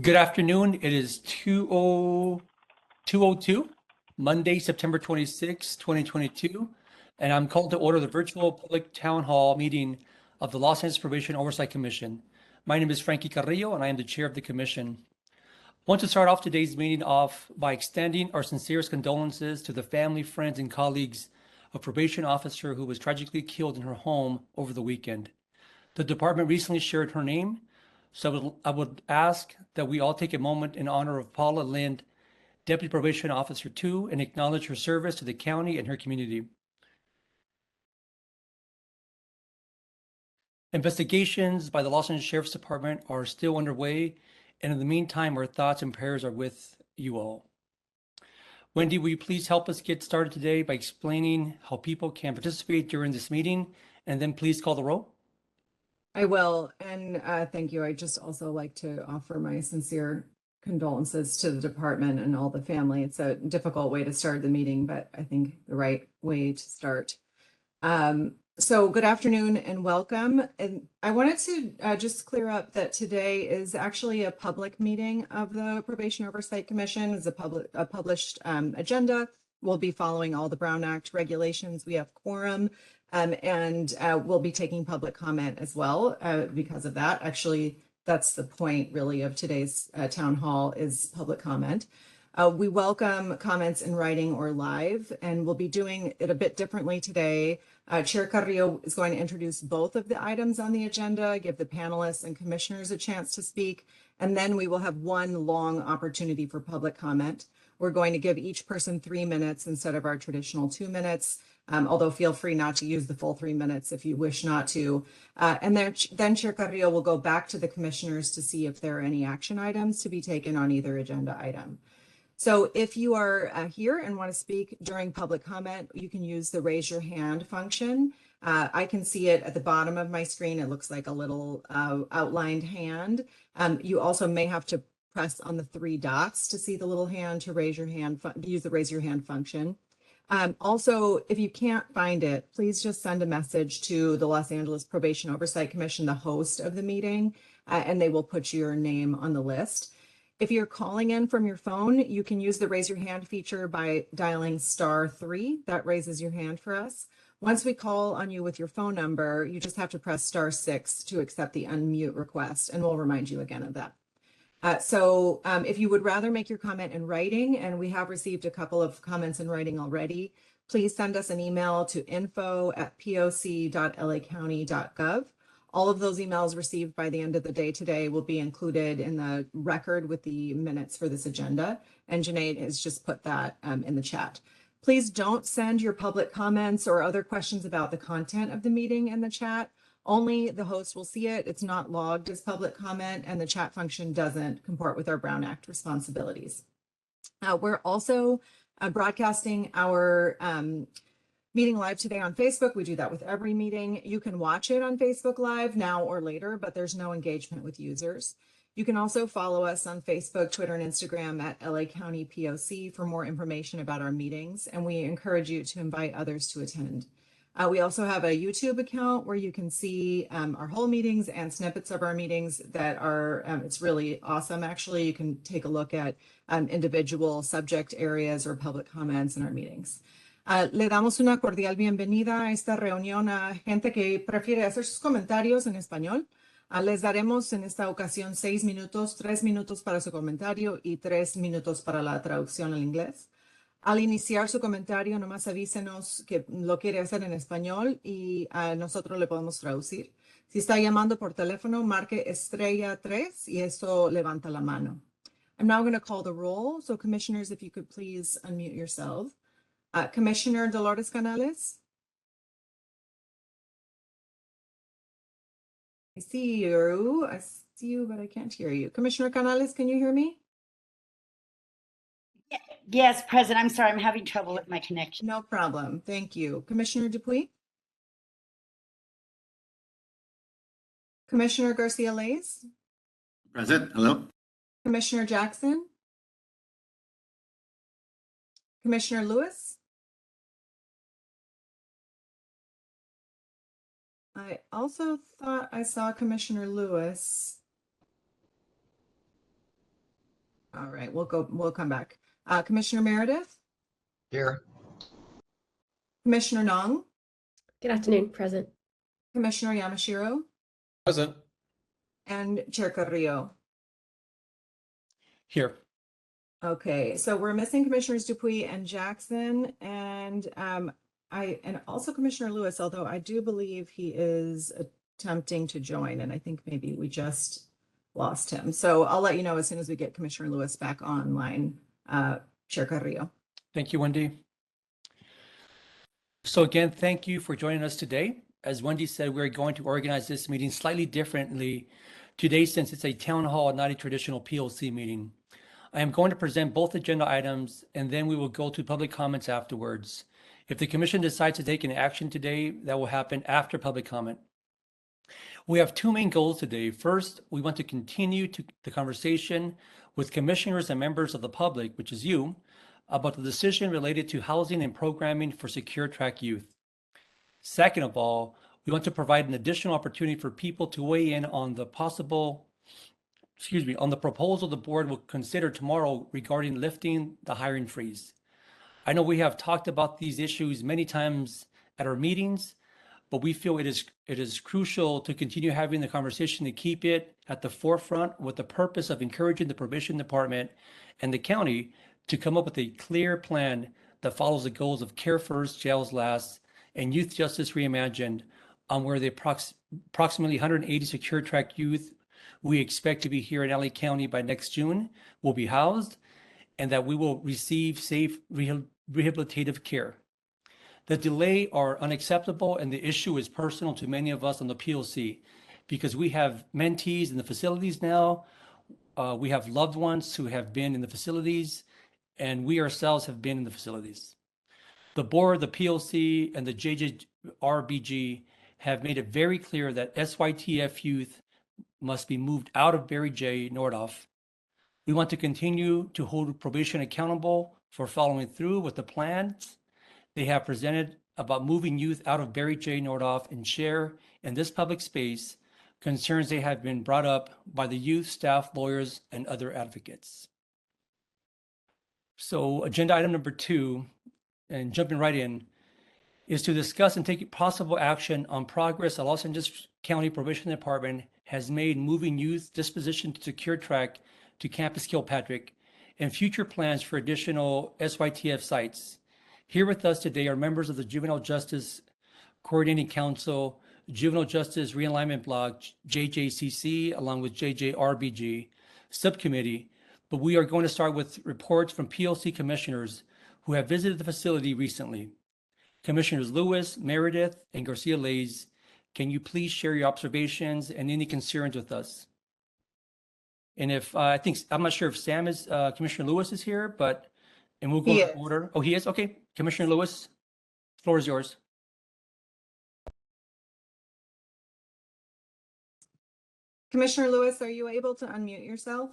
Good afternoon. It is 2:02, Monday, September 26, 2022, and I'm called to order the virtual public town hall meeting of the Los Angeles Probation Oversight Commission. My name is Frankie Carrillo, and I am the chair of the commission. I want to start off today's meeting off by extending our sincerest condolences to the family, friends, and colleagues of probation officer who was tragically killed in her home over the weekend. The department recently shared her name, so I would ask that we all take a moment in honor of Paula Lind, Deputy Probation Officer 2, and acknowledge her service to the county and her community. Investigations by the Los Angeles Sheriff's Department are still underway, and in the meantime, our thoughts and prayers are with you all. Wendy, will you please help us get started today by explaining how people can participate during this meeting, and then please call the roll? I will, and thank you. I just also like to offer my sincere condolences to the department and all the family. It's a difficult way to start the meeting, but I think the right way to start. So good afternoon and welcome. And I wanted to just clear up that today is actually a public meeting of the Probation Oversight Commission. It's a published agenda. We'll be following all the Brown Act regulations. We have quorum. And we'll be taking public comment as well because of that. Actually, that's the point really of today's town hall is public comment. We welcome comments in writing or live, and we'll be doing it a bit differently today. Chair Carrillo is going to introduce both of the items on the agenda, give the panelists and commissioners a chance to speak, and then we will have one long opportunity for public comment. We're going to give each person 3 minutes instead of our traditional 2 minutes. Although feel free not to use the full 3 minutes if you wish not to. And then Chair Carrillo will go back to the commissioners to see if there are any action items to be taken on either agenda item. So if you are here and want to speak during public comment, you can use the raise your hand function. I can see it at the bottom of my screen. It looks like a little outlined hand. You also may have to press on the 3 dots to see the little hand to raise your hand, use the raise your hand function. Also, if you can't find it, please just send a message to the Los Angeles Probation Oversight Commission, the host of the meeting, and they will put your name on the list. If you're calling in from your phone, you can use the raise your hand feature by dialing *3. That raises your hand for us. Once we call on you with your phone number, you just have to press *6 to accept the unmute request, and we'll remind you again of that. So if you would rather make your comment in writing, and we have received a couple of comments in writing already, please send us an email to info@poc.lacounty.gov. All of those emails received by the end of the day today will be included in the record with the minutes for this agenda. And Janae has just put that in the chat. Please don't send your public comments or other questions about the content of the meeting in the chat. Only the host will see it. It's not logged as public comment, and the chat function doesn't comport with our Brown Act responsibilities. We're also broadcasting our meeting live today on Facebook. We do that with every meeting. You can watch it on Facebook Live now or later, but there's no engagement with users. You can also follow us on Facebook, Twitter, and Instagram at LA County POC for more information about our meetings, and we encourage you to invite others to attend. We also have a YouTube account where you can see our whole meetings and snippets of our meetings that are, it's really awesome. Actually, you can take a look at individual subject areas or public comments in our meetings. Le damos una cordial bienvenida a esta reunión a gente que prefiere hacer sus comentarios en español. Les daremos en esta ocasión 6 minutos, 3 minutos para su comentario y 3 minutos para la traducción al inglés. Al iniciar su comentario, nomás avísenos que lo quiere hacer en español y nosotros le podemos traducir. Si está llamando por teléfono, marque *3 y eso levanta la mano. I'm now going to call the roll. So commissioners, if you could please unmute yourself. Commissioner Dolores Canales. I see you, but I can't hear you. Commissioner Canales, can you hear me? Yes, President, I'm sorry, I'm having trouble with my connection. No problem. Thank you. Commissioner Dupuy? Commissioner Garcia-Lays? Present. Hello. Commissioner Jackson? Commissioner Lewis? I also thought I saw Commissioner Lewis. All right, we'll come back. Commissioner Meredith, Here. Commissioner Nong, Good afternoon, present. Commissioner Yamashiro, Present. and Chair Carrillo. Here. Okay, so we're missing Commissioners Dupuy and Jackson, and also Commissioner Lewis, although I do believe he is attempting to join, and I think maybe we just lost him. So I'll let you know as soon as we get Commissioner Lewis back online. Chair Carrillo. Thank you, Wendy. So again, thank you for joining us today. As Wendy said, we're going to organize this meeting slightly differently today since it's a town hall, not a traditional POC meeting. I am going to present both agenda items and then we will go to public comments afterwards. If the commission decides to take an action today, that will happen after public comment. We have two main goals today. First, we want to continue the conversation with commissioners and members of the public, which is you, about the decision related to housing and programming for secure track youth. Second of all, we want to provide an additional opportunity for people to weigh in on the on the proposal the board will consider tomorrow regarding lifting the hiring freeze. I know we have talked about these issues many times at our meetings, but we feel it is crucial to continue having the conversation to keep it at the forefront with the purpose of encouraging the probation department and the county to come up with a clear plan that follows the goals of Care First, Jails Last, and Youth Justice Reimagined, on where the approximately 180 secure track youth we expect to be here in LA County by next June will be housed, and that we will receive safe rehabilitative care. The delay are unacceptable, and the issue is personal to many of us on the POC because we have mentees in the facilities now. We have loved ones who have been in the facilities, and we ourselves have been in the facilities. The board, the POC, and the JJRBG have made it very clear that SYTF youth must be moved out of Barry J. Nordhoff. We want to continue to hold probation accountable for following through with the plans they have presented about moving youth out of Barry J. Nordhoff and share in this public space concerns they have been brought up by the youth, staff, lawyers, and other advocates. So agenda item number 2, and jumping right in, is to discuss and take possible action on progress the Los Angeles County Probation Department has made moving youth disposition to secure track to Campus Kilpatrick and future plans for additional SYTF sites. Here with us today are members of the Juvenile Justice Coordinating Council, Juvenile Justice Realignment Block, JJCC, along with JJRBG subcommittee, but we are going to start with reports from POC commissioners who have visited the facility recently. Commissioners Lewis, Meredith, and Garcia-Lays, can you please share your observations and any concerns with us? And if I'm not sure if Sam is, Commissioner Lewis is here, and we'll go in order. Oh, he is? Okay. Commissioner Lewis, the floor is yours. Commissioner Lewis, are you able to unmute yourself?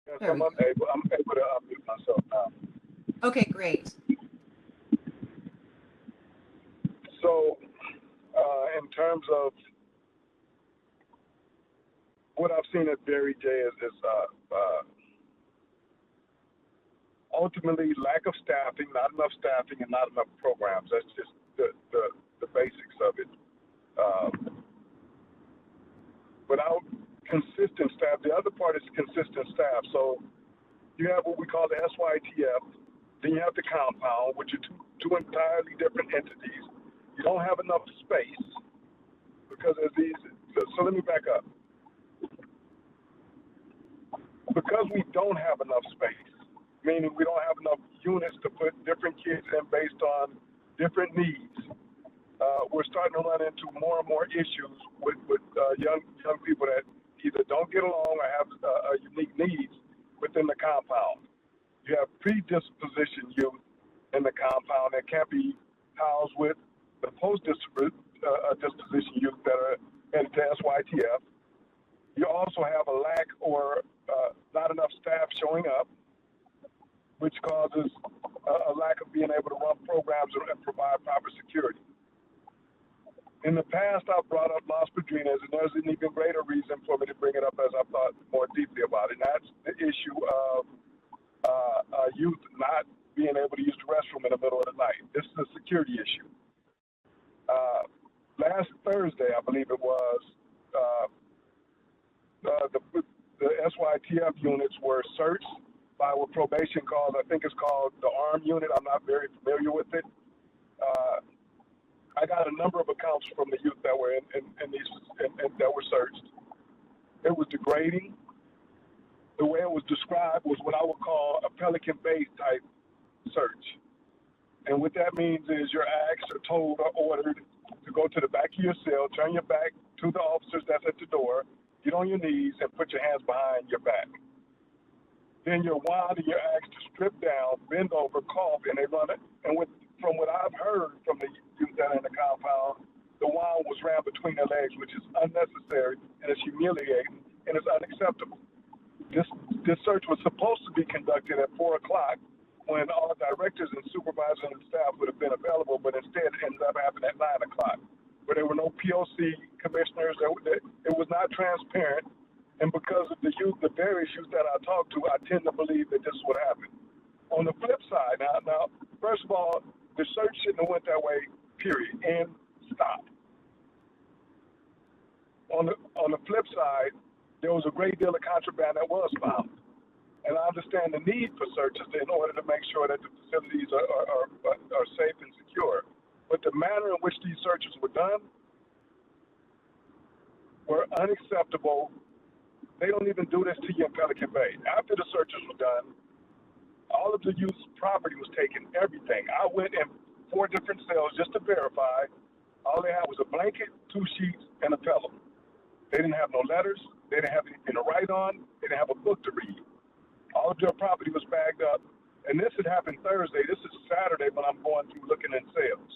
Yes, There I'm we able to unmute myself now. Okay, great. So, in terms of what I've seen at Barry J is ultimately lack of staffing, not enough staffing, and not enough programs. That's just the basics of it. Without consistent staff, the other part is consistent staff. So you have what we call the SYTF, then you have the compound, which are two entirely different entities. You don't have enough space because of these. So let me back up. Because we don't have enough space, meaning we don't have enough units to put different kids in based on different needs, we're starting to run into more and more issues with young people that either don't get along or have unique needs within the compound. You have predisposition youth in the compound that can't be housed with the post-disposition youth that are headed to SYTF. You also have a lack or not enough staff showing up, which causes a lack of being able to run programs and provide proper security. In the past, I've brought up Las Padrinas, and there's an even greater reason for me to bring it up as I've thought more deeply about it, and that's the issue of youth not being able to use the restroom in the middle of the night. This is a security issue. Last Thursday, I believe it was, the SYTF units were searched by what probation calls, I think it's called the ARM unit. I'm not very familiar with it. I got a number of accounts from the youth that were in these that were searched. It was degrading. The way it was described was what I would call a Pelican Bay type search. And what that means is you're asked or told or ordered to go to the back of your cell, turn your back to the officers that's at the door, get on your knees, and put your hands behind your back. Then you're wound and you're asked to strip down, bend over, cough, and they run it. And from what I've heard from the youth that are in the compound, the wound was ran between their legs, which is unnecessary, and it's humiliating, and it's unacceptable. This search was supposed to be conducted at 4 o'clock when all directors and supervisors and staff would have been available, but instead it ended up happening at 9 o'clock, where there were no POC commissioners. It was not transparent, and because of the youth, the various youth that I talked to, I tend to believe that this would happen. On the flip side, now, first of all, the search shouldn't have went that way, period, and stop. On the flip side, there was a great deal of contraband that was found. And I understand the need for searches in order to make sure that the facilities are safe and secure. But the manner in which these searches were done were unacceptable. They don't even do this to you in Pelican Bay. After the searches were done, all of the youth's property was taken, everything. I went in 4 different cells just to verify. All they had was a blanket, 2 sheets, and a pillow. They didn't have no letters. They didn't have anything to write on. They didn't have a book to read. All of their property was bagged up. And this had happened Thursday. This is Saturday when I'm going through looking in cells.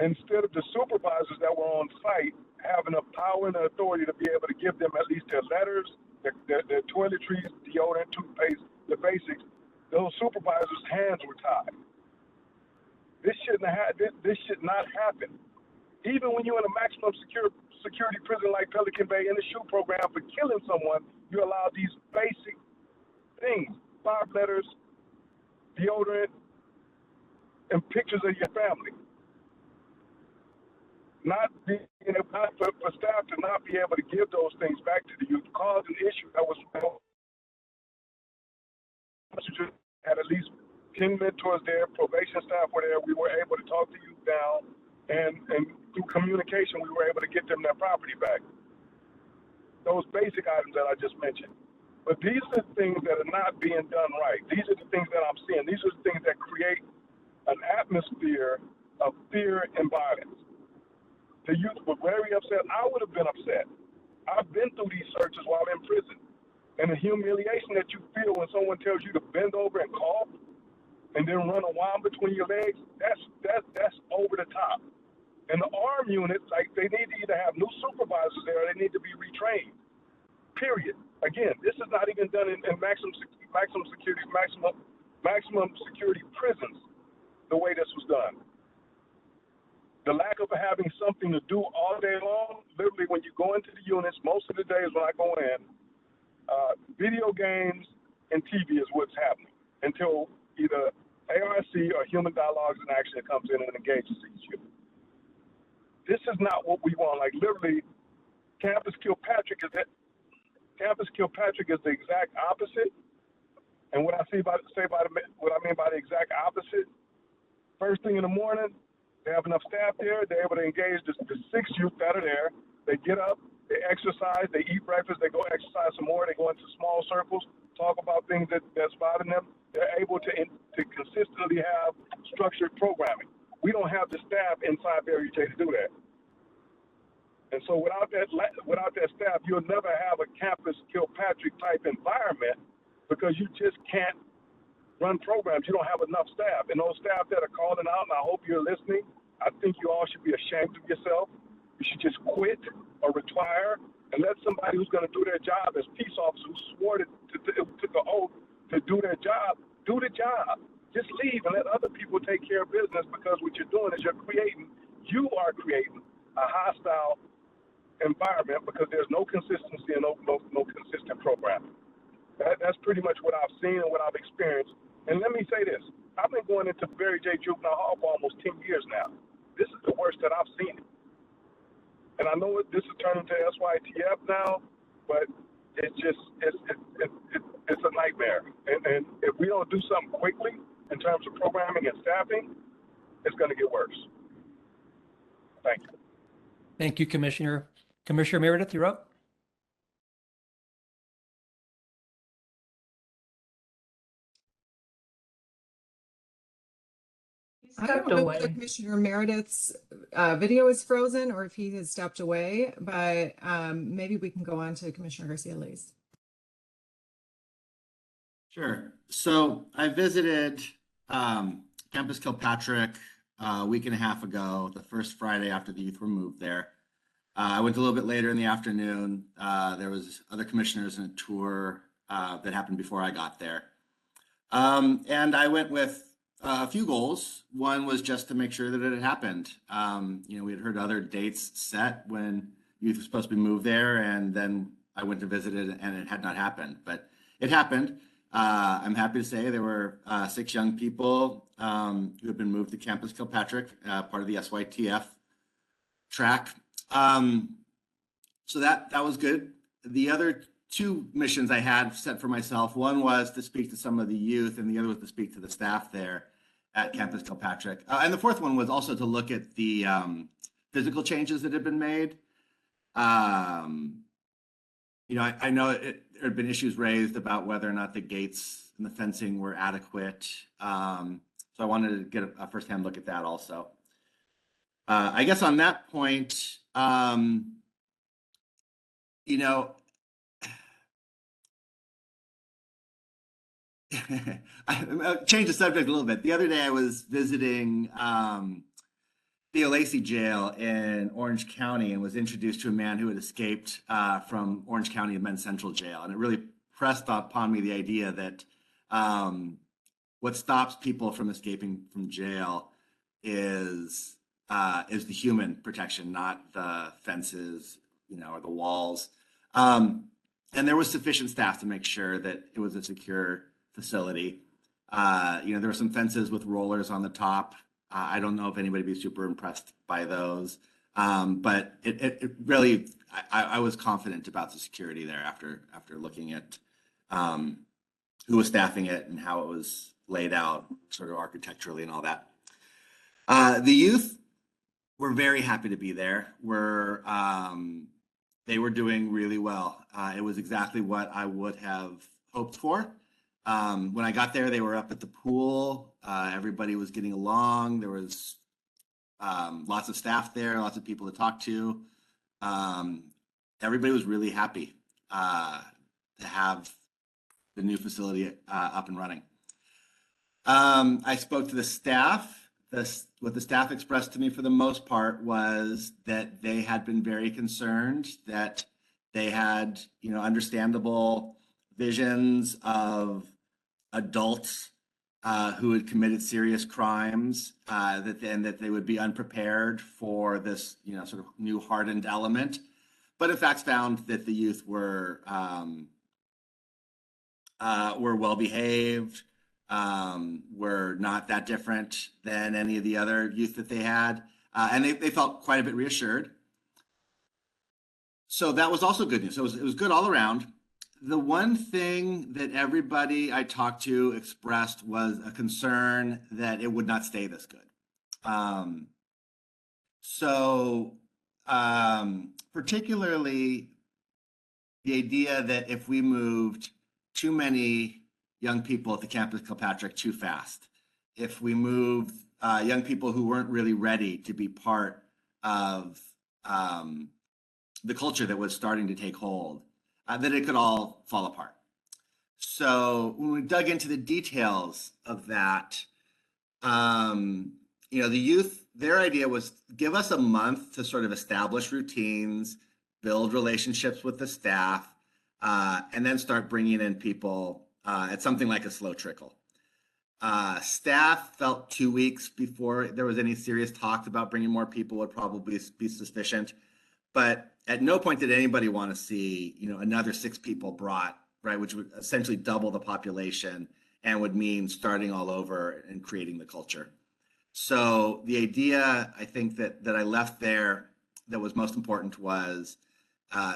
Instead of the supervisors that were on site having the power and the authority to be able to give them at least their letters, their toiletries, deodorant, toothpaste, the basics, those supervisors' hands were tied. This should not happen. Even when you're in a maximum security prison like Pelican Bay in the SHU program for killing someone, you allow these basic things, 5 letters, deodorant, and pictures of your family. Not for staff to not be able to give those things back to the youth caused an issue that was had at least 10 mentors there, probation staff were there. We were able to talk the youth down, and through communication, we were able to get them their property back. Those basic items that I just mentioned. But these are the things that are not being done right. These are the things that I'm seeing. These are the things that create an atmosphere of fear and violence. The youth were very upset. I would have been upset. I've been through these searches while in prison. And the humiliation that you feel when someone tells you to bend over and cough and then run a wand between your legs, that's over the top. And the ARM units, like, they need to either have new supervisors there or they need to be retrained. Period. Again, this is not even done in maximum security prisons the way this was done. The lack of having something to do all day long, literally when you go into the units, most of the days when I go in, video games and TV is what's happening until either ARC or Human Dialogues in Action comes in and engages each unit. This is not what we want. Like, literally, Campus Kilpatrick is the exact opposite. And what I mean by the exact opposite, first thing in the morning, they have enough staff there. They're able to engage the 6 youth that are there. They get up, they exercise, they eat breakfast, they go exercise some more. They go into small circles, talk about things that's bothering them. They're able to consistently have structured programming. We don't have the staff inside Barry J to do that. And so without that staff, you'll never have a Campus Kilpatrick type environment because you just can't run programs. You don't have enough staff. And those staff that are calling out, and I hope you're listening, I think you all should be ashamed of yourself. You should just quit or retire and let somebody who's going to do their job as peace officers who swore took an oath to do their job, do the job. Just leave and let other people take care of business, because what you're doing is you're creating you are creating a hostile environment because there's no consistency and no consistent programming. That's pretty much what I've seen and what I've experienced. And let me say this, I've been going into Barry J. Juvenile Hall for almost 10 years now. This is the worst that I've seen it. And I know this is turning to SYTF now, but it's just, it's a nightmare. And if we don't do something quickly in terms of programming and staffing, it's going to get worse. Thank you. Thank you, Commissioner. Commissioner Meredith, you're up. I don't know if Commissioner Meredith's video is frozen or if he has stepped away, but maybe we can go on to Commissioner Garcia-Lees. Sure. So I visited Campus Kilpatrick a week and a half ago, the first Friday after the youth were moved there. I went a little bit later in the afternoon. There was other commissioners and a tour that happened before I got there. And I went with a few goals. One was just to make sure that it had happened. We had heard other dates set when youth was supposed to be moved there, and then I went to visit it and it had not happened, but it happened. I'm happy to say there were 6 young people who have been moved to Campus Kilpatrick, part of the SYTF track. So that was good. The other 2 missions I had set for myself, one was to speak to some of the youth and the other was to speak to the staff there at Campus Kilpatrick. And the 4th one was also to look at the physical changes that had been made. I know there had been issues raised about whether or not the gates and the fencing were adequate. So I wanted to get a firsthand look at that also. I guess on that point, I'll change the subject a little bit. The other day I was visiting Theo Lacey Jail in Orange County and was introduced to a man who had escaped from Orange County Men's Central Jail. And it really pressed upon me the idea that what stops people from escaping from jail is the human protection, not the fences, or the walls. And there was sufficient staff to make sure that it was a secure facility. There were some fences with rollers on the top. I don't know if anybody would be super impressed by those, but it really, I was confident about the security there after looking at who was staffing it and how it was laid out sort of architecturally and all that. The youth were very happy to be there. They were doing really well. It was exactly what I would have hoped for. When I got there, they were up at the pool. Everybody was getting along. There was lots of staff there, lots of people to talk to. Everybody was really happy to have the new facility up and running. I spoke to the staff. What the staff expressed to me for the most part was that they had been very concerned, that they had, understandable visions of adults who had committed serious crimes, that they would be unprepared for this, sort of new hardened element, but in fact found that the youth were well behaved, were not that different than any of the other youth that they had, and they felt quite a bit reassured. So that was also good news. So it was good all around. The one thing that everybody I talked to expressed was a concern that it would not stay this good. Particularly the idea that if we moved too many young people at the Campus Kilpatrick too fast, if we moved young people who weren't really ready to be part of the culture that was starting to take hold, that it could all fall apart. So when we dug into the details of that, the youth, their idea was give us a month to sort of establish routines, build relationships with the staff, and then start bringing in people at something like a slow trickle. Staff felt 2 weeks before there was any serious talks about bringing more people would probably be sufficient. But at no point did anybody want to see, another 6 people brought, right, which would essentially double the population and would mean starting all over and creating the culture. So the idea, I think that I left there that was most important was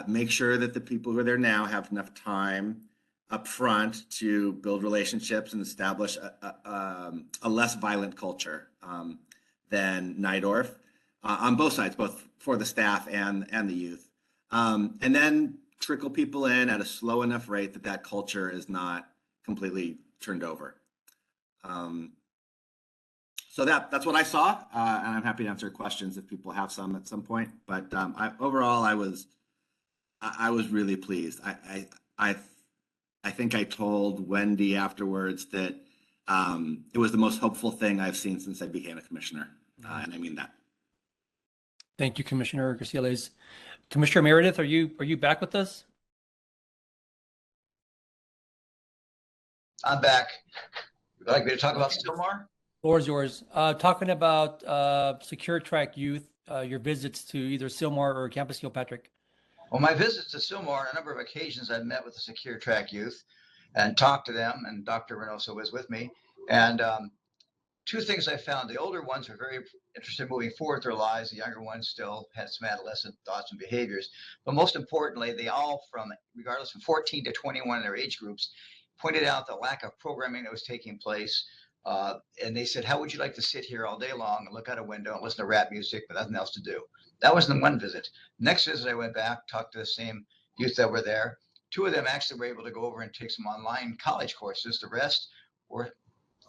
make sure that the people who are there now have enough time up front to build relationships and establish a less violent culture than Nydorf on both sides, both for the staff and the youth. And then trickle people in at a slow enough rate that culture is not completely turned over. So that's what I saw, and I'm happy to answer questions if people have some at some point. But overall, I was really pleased. I think I told Wendy afterwards that it was the most hopeful thing I've seen since I became a commissioner, and I mean that. Thank you, Commissioner Garcia-Leyes. Commissioner Meredith, are you back with us? I'm back. Would you like me to talk about Stillmore? Floor is yours. Talking about Secure Track Youth, your visits to either Sylmar or Campus Kilpatrick. Well, my visits to Sylmar, on a number of occasions, I've met with the Secure Track Youth and talked to them, and Dr. Reynoso was with me. And two things I found. The older ones are very interested in moving forward with their lives. The younger ones still had some adolescent thoughts and behaviors. But most importantly, they all, regardless from 14 to 21 in their age groups, pointed out the lack of programming that was taking place. And they said, how would you like to sit here all day long and look out a window and listen to rap music, but nothing else to do? That was the one visit. Next visit, I went back, talked to the same youth that were there. 2 of them actually were able to go over and take some online college courses. The rest were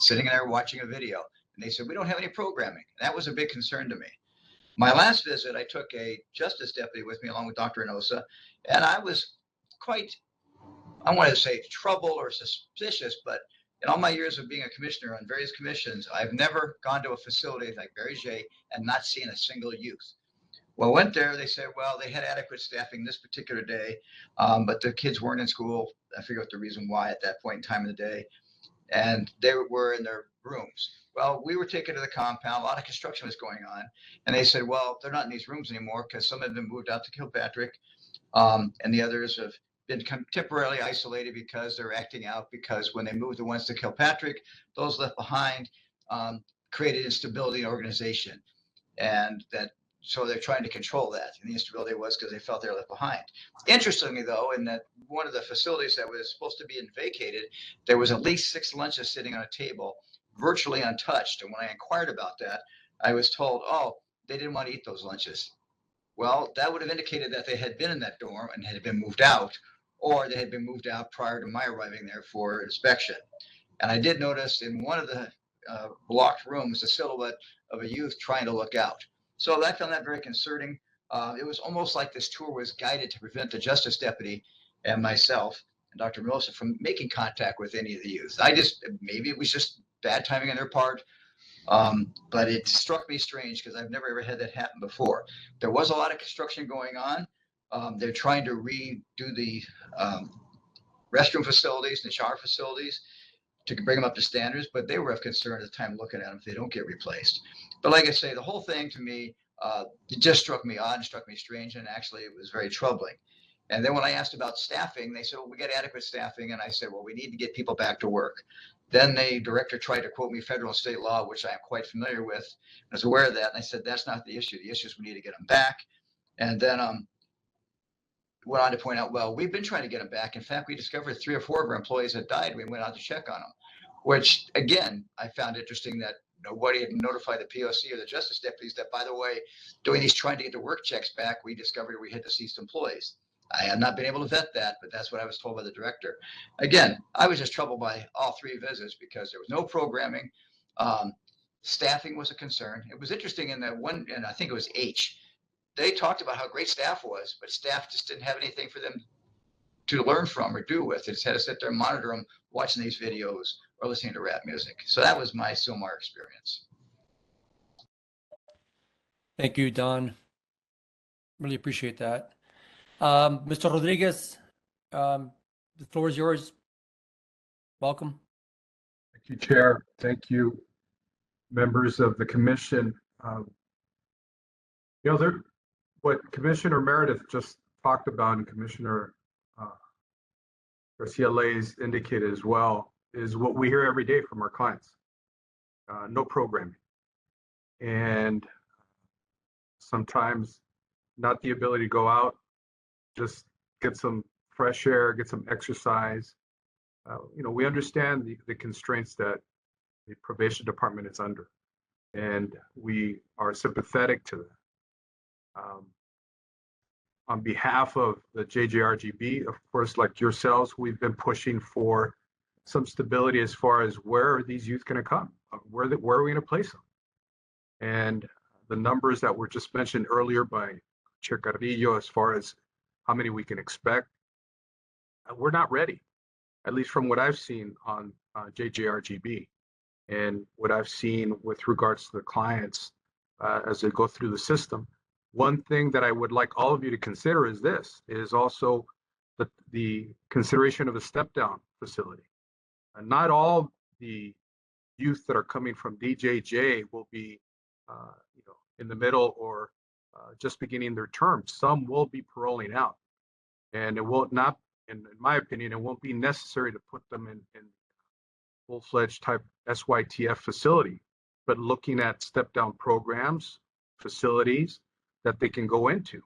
sitting there watching a video. And they said, we don't have any programming. That was a big concern to me. My last visit, I took a justice deputy with me along with Dr. Reynoso, and I was quite, I want to say troubled or suspicious, but in all my years of being a commissioner on various commissions, I've never gone to a facility like Berger and not seen a single youth. Well, I went there, they said, well, they had adequate staffing this particular day, but the kids weren't in school. I figured out the reason why at that point in time of the day. And they were in their rooms. Well, we were taken to the compound. A lot of construction was going on. And they said, well, they're not in these rooms anymore because some have been moved out to Kilpatrick. And the others have been temporarily isolated because they're acting out, because when they moved the ones to Kilpatrick, those left behind created instability in the organization. And so they're trying to control that. And the instability was because they felt they were left behind. Interestingly, though, in that one of the facilities that was supposed to be vacated, there was at least 6 lunches sitting on a table, virtually untouched. And when I inquired about that, I was told, oh, they didn't want to eat those lunches. Well, that would have indicated that they had been in that dorm and had been moved out, or they had been moved out prior to my arriving there for inspection. And I did notice in one of the blocked rooms, a silhouette of a youth trying to look out. So I found that very concerning. It was almost like this tour was guided to prevent the justice deputy and myself and Dr. Milsa from making contact with any of the youth. Maybe it was just bad timing on their part. But it struck me strange because I've never ever had that happen before. There was a lot of construction going on. They're trying to redo the restroom facilities and the shower facilities to bring them up to standards, but they were of concern at the time looking at them if they don't get replaced. But like I say, the whole thing to me, it just struck me odd and struck me strange, and actually it was very troubling. And then when I asked about staffing, they said, well, we get adequate staffing. And I said, well, we need to get people back to work. Then the director tried to quote me federal and state law, which I am quite familiar with. I was aware of that. And I said, that's not the issue. The issue is we need to get them back. And then went on to point out, well, we've been trying to get them back. In fact, we discovered 3 or 4 of our employees had died. We went out to check on them, which, again, I found interesting that nobody had notified the POC or the justice deputies that, by the way, doing these trying to get the work checks back, we discovered we had deceased employees. I have not been able to vet that, but that's what I was told by the director. Again, I was just troubled by all 3 visits because there was no programming. Staffing was a concern. It was interesting in that one, and I think it was H, they talked about how great staff was, but staff just didn't have anything for them to learn from or do with. They just had to sit there and monitor them watching these videos or listening to rap music. So that was my Sylmar experience. Thank you, Don. Really appreciate that. Mr. Rodriguez, the floor is yours. Welcome. you, Chair. Thank you, members of the commission. What Commissioner Meredith just talked about and Commissioner Garcia Leyes indicated as well is what we hear every day from our clients. No programming. And sometimes not the ability to go out, just get some fresh air, get some exercise. We understand the constraints that the probation department is under, and we are sympathetic to that. On behalf of the JJRGB, of course, like yourselves, we've been pushing for some stability as far as where are these youth going to come? Where are we going to place them? And the numbers that were just mentioned earlier by Chair Carrillo, as far as how many we can expect, we're not ready, at least from what I've seen on JJRGB and what I've seen with regards to the clients as they go through the system. One thing that I would like all of you to consider is also the consideration of a step-down facility. And not all the youth that are coming from DJJ will be, in the middle or just beginning their term. Some will be paroling out, and it will not, in my opinion, it won't be necessary to put them in full-fledged type SYTF facility, but looking at step-down programs, facilities that they can go into.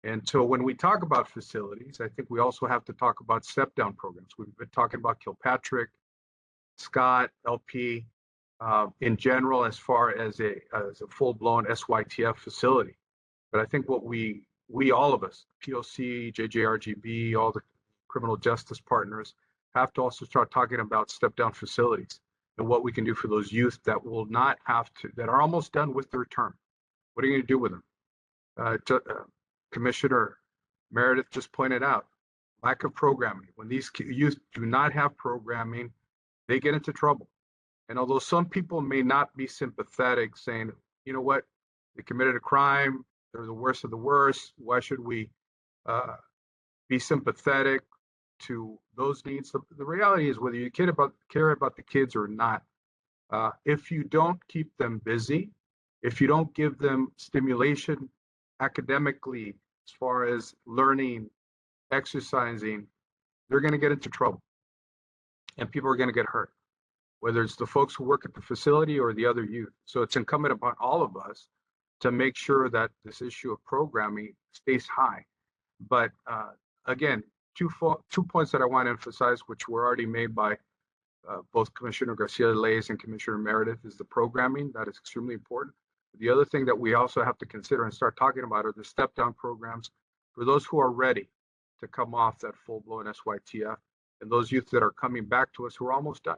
And so when we talk about facilities, I think we also have to talk about step-down programs. We've been talking about Kilpatrick, Scott, LP, in general, as far as a full-blown SYTF facility. But I think what we all of us, POC, JJRGB, all the criminal justice partners, have to also start talking about step-down facilities and what we can do for those youth that will not have to, that are almost done with their term. What are you going to do with them? Commissioner Meredith just pointed out, lack of programming. When these youth do not have programming, they get into trouble. And although some people may not be sympathetic, saying, you know what, they committed a crime, they're the worst of the worst, why should we be sympathetic to those needs? The reality is, whether you care about the kids or not, if you don't keep them busy, if you don't give them stimulation academically, as far as learning, exercising, they're going to get into trouble, and people are going to get hurt, whether it's the folks who work at the facility or the other youth. So it's incumbent upon all of us to make sure that this issue of programming stays high. But again, two points that I want to emphasize, which were already made by both Commissioner Garcia Leyes and Commissioner Meredith, is the programming. That is extremely important. The other thing that we also have to consider and start talking about are the step-down programs for those who are ready to come off that full-blown SYTF, and those youth that are coming back to us who are almost done.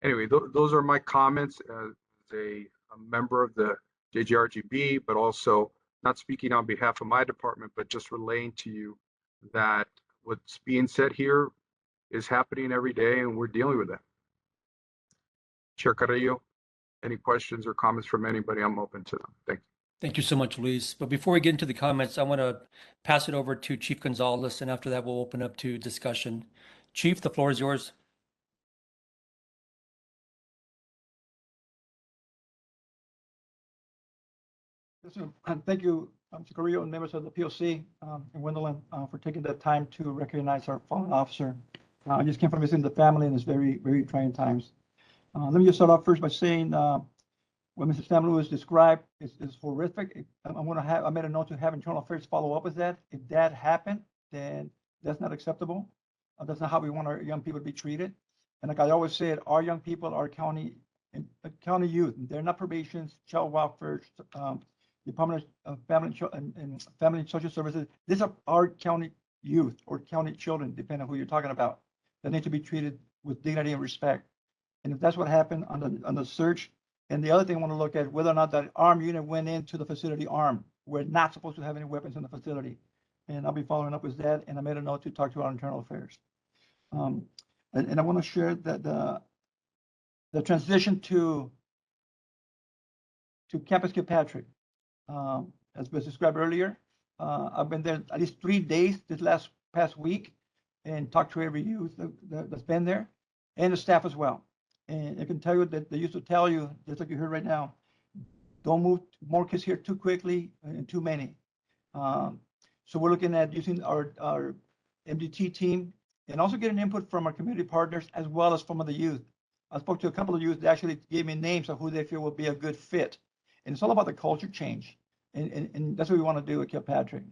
Anyway, those are my comments as a member of the JJRGB, but also not speaking on behalf of my department, but just relaying to you that what's being said here is happening every day, and we're dealing with that. Chair Carrillo, any questions or comments from anybody? I'm open to them. Thank you. Thank you so much, Luis. But before we get into the comments, I want to pass it over to Chief Gonzalez, and after that, we'll open up to discussion. Chief, the floor is yours. And thank you, Mr. Carrillo and members of the POC in Wendell, for taking the time to recognize our fallen officer. I just came from visiting the family in this very, very trying times. Let me just start off first by saying what Mrs. Sam Lewis described is horrific. I made a note to have internal affairs follow up with that. If that happened, then that's not acceptable. That's not how we want our young people to be treated. And like I always said, our young people are county youth. They're not probation, child welfare, Department of Family and Family and Social Services. These are our county youth or county children, depending on who you're talking about, that need to be treated with dignity and respect. And if that's what happened on the search, and the other thing I want to look at, whether or not that armed unit went into the facility armed. We're not supposed to have any weapons in the facility. And I'll be following up with that. And I made a note to talk to our internal affairs. And I want to share that the transition to Campus Kilpatrick, as was described earlier, I've been there at least 3 days this past week and talked to every youth that's been there. and the staff as well. And I can tell you that they used to tell you, just like you heard right now, don't move more kids here too quickly and too many. So we're looking at using our MDT team and also getting input from our community partners as well as from the youth. I spoke to a couple of youth that actually gave me names of who they feel will be a good fit. And it's all about the culture change. And that's what we want to do at Kilpatrick.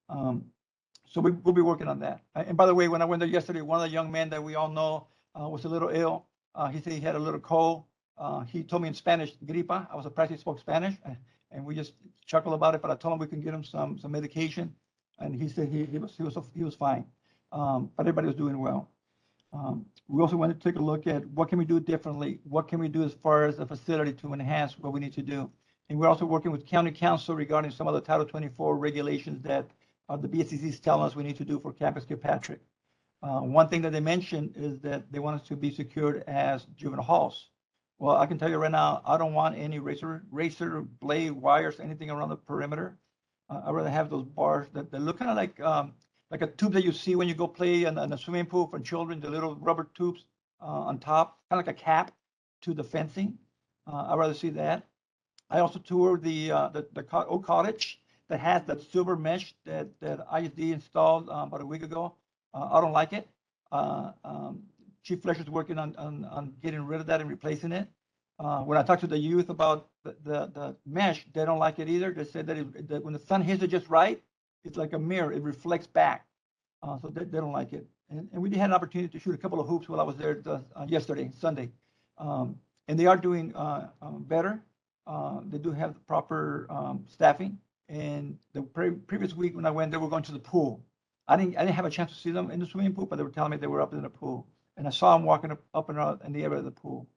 So we'll be working on that. And by the way, when I went there yesterday, one of the young men that we all know was a little ill. He said he had a little cold. He told me in Spanish, gripa. I was surprised he spoke Spanish, and we just chuckled about it. But I told him we can get him some medication, and he said he was fine. But everybody was doing well. We also want to take a look at what can we do differently. What can we do as far as the facility to enhance what we need to do. And we're also working with county council regarding some of the Title 24 regulations that the BSCCs tell us we need to do for Campus Kilpatrick. One thing that they mentioned is that they want us to be secured as juvenile halls. Well, I can tell you right now, I don't want any razor blade wires, anything around the perimeter. I'd rather have those bars that look kind of like a tube that you see when you go play in a swimming pool for children, the little rubber tubes on top, kind of like a cap to the fencing. I'd rather see that. I also toured the old cottage that has that silver mesh that ISD installed about a week ago. I don't like it. Chief Fletcher's working on getting rid of that and replacing it. When I talked to the youth about the mesh, they don't like it either. They said that when the sun hits it just right, it's like a mirror. It reflects back. So they don't like it. And we had an opportunity to shoot a couple of hoops while I was there yesterday, Sunday. And they are doing better. They do have the proper staffing. And the previous week when I went, they were going to the pool. I didn't have a chance to see them in the swimming pool, but they were telling me they were up in the pool. And I saw them walking up and around in the area of the pool.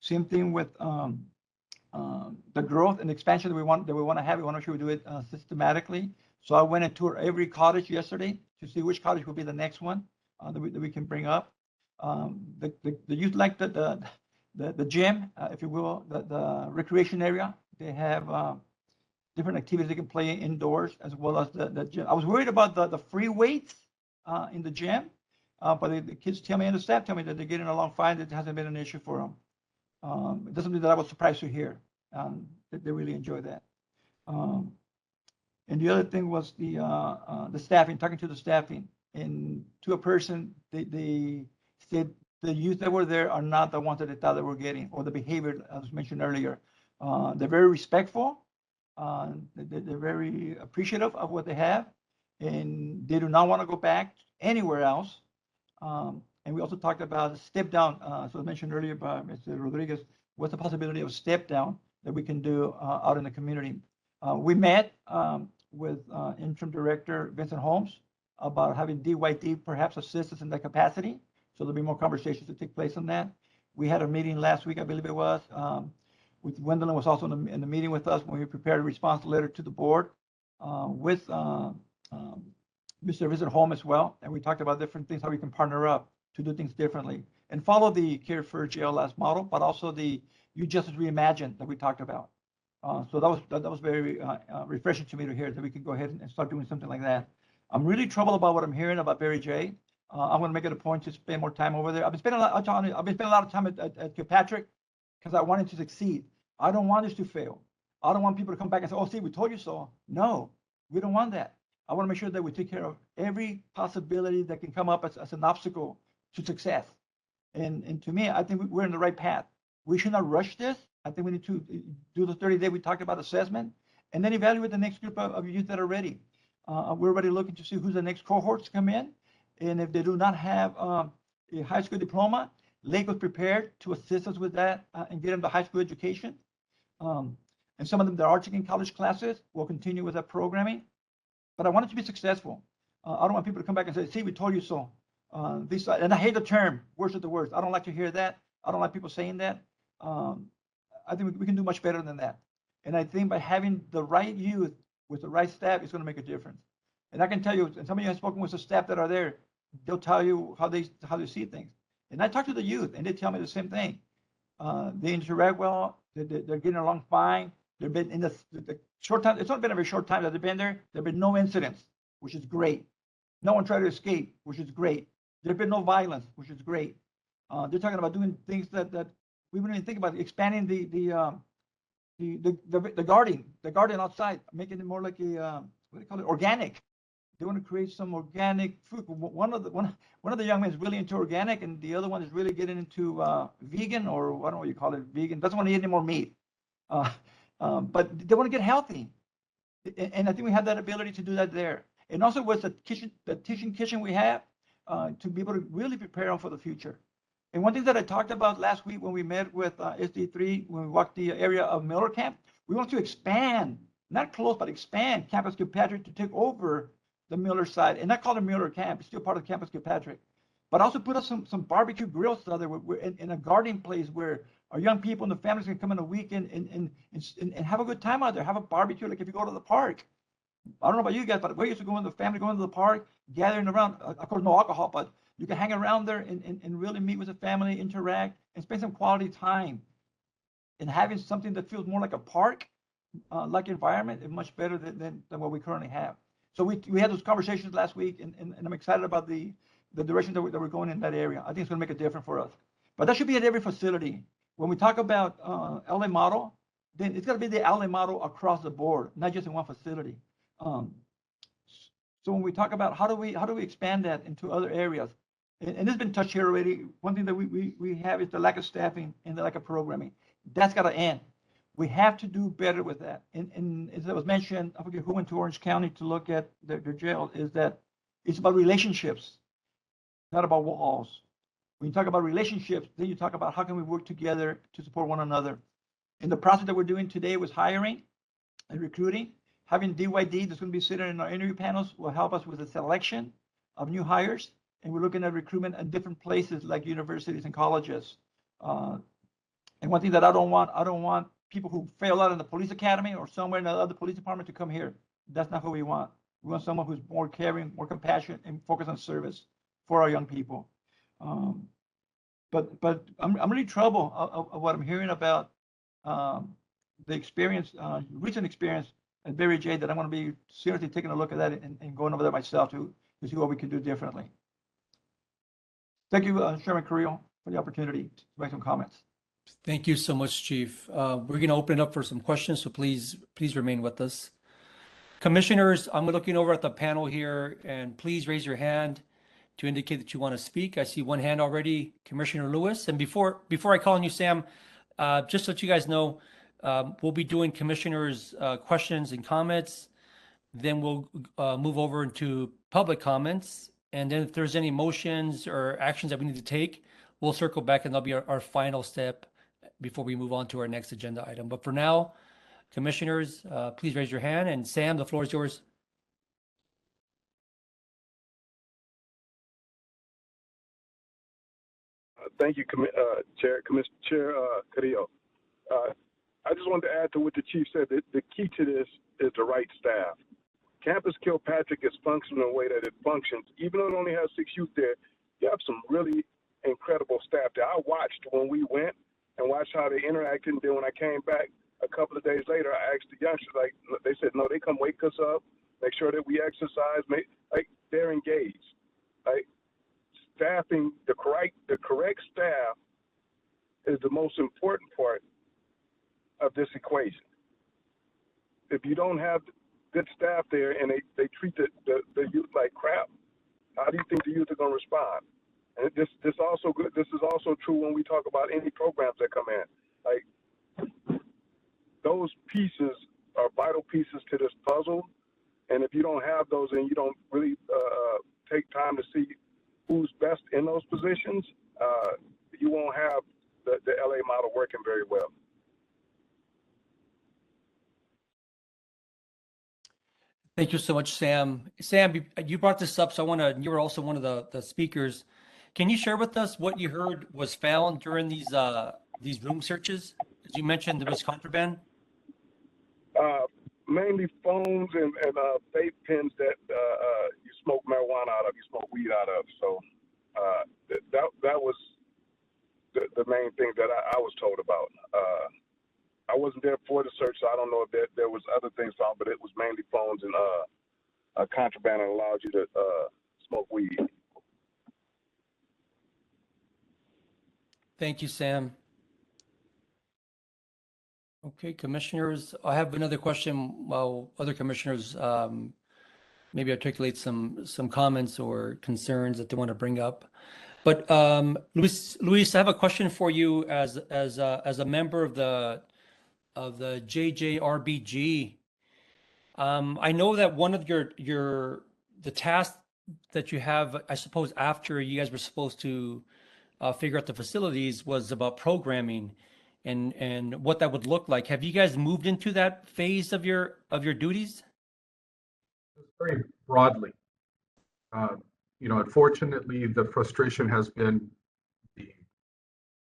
Same thing with the growth and expansion that we want to have. We want to make sure we do it systematically. So I went and toured every cottage yesterday to see which cottage will be the next one that we can bring up. The youth like the gym, if you will, the recreation area. They have different activities they can play indoors as well as the gym. I was worried about the free weights in the gym, but the kids tell me and the staff tell me that they're getting along fine. It hasn't been an issue for them. That's something that I was surprised to hear. That they really enjoy that. And the other thing was the staffing, talking to the staffing, and to a person, they said the youth that were there are not the ones that they thought they were getting, or the behavior as mentioned earlier. They're very respectful. They're very appreciative of what they have, and they do not want to go back anywhere else. And we also talked about step down. So I mentioned earlier by Mr. Rodriguez, what's the possibility of step down that we can do out in the community? We met with interim director Vincent Holmes about having DYD perhaps assist us in that capacity. So there'll be more conversations to take place on that. We had a meeting last week, I believe it was, with Gwendolyn was also in the meeting with us when we prepared a response letter to the board with Mr. Vincent Holmes as well. And we talked about different things, how we can partner up to do things differently and follow the Care for JLS model, but also the U-Justice Reimagined that we talked about. So that was very refreshing to me to hear that we can go ahead and start doing something like that. I'm really troubled about what I'm hearing about Barry J. I'm going to make it a point to spend more time over there. I've been spending a lot of time at Kilpatrick because I wanted to succeed. I don't want this to fail. I don't want people to come back and say, "Oh, see, we told you so." No, we don't want that. I want to make sure that we take care of every possibility that can come up as an obstacle to success. And to me, I think we're in the right path. We should not rush this. I think we need to do the 30-day we talked about assessment and then evaluate the next group of youth that are ready. We're already looking to see who's the next cohorts come in. And if they do not have a high school diploma, Lake was prepared to assist us with that and get them the high school education. And some of them that are taking college classes will continue with that programming. But I want it to be successful. I don't want people to come back and say, "See, we told you so." And I hate the term, worst of the worst. I don't like to hear that. I don't like people saying that. I think we can do much better than that. And I think by having the right youth with the right staff is going to make a difference. And I can tell you, and some of you have spoken with the staff that are there, they'll tell you how they see things. And I talk to the youth, and they tell me the same thing. They interact well. They're getting along fine. They've been in the short time. It's not been a very short time that they've been there. There've been no incidents, which is great. No one tried to escape, which is great. There've been no violence, which is great. They're talking about doing things that we wouldn't even think about, expanding the garden outside, making it more like a what do you call it, organic. They want to create some organic food. One of the young men is really into organic, and the other one is really getting into vegan, or I don't know what you call it, vegan. Doesn't want to eat any more meat, but they want to get healthy, and I think we have that ability to do that there. And also with the teaching kitchen we have to be able to really prepare them for the future. And one thing that I talked about last week when we met with SD3, when we walked the area of Miller Camp, we want to expand, not close, but expand Campus Kilpatrick to take over the Miller side, and not call it Miller Camp. It's still part of Campus Kilpatrick, but also put us some barbecue grills out there in a garden place where our young people and the families can come in a weekend and have a good time out there, have a barbecue, like if you go to the park. I don't know about you guys, but we used to go in the family, going to the park, gathering around, of course, no alcohol, but you can hang around there and really meet with the family, interact, and spend some quality time. And having something that feels more like a park, like environment, is much better than what we currently have. So we had those conversations last week, and I'm excited about the direction that we're going in that area. I think it's going to make a difference for us. But that should be at every facility. When we talk about LA model, then it's got to be the LA model across the board, not just in one facility. So when we talk about how do we expand that into other areas, and this has been touched here already. One thing that we have is the lack of staffing and the lack of programming. That's got to end. We have to do better with that. And as it was mentioned, I forget who went to Orange County to look at their jail, is that it's about relationships, not about walls. When you talk about relationships, then you talk about how can we work together to support one another. And the process that we're doing today was hiring and recruiting. Having DYD that's going to be sitting in our interview panels will help us with the selection of new hires. And we're looking at recruitment at different places like universities and colleges. And one thing that I don't want people who fail out in the police academy or somewhere in another police department to come here. That's not who we want. We want someone who's more caring, more compassionate, and focused on service for our young people. But I'm really troubled of what I'm hearing about the experience, recent experience at Berry J, that I'm going to be seriously taking a look at that and going over there myself to see what we can do differently. Thank you, Chairman Carrillo, for the opportunity to make some comments. Thank you so much, Chief. We're going to open it up for some questions, so please remain with us. Commissioners, I'm looking over at the panel here, and please raise your hand to indicate that you want to speak. I see one hand already, Commissioner Lewis. And before I call on you, Sam, just so that you guys know, we'll be doing commissioners' questions and comments. Then we'll move over into public comments. And then if there's any motions or actions that we need to take, we'll circle back, and that'll be our final step before we move on to our next agenda item. But for now, commissioners, please raise your hand. And Sam, the floor is yours. Thank you, Chair Carrillo. I just wanted to add to what the chief said. The key to this is the right staff. Campus Kilpatrick is functioning the way that it functions. Even though it only has 6 youth there, you have some really incredible staff there. I watched when we went and watched how they interacted. And then when I came back a couple of days later, I asked the youngsters, like, they said, no, they come wake us up, make sure that we exercise, they're engaged. Like, staffing, the correct staff is the most important part of this equation. If you don't have good staff there and they treat the youth like crap, how do you think the youth are going to respond? And this is also true when we talk about any programs that come in. Like, those pieces are vital pieces to this puzzle, and if you don't have those and you don't really take time to see who's best in those positions, you won't have the LA model working very well. Thank you so much, Sam. Sam, you brought this up, so you were also one of the speakers. Can you share with us what you heard was found during these room searches? As you mentioned, there was contraband. Mainly phones and vape pens that you smoke marijuana out of, you smoke weed out of. So that was the main thing that I was told about. I wasn't there for the search, so I don't know if there was other things found, but it was mainly phones and contraband that allowed you to smoke weed. Thank you, Sam. Okay, commissioners, I have another question while other commissioners maybe articulate some comments or concerns that they want to bring up. But Luis, I have a question for you as a member of the JJRBG. I know that one of the tasks that you have, I suppose, after you guys were supposed to figure out the facilities was about programming and what that would look like. Have you guys moved into that phase of your duties? Very broadly. Unfortunately, the frustration has been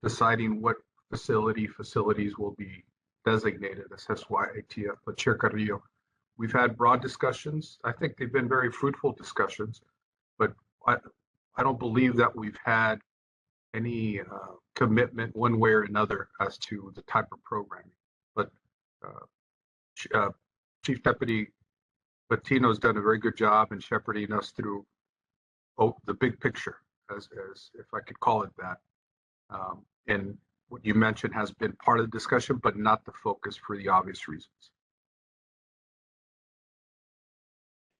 deciding what facilities will be designated as SYTF. But Chair Carrillo, we've had broad discussions. I think they've been very fruitful discussions, but I don't believe that we've had any commitment one way or another as to the type of programming. But Chief Deputy Patino has done a very good job in shepherding us through the big picture, as if I could call it that. And what you mentioned has been part of the discussion, but not the focus for the obvious reasons.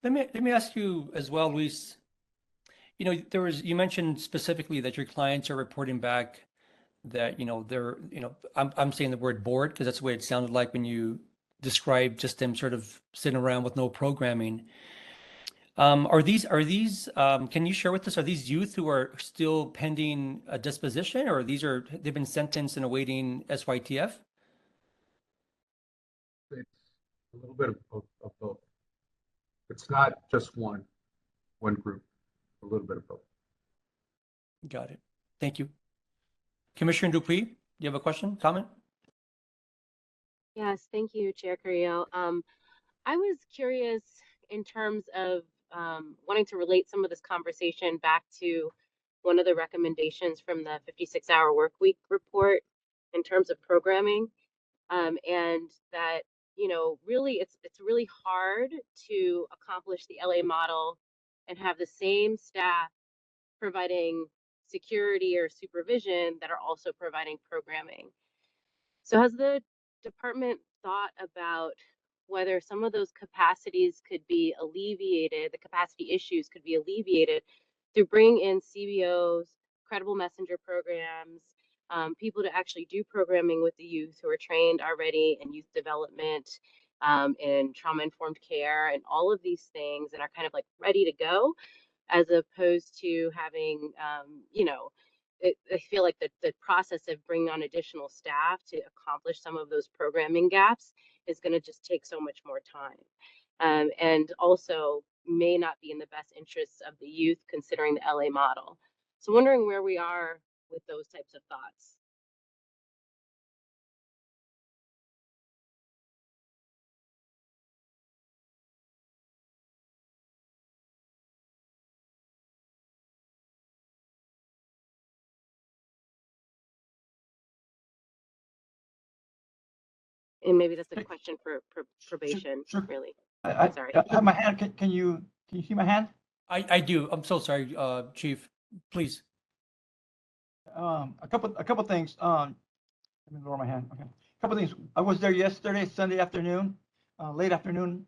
Let me ask you as well, Luis. You mentioned specifically that your clients are reporting back that they're I'm saying the word bored because that's the way it sounded like when you described just them sort of sitting around with no programming. Are these can you share with us, are these youth who are still pending a disposition, or they've been sentenced and awaiting SYTF? It's a little bit of both. It's not just one group, a little bit of both. Got it. Thank you. Commissioner Dupuy, do you have a question, comment? Yes, thank you, Chair Carrillo. I was curious in terms of wanting to relate some of this conversation back to one of the recommendations from the 56-hour work week report in terms of programming, and that really it's really hard to accomplish the LA model and have the same staff providing security or supervision that are also providing programming. So has the department thought about whether some of those capacities could be alleviated, the capacity issues could be alleviated through bringing in CBOs, credible messenger programs, people to actually do programming with the youth who are trained already in youth development, in trauma-informed care, and all of these things that are kind of like ready to go, as opposed to having, I feel like the process of bringing on additional staff to accomplish some of those programming gaps is going to just take so much more time, and also may not be in the best interests of the youth considering the LA model. So wondering where we are with those types of thoughts. And maybe that's a question for probation, Sure. really. Sorry. I have my hand. Can you see my hand? I do. I'm so sorry, Chief. Please. A couple things. Let me lower my hand. Okay. A couple things. I was there yesterday, Sunday afternoon, late afternoon,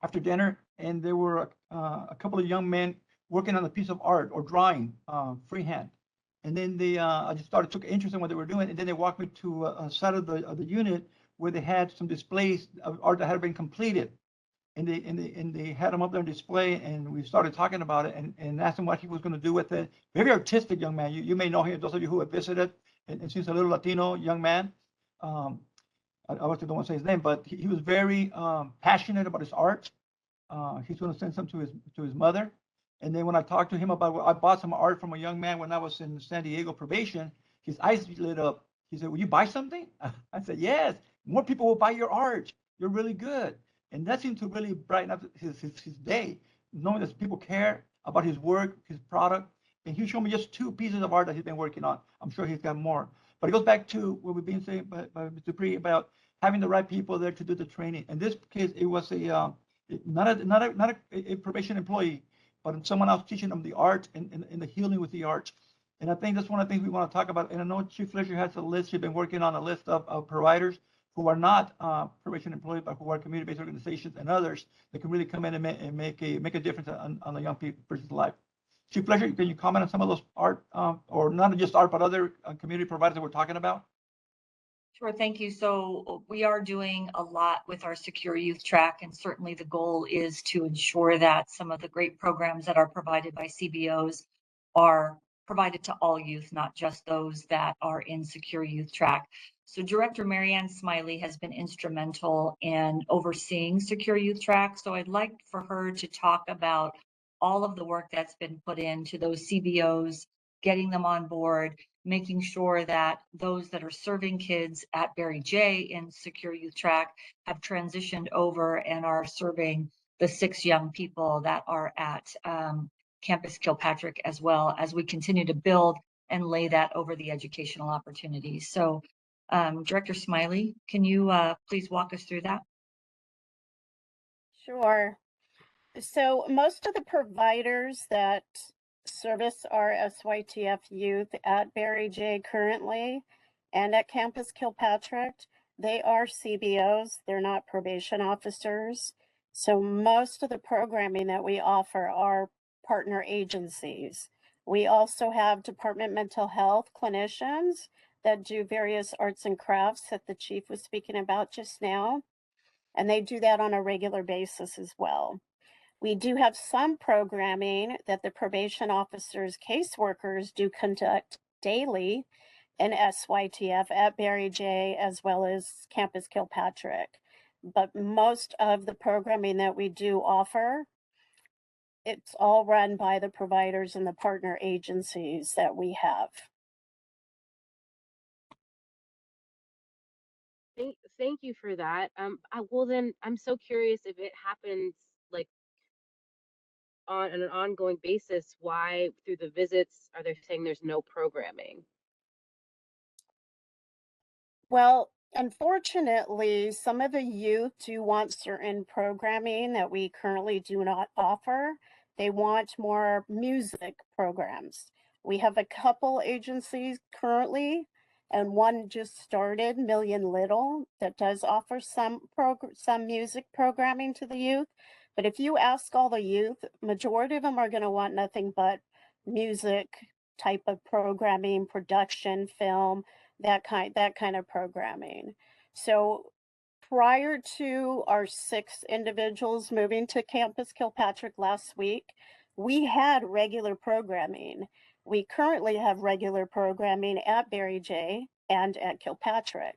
after dinner, and there were a couple of young men working on a piece of art or drawing, freehand. And then I just took interest in what they were doing, and then they walked me to a side of the unit where they had some displays of art that had been completed. And they had him up there on display, and we started talking about it and asked him what he was going to do with it. Very artistic young man. You may know him, those of you who have visited, and seems a little Latino young man. I obviously don't want to say his name, but he was very passionate about his art. He's going to send some to his mother. And then when I talked to him about, I bought some art from a young man when I was in San Diego probation, his eyes lit up. He said, "Will you buy something?" I said, "Yes, more people will buy your art. You're really good." And that seemed to really brighten up his day, knowing that people care about his work, his product. And he showed me just 2 pieces of art that he's been working on. I'm sure he's got more. But it goes back to what we've been saying by Mr. Dupree about having the right people there to do the training. In this case, it was not a probation employee, but someone else teaching them the art and the healing with the art. And I think that's one of the things we want to talk about. And I know Chief Fletcher has a list. She's been working on a list of providers who are not probation employees, but who are community-based organizations and others that can really come in and make a difference on the young person's life. Chief Fletcher, can you comment on some of those art, or not just art, but other community providers that we're talking about? Sure, thank you. So we are doing a lot with our Secure Youth Track, and certainly the goal is to ensure that some of the great programs that are provided by CBOs are provided to all youth, not just those that are in Secure Youth Track. So Director Marianne Smiley has been instrumental in overseeing Secure Youth Track. So I'd like for her to talk about all of the work that's been put into those CBOs, getting them on board, making sure that those that are serving kids at Barry J in Secure Youth Track have transitioned over and are serving the 6 young people that are at Campus Kilpatrick, as well as we continue to build and lay that over the educational opportunities. So Director Smiley, can you please walk us through that? Sure. So most of the providers that service our SYTF youth at Barry J currently and at Campus Kilpatrick, they are CBOs. They're not probation officers. So most of the programming that we offer are partner agencies. We also have Department Mental Health clinicians that do various arts and crafts that the chief was speaking about just now. And they do that on a regular basis as well. We do have some programming that the probation officers, caseworkers do conduct daily in SYTF at Barry J as well as Campus Kilpatrick. But most of the programming that we do offer, it's all run by the providers and the partner agencies that we have. Thank you for that. Well then, I'm so curious if it happens like on an ongoing basis, why through the visits are they saying there's no programming? Well, unfortunately, some of the youth do want certain programming that we currently do not offer. They want more music programs. We have a couple agencies currently, and one just started, Million Little, that does offer some music programming to the youth. But if you ask all the youth, majority of them are going to want nothing but music type of programming, production, film, that kind of programming. So prior to our 6 individuals moving to Campus Kilpatrick last week, we had regular programming. We currently have regular programming at Barry J and at Kilpatrick.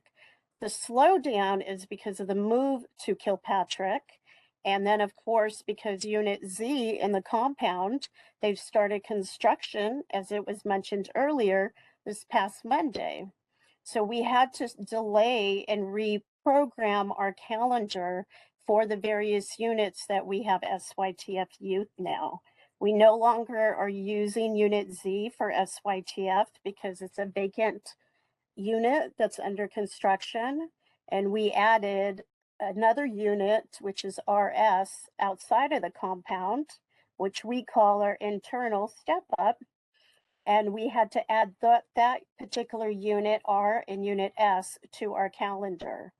The slowdown is because of the move to Kilpatrick. And then, of course, because Unit Z in the compound, they've started construction, as it was mentioned earlier, this past Monday. So we had to delay and reprogram our calendar for the various units that we have SYTF youth now. We no longer are using Unit Z for SYTF because it's a vacant unit that's under construction. And we added another unit, which is RS, outside of the compound, which we call our internal step up. And we had to add that particular unit R and unit S to our calendar.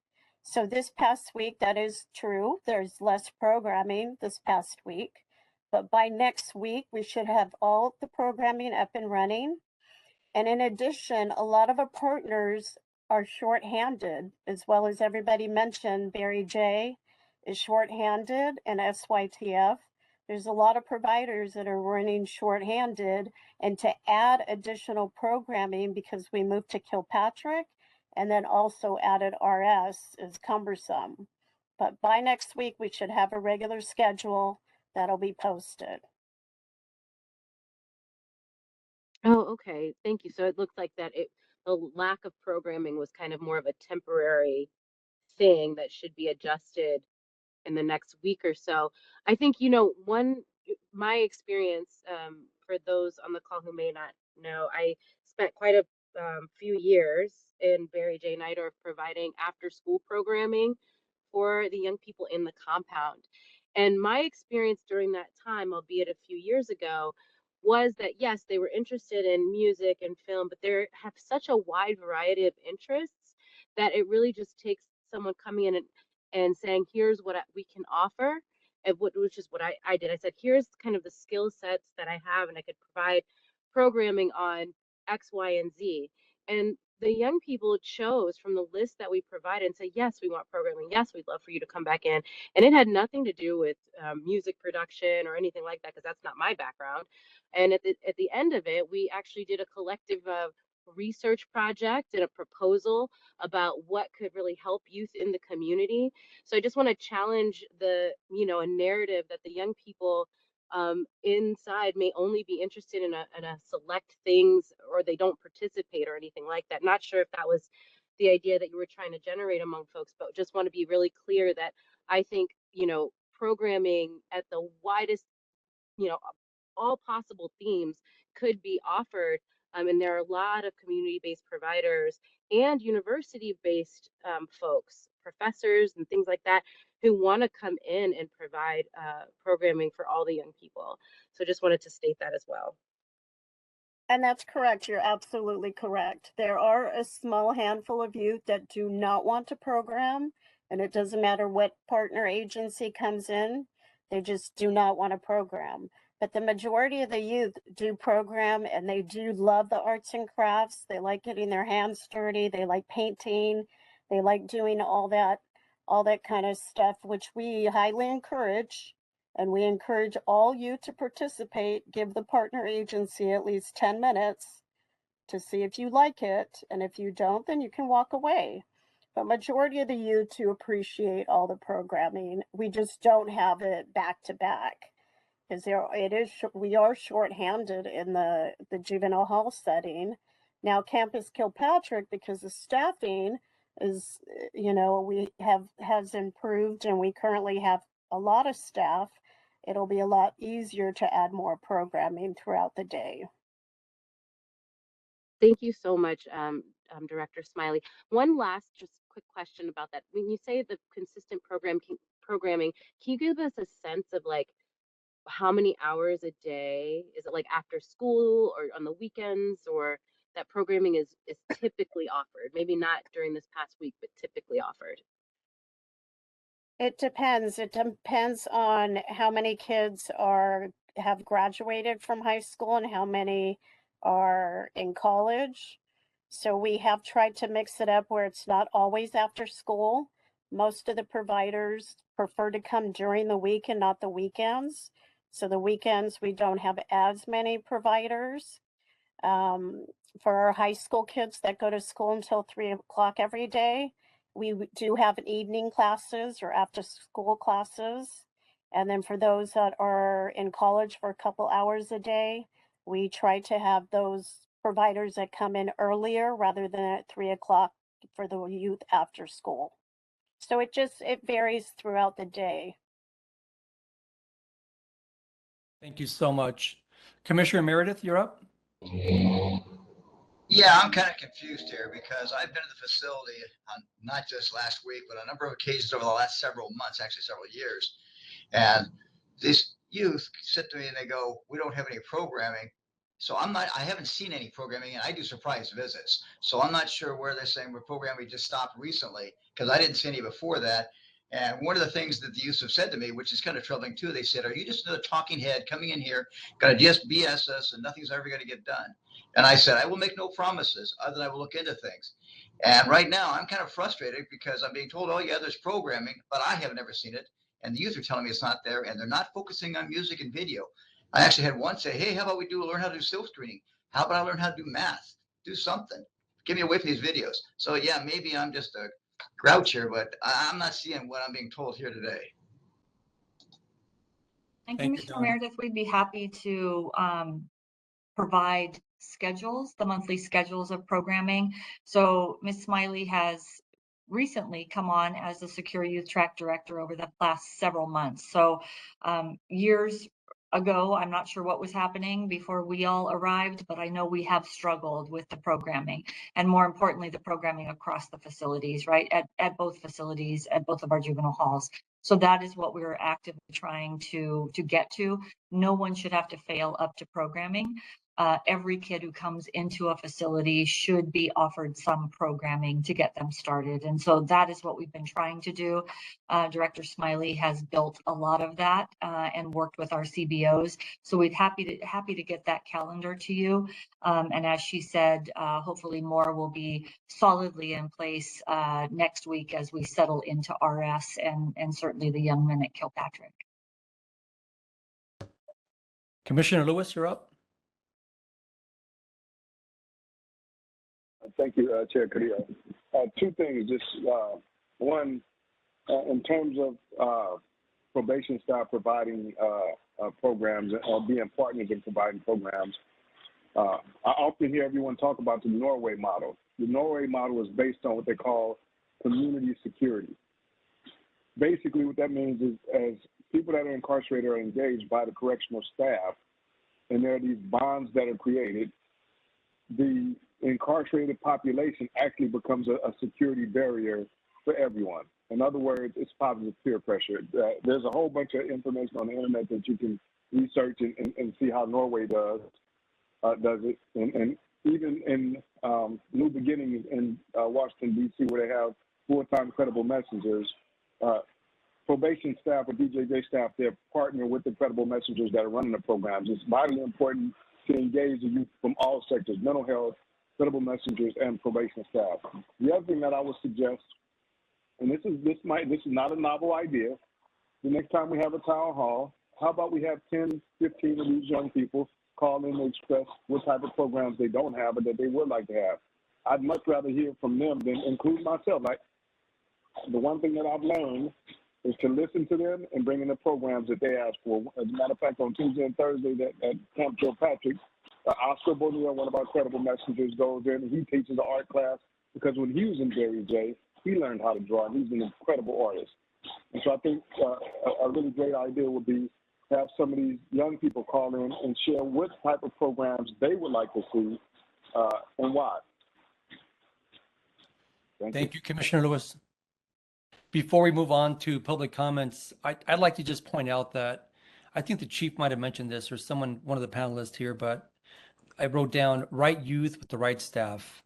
So this past week, that is true. There's less programming this past week, but by next week, we should have all the programming up and running. And in addition, a lot of our partners are shorthanded, as well as everybody mentioned, Barry J is shorthanded and SYTF. There's a lot of providers that are running shorthanded, and to add additional programming because we moved to Kilpatrick and then also added RS is cumbersome. But by next week, we should have a regular schedule that'll be posted. Oh, okay. Thank you. So it looks like that the lack of programming was kind of more of a temporary thing that should be adjusted in the next week or so. I think, my experience, for those on the call who may not know, I spent quite a few years in Barry J. Nidorf providing after school programming for the young people in the compound. And my experience during that time, albeit a few years ago, was that yes, they were interested in music and film, but they have such a wide variety of interests that it really just takes someone coming in and saying, here's what we can offer, and which is what I did. I said, here's kind of the skill sets that I have, and I could provide programming on X, Y, and Z. And the young people chose from the list that we provided and said, yes, we want programming. Yes, we'd love for you to come back in. And it had nothing to do with music production or anything like that, because that's not my background. And at the end of it, we actually did a collective research project and a proposal about what could really help youth in the community. So I just want to challenge a narrative that the young people inside may only be interested in a select things, or they don't participate or anything like that. Not sure if that was the idea that you were trying to generate among folks, but just want to be really clear that I think, programming at the widest, all possible themes could be offered. And there are a lot of community-based providers and university-based folks, professors and things like that, who want to come in and provide programming for all the young people. So just wanted to state that as well. And that's correct. You're absolutely correct. There are a small handful of youth that do not want to program, and it doesn't matter what partner agency comes in, they just do not want to program. But the majority of the youth do program, and they do love the arts and crafts. They like getting their hands dirty. They like painting. They like doing all that kind of stuff, which we highly encourage. And we encourage all youth to participate. Give the partner agency at least 10 minutes to see if you like it. And if you don't, then you can walk away. But majority of the youth do appreciate all the programming. We just don't have it back to back, because we are shorthanded in the juvenile hall setting. Now Campus Kilpatrick, because the staffing is, has improved, and we currently have a lot of staff, it'll be a lot easier to add more programming throughout the day. Thank you so much, Director Smiley. One last just quick question about that. When you say the consistent programming, can you give us a sense of like how many hours a day? Is it like after school or on the weekends, or that programming is typically offered? Maybe not during this past week, but typically offered. It depends. It depends on how many kids have graduated from high school and how many are in college. So we have tried to mix it up where it's not always after school. Most of the providers prefer to come during the week and not the weekends. So the weekends, we don't have as many providers. For our high school kids that go to school until 3 o'clock every day, we do have evening classes or after school classes. And then for those that are in college for a couple hours a day, we try to have those providers that come in earlier rather than at 3 o'clock for the youth after school. So it varies throughout the day. Thank you so much. Commissioner Meredith, you're up. Yeah, I'm kind of confused here because I've been to the facility on not just last week, but a number of occasions over the last several months, actually several years. And these youth sit to me and they go, we don't have any programming. So I haven't seen any programming, and I do surprise visits. So I'm not sure where they're saying we're programming just stopped recently, because I didn't see any before that. And one of the things that the youth have said to me, which is kind of troubling too, they said, are you just another talking head coming in here, going to just BS us and nothing's ever going to get done? And I said, I will make no promises other than I will look into things. And right now I'm kind of frustrated because I'm being told, oh yeah, there's programming, but I have never seen it. And the youth are telling me it's not there, and they're not focusing on music and video. I actually had one say, hey, how about we learn how to do silk screening? How about I learn how to do math? Do something. Get me away from these videos. So yeah, maybe I'm just a grouch here, but I'm not seeing what I'm being told here today. And Thank you, Commissioner Don. Meredith, we'd be happy to provide schedules, the monthly schedules of programming. So Ms. Smiley has recently come on as the Secure Youth Track Director over the last several months. So years ago, I'm not sure what was happening before we all arrived, but I know we have struggled with the programming, and more importantly, the programming across the facilities, right? At both facilities, at both of our juvenile halls. So that is what we're actively trying to get to. No one should have to fail up to programming. Every kid who comes into a facility should be offered some programming to get them started. And so that is what we've been trying to do. Director Smiley has built a lot of that and worked with our CBOs. So we're happy to get that calendar to you. And as she said, hopefully more will be solidly in place next week as we settle into RS and certainly the young men at Kilpatrick. Commissioner Lewis, you're up. Thank you, Chair Carrillo. Two things. Just one, in terms of probation staff providing programs or being partners in providing programs, I often hear everyone talk about the Norway model. The Norway model is based on what they call community security. Basically, what that means is as people that are incarcerated are engaged by the correctional staff, and there are these bonds that are created, the incarcerated population actually becomes a security barrier for everyone. In other words, it's positive peer pressure. There's a whole bunch of information on the internet that you can research and see how Norway does it. And even in New Beginnings in Washington, D.C., where they have full-time credible messengers, probation staff or DJJ staff, they're partnering with the credible messengers that are running the programs. It's vitally important to engage the youth from all sectors, mental health, credible messengers, and probation staff. The other thing that I would suggest, and this is not a novel idea, the next time we have a town hall, how about we have 10, 15 of these young people call in and express what type of programs they don't have and that they would like to have. I'd much rather hear from them than include myself. Like, the one thing that I've learned is to listen to them and bring in the programs that they ask for. As a matter of fact, on Tuesday and Thursday at Camp Kilpatrick, Oscar Bonilla, one of our credible messengers, goes in and he teaches the art class because when he was in Barry J, he learned how to draw, and he's an incredible artist. And so I think a really great idea would be to have some of these young people call in and share what type of programs they would like to see and why. Thank you, Commissioner Lewis. Before we move on to public comments, I'd like to just point out that I think the chief might have mentioned this or someone, one of the panelists here, but I wrote down right youth with the right staff.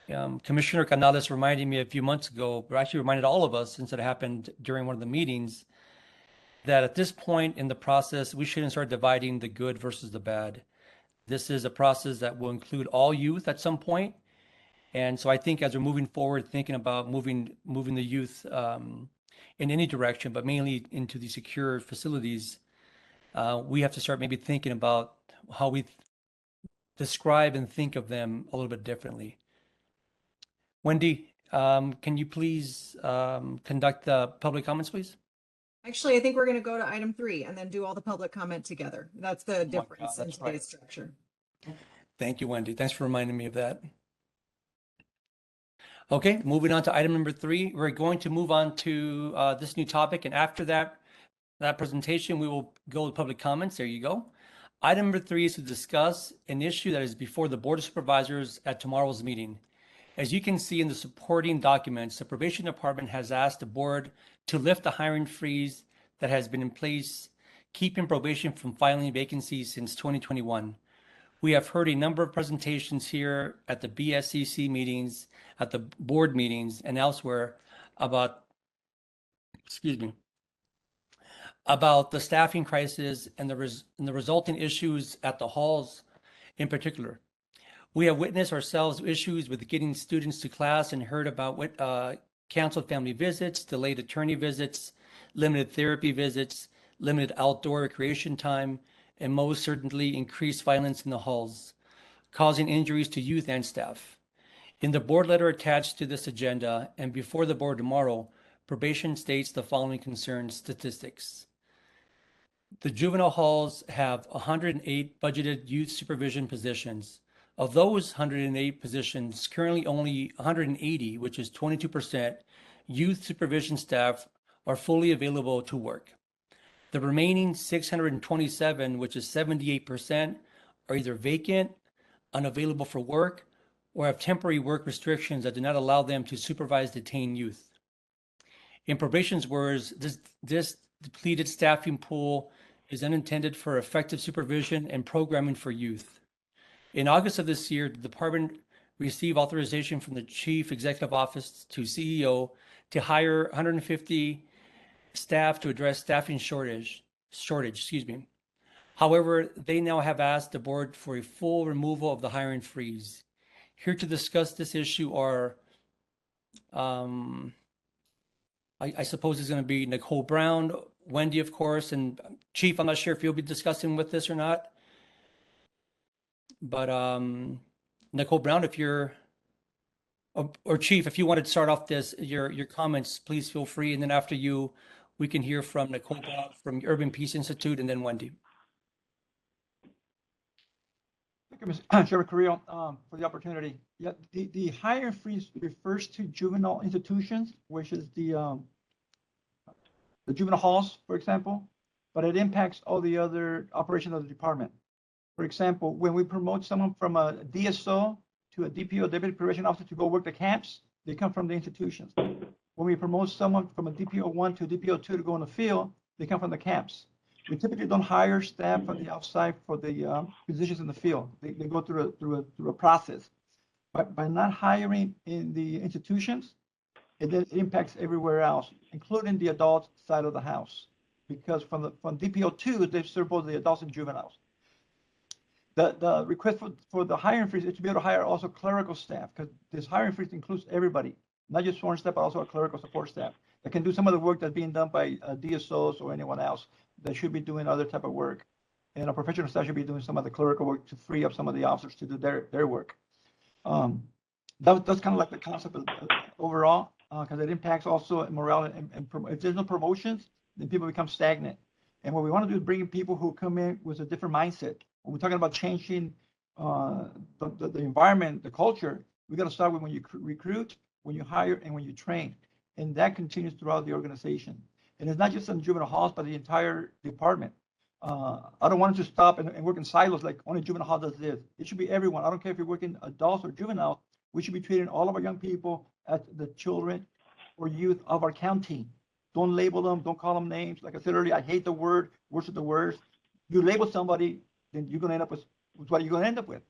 Commissioner Canales reminded me a few months ago, or actually reminded all of us since it happened during one of the meetings, that at this point in the process, we shouldn't start dividing the good versus the bad. This is a process that will include all youth at some point. And so I think as we're moving forward, thinking about moving the youth in any direction, but mainly into the secure facilities, we have to start maybe thinking about how we describe and think of them a little bit differently. Wendy, can you please conduct the public comments, please? Actually, I think we're going to go to item 3 and then do all the public comment together. That's the God, difference in that's today's right. structure. Thank you, Wendy. Thanks for reminding me of that. Okay, moving on to item number 3. We're going to move on to this new topic. And after that presentation, we will go to public comments. There you go. Item number 3 is to discuss an issue that is before the Board of Supervisors at tomorrow's meeting. As you can see in the supporting documents, the Probation Department has asked the board to lift the hiring freeze that has been in place, keeping probation from filing vacancies since 2021. We have heard a number of presentations here at the BSCC meetings, at the board meetings, and elsewhere about the staffing crisis and the resulting issues at the halls in particular. We have witnessed ourselves issues with getting students to class and heard about what canceled family visits, delayed attorney visits, limited therapy visits, limited outdoor recreation time, and most certainly increased violence in the halls, causing injuries to youth and staff. In the board letter attached to this agenda and before the board tomorrow, probation states the following concerned statistics. The juvenile halls have 108 budgeted youth supervision positions. Of those 108 positions, currently only 180, which is 22%, youth supervision staff are fully available to work. The remaining 627, which is 78%, are either vacant, unavailable for work, or have temporary work restrictions that do not allow them to supervise detained youth. In probation's words, this depleted staffing pool is unintended for effective supervision and programming for youth. In August of this year, the department received authorization from the Chief Executive Office to CEO to hire 150 staff to address staffing shortage. However, they now have asked the board for a full removal of the hiring freeze. Here to discuss this issue are, I suppose it's going to be Nicole Brown, Wendy, of course, and Chief, I'm not sure if you'll be discussing with this or not. But Nicole Brown, if you're, or Chief, if you wanted to start off your comments, please feel free. And then after you, we can hear from Nicole Brown from Urban Peace Institute, and then Wendy. Thank you, Mr. Chairman Carrillo, for the opportunity. Yeah, the hiring freeze refers to juvenile institutions, which is the juvenile halls, for example, but it impacts all the other operations of the department. For example, when we promote someone from a DSO to a DPO, Deputy Probation Officer, to go work the camps, they come from the institutions. When we promote someone from a DPO 1 to a DPO 2 to go in the field, they come from the camps. We typically don't hire staff from the outside for the positions in the field. They go through a process. But by not hiring in the institutions, it then impacts everywhere else, including the adult side of the house, because from DPO 2, they serve both the adults and juveniles. The request for the hiring freeze is to be able to hire also clerical staff, because this hiring freeze includes everybody, not just sworn staff, but also a clerical support staff that can do some of the work that's being done by DSOs or anyone else that should be doing other type of work. And a professional staff should be doing some of the clerical work to free up some of the officers to do their work. That's kind of like the concept of, overall, because it impacts also morale and if there's no promotions, then people become stagnant. And what we want to do is bring in people who come in with a different mindset. When we're talking about changing the environment, the culture, we got to start with when you recruit, when you hire, and when you train. And that continues throughout the organization. And it's not just in juvenile halls, but the entire department. I don't want it to stop and work in silos like only juvenile hall does this. It should be everyone. I don't care if you're working adults or juveniles. We should be treating all of our young people as the children or youth of our county. Don't label them. Don't call them names. Like I said earlier, I hate the word. Worse are the words. You label somebody, then you're going to end up with what you're going to end up with.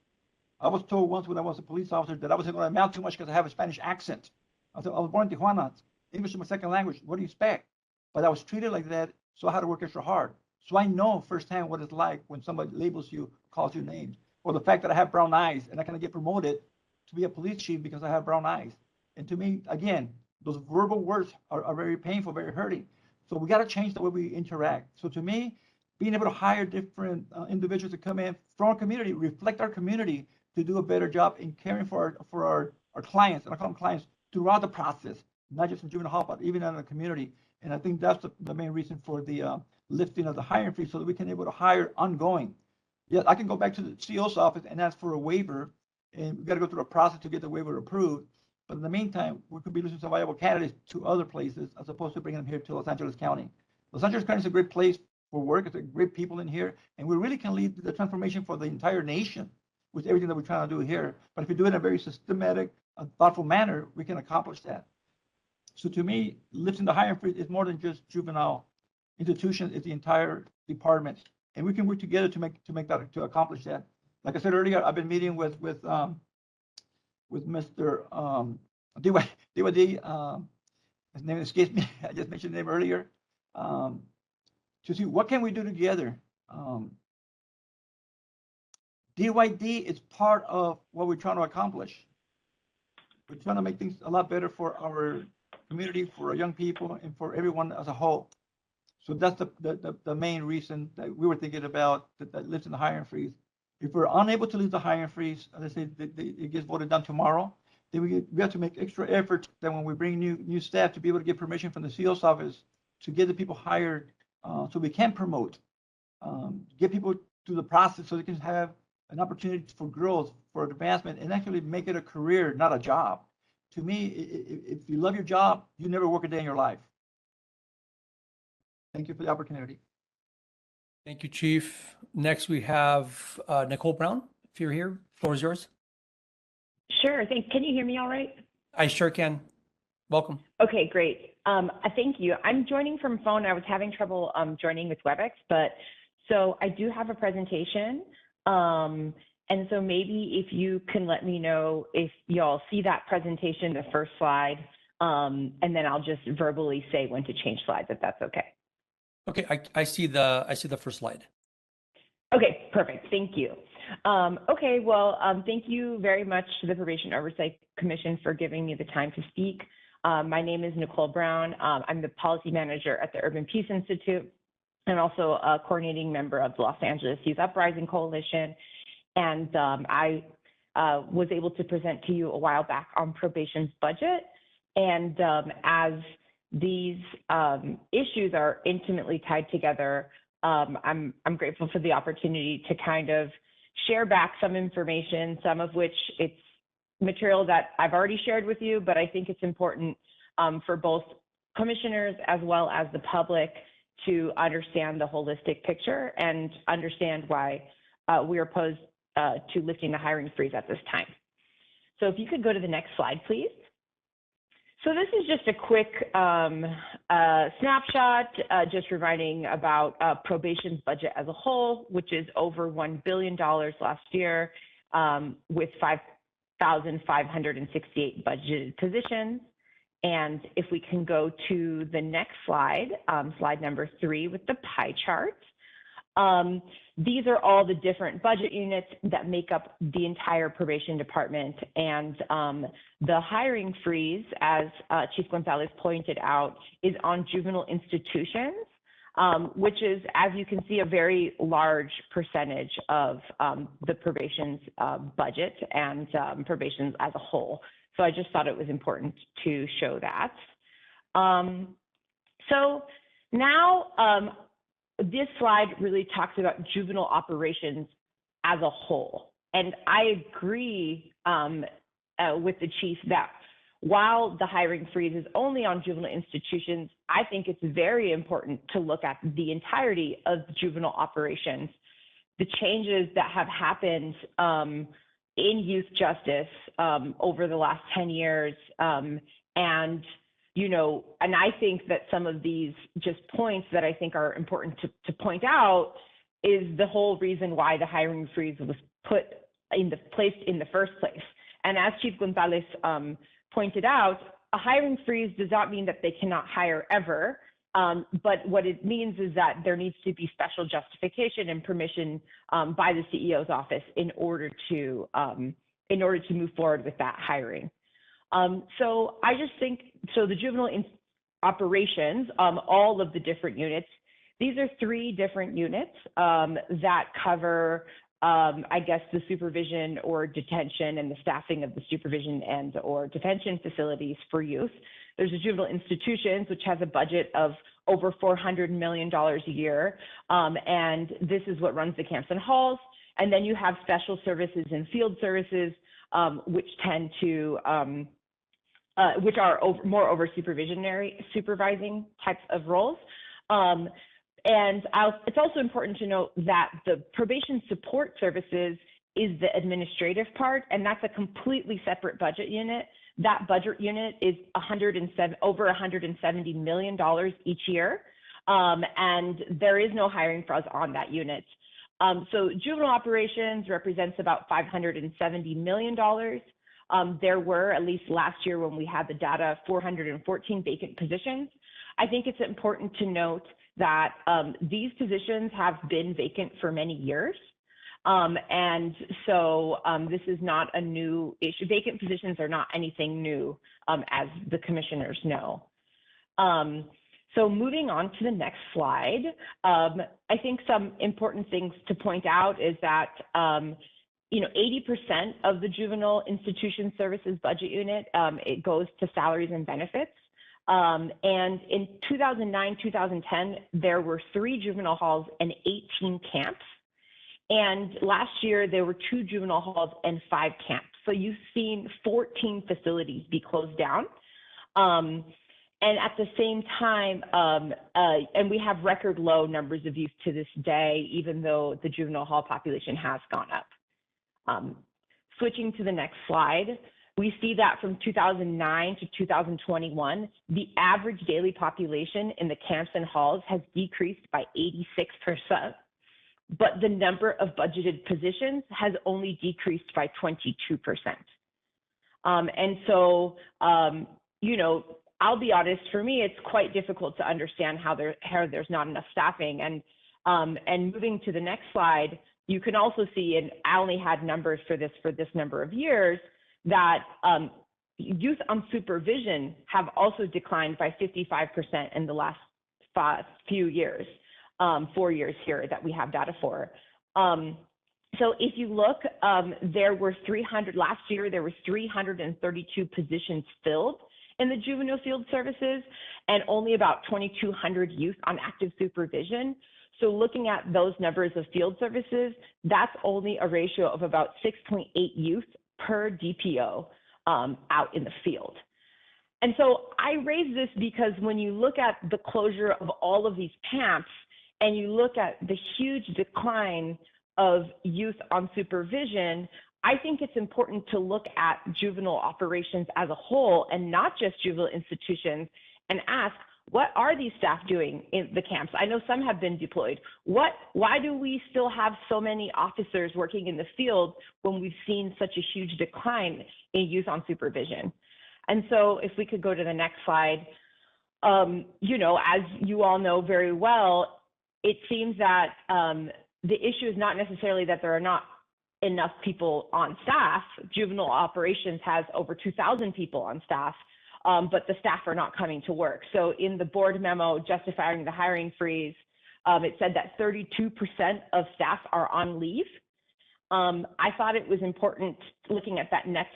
I was told once when I was a police officer that I wasn't going to amount too much because I have a Spanish accent. I said, I was born in Tijuana. English is my second language. What do you expect? But I was treated like that, so I had to work extra hard. So I know firsthand what it's like when somebody labels you, calls you names, or the fact that I have brown eyes and I can get promoted to be a police chief because I have brown eyes. And to me, again, those verbal words are very painful, very hurting. So we got to change the way we interact. So to me, being able to hire different individuals to come in from our community, reflect our community to do a better job in caring for our clients, and I call them clients, throughout the process, not just in juvenile hall, but even in the community. And I think that's the main reason for the lifting of the hiring freeze, so that we can be able to hire ongoing. Yeah, I can go back to the CEO's office and ask for a waiver, and we've got to go through a process to get the waiver approved. But in the meantime, we could be losing some viable candidates to other places as opposed to bringing them here to Los Angeles County. Los Angeles County is a great place for work. It's a great people in here, and we really can lead the transformation for the entire nation with everything that we're trying to do here. But if we do it in a very systematic, thoughtful manner, we can accomplish that. So to me, lifting the hiring freeze is more than just juvenile institutions; it's the entire department, and we can work together to make that, to accomplish that. Like I said earlier, I've been meeting with Mr. DYD, his name escapes me. I just mentioned his name earlier. To see what can we do together. DYD is part of what we're trying to accomplish. We're trying to make things a lot better for our community, for our young people, and for everyone as a whole. So that's the main reason that we were thinking about that lifting the hiring freeze. If we're unable to lift the hiring freeze, as I said, it gets voted down tomorrow, then we have to make extra effort that when we bring new staff to be able to get permission from the CEO's office to get the people hired, so we can promote, get people through the process so they can have an opportunity for growth, for advancement, and actually make it a career, not a job. To me, if you love your job, you never work a day in your life. Thank you for the opportunity. Thank you, Chief. Next, we have Nicole Brown. If you're here, floor is yours. Sure. Can you hear me all right? I sure can. Welcome. Okay, great. Thank you. I'm joining from phone. I was having trouble joining with WebEx, but so I do have a presentation. And so maybe if you can let me know if y'all see that presentation, the first slide, and then I'll just verbally say when to change slides, if that's okay. Okay, I see the first slide. Okay, perfect. Thank you. Okay, well, thank you very much to the Probation Oversight Commission for giving me the time to speak. My name is Nicole Brown. I'm the policy manager at the Urban Peace Institute and also a coordinating member of the Los Angeles Youth Uprising Coalition. And I was able to present to you a while back on probation's budget. And as these issues are intimately tied together, I'm grateful for the opportunity to kind of share back some information, some of which it's material that I've already shared with you, but I think it's important for both commissioners as well as the public to understand the holistic picture and understand why we are opposed to lifting the hiring freeze at this time. So if you could go to the next slide, please. So this is just a quick snapshot, just reminding about probation's budget as a whole, which is over $1 billion last year with 5,568 budgeted positions. And if we can go to the next slide, slide number 3 with the pie chart. These are all the different budget units that make up the entire probation department. And the hiring freeze, as Chief Gonzalez pointed out, is on juvenile institutions, which is, as you can see, a very large percentage of the probation's budget and probation as a whole. So I just thought it was important to show that. So now, this slide really talks about juvenile operations as a whole. And I agree with the chief that while the hiring freeze is only on juvenile institutions, I think it's very important to look at the entirety of juvenile operations. The changes that have happened in youth justice over the last 10 years and I think that some of these just points that I think are important to point out is the whole reason why the hiring freeze was placed in the first place. And as Chief Gonzalez pointed out, a hiring freeze does not mean that they cannot hire ever, but what it means is that there needs to be special justification and permission by the CEO's office in order to move forward with that hiring. So I just think, so the juvenile operations, all of the different units, these are 3 different units that cover, I guess, the supervision or detention and the staffing of the supervision and or detention facilities for youth. There's the juvenile institutions, which has a budget of over $400 million a year. And this is what runs the camps and halls. And then you have special services and field services, which tend to, which are more over supervising types of roles. And it's also important to note that the probation support services is the administrative part, and that's a completely separate budget unit. That budget unit is over $170 million each year, and there is no hiring freeze on that unit. So juvenile operations represents about $570 million. There were, at least last year when we had the data, 414 vacant positions. I think it's important to note that these positions have been vacant for many years. And so this is not a new issue. Vacant positions are not anything new, as the commissioners know. So moving on to the next slide, I think some important things to point out is that 80% of the juvenile institution services budget unit, it goes to salaries and benefits. And in 2009, 2010, there were 3 juvenile halls and 18 camps. And last year, there were 2 juvenile halls and 5 camps. So you've seen 14 facilities be closed down. And at the same time, and we have record low numbers of youth to this day, even though the juvenile hall population has gone up. Switching to the next slide, we see that from 2009 to 2021, the average daily population in the camps and halls has decreased by 86%, but the number of budgeted positions has only decreased by 22%. And so, you know, I'll be honest, for me, it's quite difficult to understand how there's not enough staffing. And moving to the next slide, you can also see, and I only had numbers for this number of years, that youth on supervision have also declined by 55% in the last few years, 4 years here that we have data for. So if you look, there were 300, last year there were 332 positions filled in the juvenile field services and only about 2,200 youth on active supervision. So looking at those numbers of field services, that's only a ratio of about 6.8 youth per DPO out in the field. And so I raise this because when you look at the closure of all of these camps and you look at the huge decline of youth on supervision, I think it's important to look at juvenile operations as a whole and not just juvenile institutions and ask, what are these staff doing in the camps? I know some have been deployed. Why do we still have so many officers working in the field when we've seen such a huge decline in youth on supervision? And so if we could go to the next slide, you know, as you all know very well, it seems that the issue is not necessarily that there are not enough people on staff. Juvenile operations has over 2,000 people on staff. But the staff are not coming to work. So in the board memo justifying the hiring freeze, it said that 32% of staff are on leave. I thought it was important looking at that next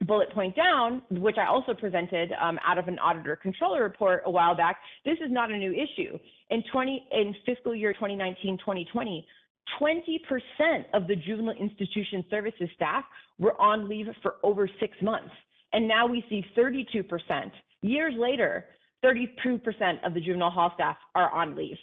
bullet point down, which I also presented out of an auditor controller report a while back. This is not a new issue. In fiscal year 2019-2020, 20% of the juvenile institution services staff were on leave for over 6 months. And now we see 32%. Years later, 32% of the juvenile hall staff are on leave.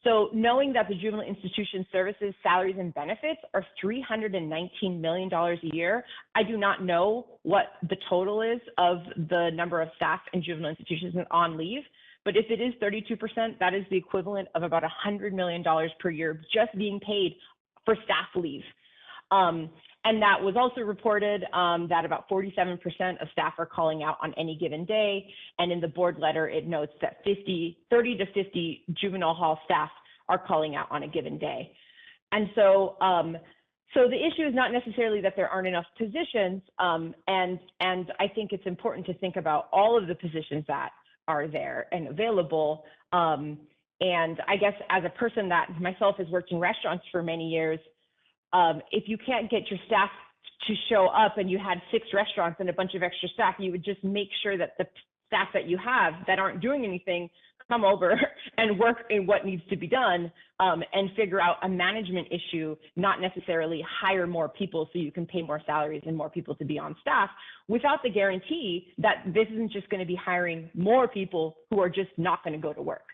So knowing that the juvenile institution services salaries and benefits are $319 million a year, I do not know what the total is of the number of staff in juvenile institutions on leave. But if it is 32%, that is the equivalent of about $100 million per year just being paid for staff leave. And that was also reported that about 47% of staff are calling out on any given day. And in the board letter, it notes that 30 to 50 juvenile hall staff are calling out on a given day. And so, so the issue is not necessarily that there aren't enough positions. And I think it's important to think about all of the positions that are there and available. And I guess as a person that myself has worked in restaurants for many years, if you can't get your staff to show up and you had 6 restaurants and a bunch of extra staff, you would just make sure that the staff that you have that aren't doing anything come over and work in what needs to be done and figure out a management issue, not necessarily hire more people so you can pay more salaries and more people to be on staff without the guarantee that this isn't just going to be hiring more people who are just not going to go to work.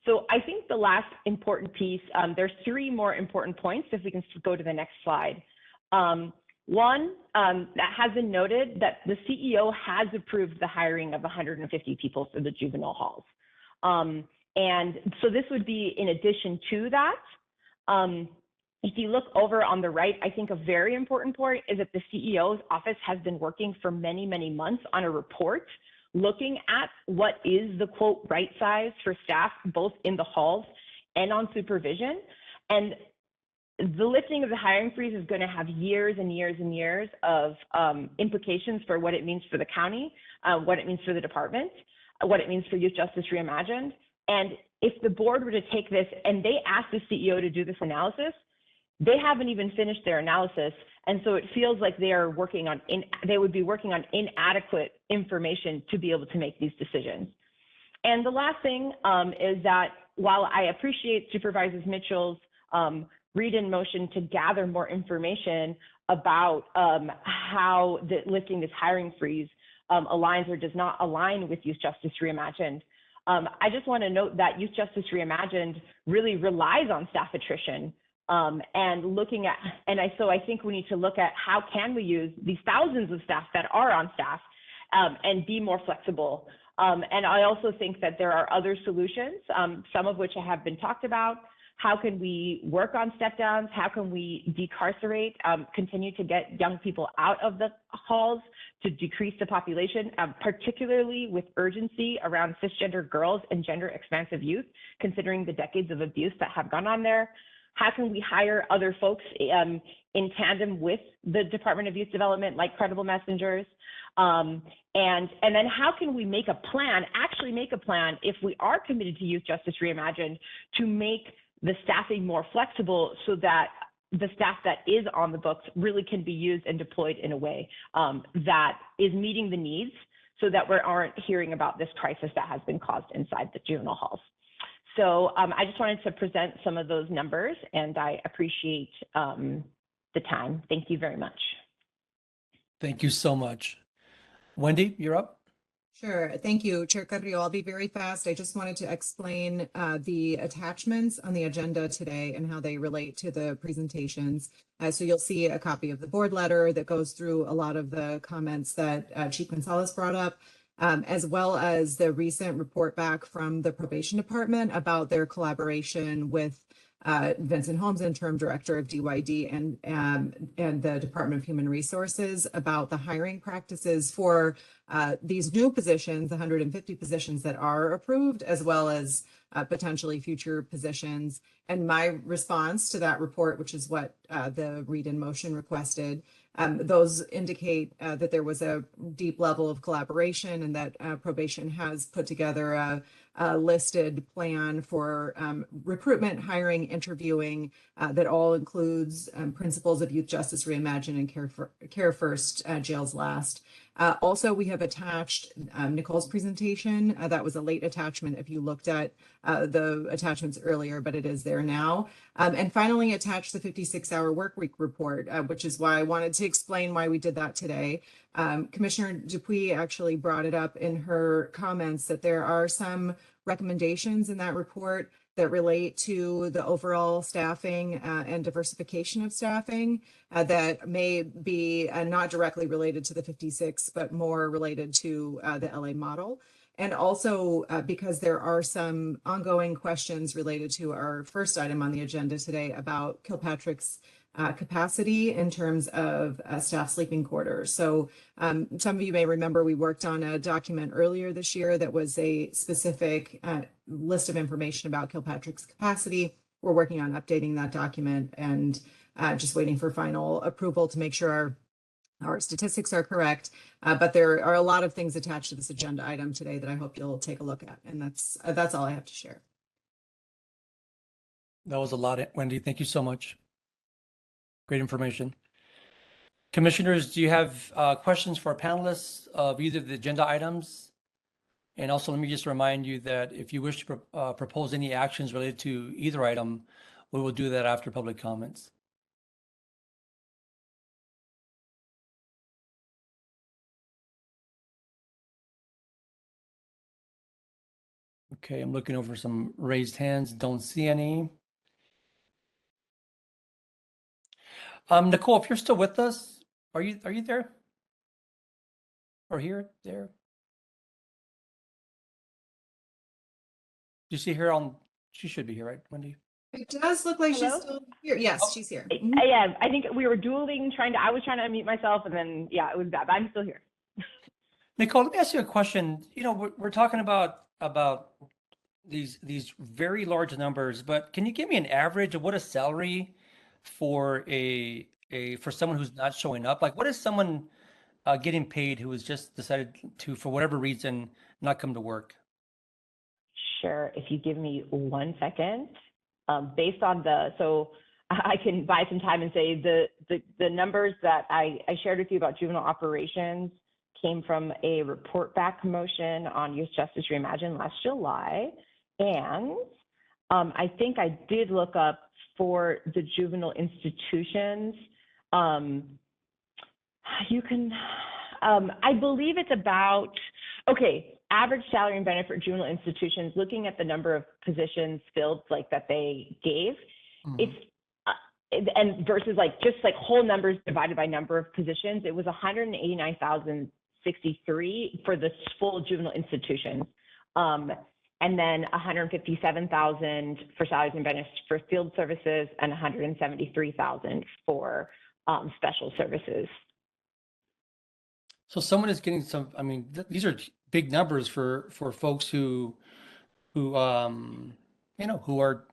So I think the last important piece, there's 3 more important points, if we can go to the next slide. One, that has been noted that the CEO has approved the hiring of 150 people for the juvenile halls. And so this would be in addition to that. If you look over on the right, I think a very important point is that the CEO's office has been working for many, many months on a report looking at what is the quote right size for staff, both in the halls and on supervision. And the lifting of the hiring freeze is going to have years and years and years of implications for what it means for the county, what it means for the department, what it means for Youth Justice Reimagined. And if the board were to take this and they ask the CEO to do this analysis, they haven't even finished their analysis. And so it feels like they are working on, they would be working on inadequate information to be able to make these decisions. And the last thing is that while I appreciate Supervisor Mitchell's read-in motion to gather more information about how lifting this hiring freeze aligns or does not align with Youth Justice Reimagined, I just want to note that Youth Justice Reimagined really relies on staff attrition and looking at, so I think we need to look at how can we use these thousands of staff that are on staff and be more flexible. And I also think that there are other solutions, some of which have been talked about. How can we work on step downs? How can we decarcerate, continue to get young people out of the halls to decrease the population, particularly with urgency around cisgender girls and gender expansive youth, considering the decades of abuse that have gone on there? How can we hire other folks in tandem with the Department of Youth Development, like credible messengers? And then how can we make a plan, actually make a plan, if we are committed to Youth Justice Reimagined, to make the staffing more flexible so that the staff that is on the books really can be used and deployed in a way that is meeting the needs, so that we aren't hearing about this crisis that has been caused inside the juvenile halls. So I just wanted to present some of those numbers, and I appreciate the time. Thank you very much. Thank you so much. Wendy, you're up. Sure. Thank you, Chair Carrillo. I'll be very fast. I just wanted to explain the attachments on the agenda today and how they relate to the presentations. So you'll see a copy of the board letter that goes through a lot of the comments that Chief Gonzalez brought up, as well as the recent report back from the Probation Department about their collaboration with Vincent Holmes, interim director of DYD, and the Department of Human Resources about the hiring practices for these new positions, the 150 positions that are approved, as well as potentially future positions. And my response to that report, which is what the read in motion requested, those indicate that there was a deep level of collaboration, and that Probation has put together a listed plan for recruitment, hiring, interviewing that all includes principles of Youth Justice Reimagined and Care First, Jails Last. Also, we have attached Nicole's presentation. That was a late attachment if you looked at the attachments earlier, but it is there now. And finally, attached the 56-hour work week report, which is why I wanted to explain why we did that today. Commissioner Dupuy actually brought it up in her comments that there are some recommendations in that report that relate to the overall staffing and diversification of staffing that may be not directly related to the 56, but more related to the LA model. And also because there are some ongoing questions related to our first item on the agenda today about Kilpatrick's capacity in terms of staff sleeping quarters. So some of you may remember we worked on a document earlier this year that was a specific list of information about Kilpatrick's capacity. We're working on updating that document and just waiting for final approval to make sure our statistics are correct. But there are a lot of things attached to this agenda item today that I hope you'll take a look at. And that's all I have to share. That was a lot, Wendy. Thank you so much. Great information. Commissioners, do you have questions for our panelists of either of the agenda items? And also, let me just remind you that if you wish to propose any actions related to either item, we will do that after public comments. Okay, I'm looking over some raised hands. Don't see any. Nicole, if you're still with us, are you there? Or here, there? Do you see her on? She should be here, right, Wendy? It does look like Hello? she's still here. Yes, she's here. Mhm. Yeah, I think we were dueling, I was trying to unmute myself, and then, yeah, it was bad, but I'm still here. Nicole, let me ask you a question. You know, we're talking about these very large numbers, but can you give me an average of what a salary for for someone who's not showing up? Like, what is someone getting paid who has just decided to, for whatever reason, not come to work? Sure, if you give me 1 second, based on so I can buy some time and say the numbers that I shared with you about juvenile operations came from a report back motion on Youth Justice Reimagined last July. And I think I did look up for the juvenile institutions. You can, I believe it's about, okay, average salary and benefit for juvenile institutions, looking at the number of positions filled like that they gave, it's and versus like just like whole numbers divided by number of positions, it was 189,063 for the full juvenile institutions. And then 157,000 for salaries and benefits for field services and 173,000 for special services. So someone is getting some, I mean, these are big numbers for folks who you know, who are,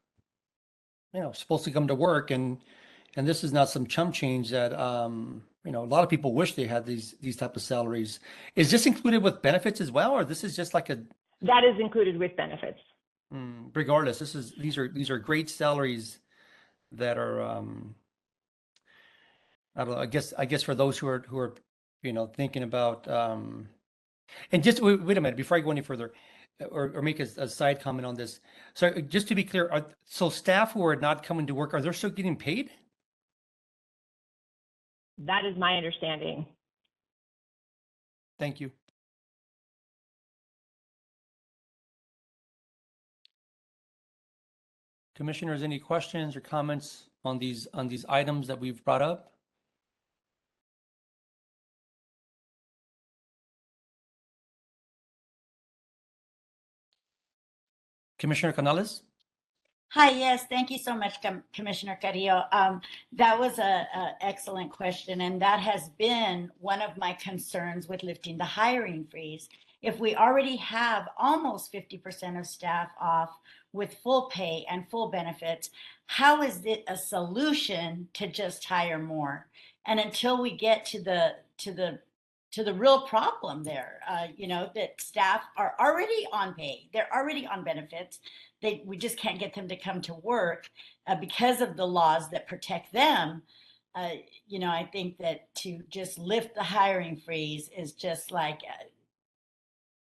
you know, supposed to come to work, and this is not some chump change that you know, a lot of people wish they had these type of salaries. Is this included with benefits as well, or this is just like a? That is included with benefits. Regardless, these are great salaries that are I don't know, I guess for those who are you know, thinking about and just wait a minute before I go any further, or make a side comment on this. So just to be clear, so staff who are not coming to work, are they still getting paid? That is my understanding. Thank you. Commissioners, any questions or comments on these items that we've brought up? Commissioner Canales? Hi, yes, thank you so much, Commissioner Carrillo. That was a excellent question, and that has been one of my concerns with lifting the hiring freeze. If we already have almost 50% of staff off with full pay and full benefits, how is it a solution to just hire more? And until we get to the real problem there, you know, that staff are already on pay, they're already on benefits. We just can't get them to come to work because of the laws that protect them. You know, I think that to just lift the hiring freeze is just like,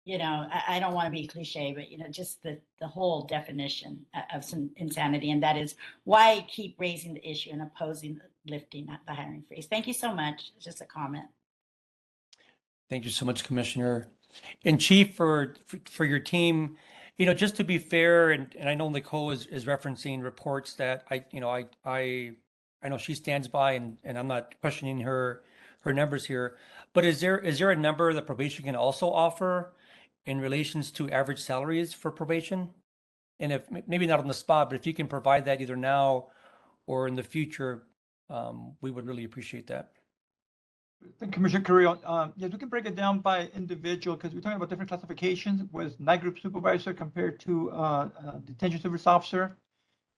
you know, I don't want to be cliche, but, you know, just the whole definition of some insanity. And that is why I keep raising the issue and opposing lifting the hiring freeze. Thank you so much. It's just a comment. Thank you so much, Commissioner. And Chief, for your team, you know, just to be fair, and I know Nicole is referencing reports that I know she stands by, and I'm not questioning her numbers here, but is there a number that probation can also offer in relations to average salaries for probation? And if maybe not on the spot, but if you can provide that either now or in the future, we would really appreciate that. Thank you, Commissioner Carrillo. Yes, we can break it down by individual because we're talking about different classifications with night group supervisor compared to detention service officer.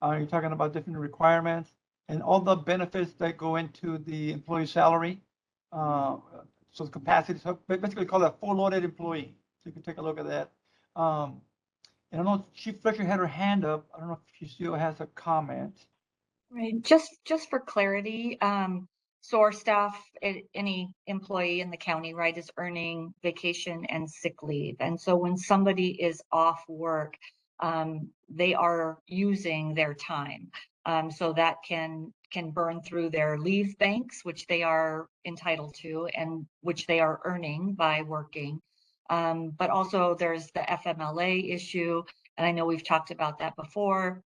You're talking about different requirements and all the benefits that go into the employee salary. So the capacity, so basically call it a full loaded employee. So you can take a look at that. And I don't know if Chief Fletcher had her hand up. I don't know if she still has a comment. Right, just for clarity, so our staff, any employee in the county, right, is earning vacation and sick leave. And so when somebody is off work, they are using their time. So that can burn through their leave banks, which they are entitled to and which they are earning by working. But also there's the FMLA issue. And I know we've talked about that before,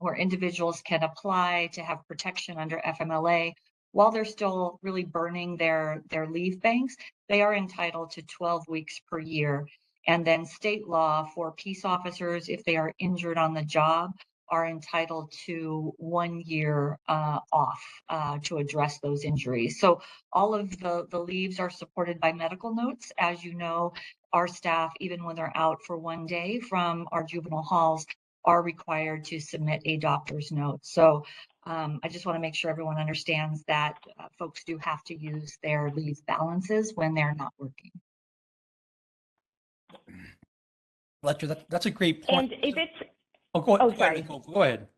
where individuals can apply to have protection under FMLA while they're still really burning their leave banks. They are entitled to 12 weeks per year. And then state law for peace officers, if they are injured on the job, are entitled to 1 year off to address those injuries. So all of the leaves are supported by medical notes. As you know, our staff, even when they're out for 1 day from our juvenile halls, are required to submit a doctor's note. So I just want to make sure everyone understands that folks do have to use their leave balances when they're not working. Fletcher, that's a great point. And if it's, go sorry. ahead, Nicole, go ahead.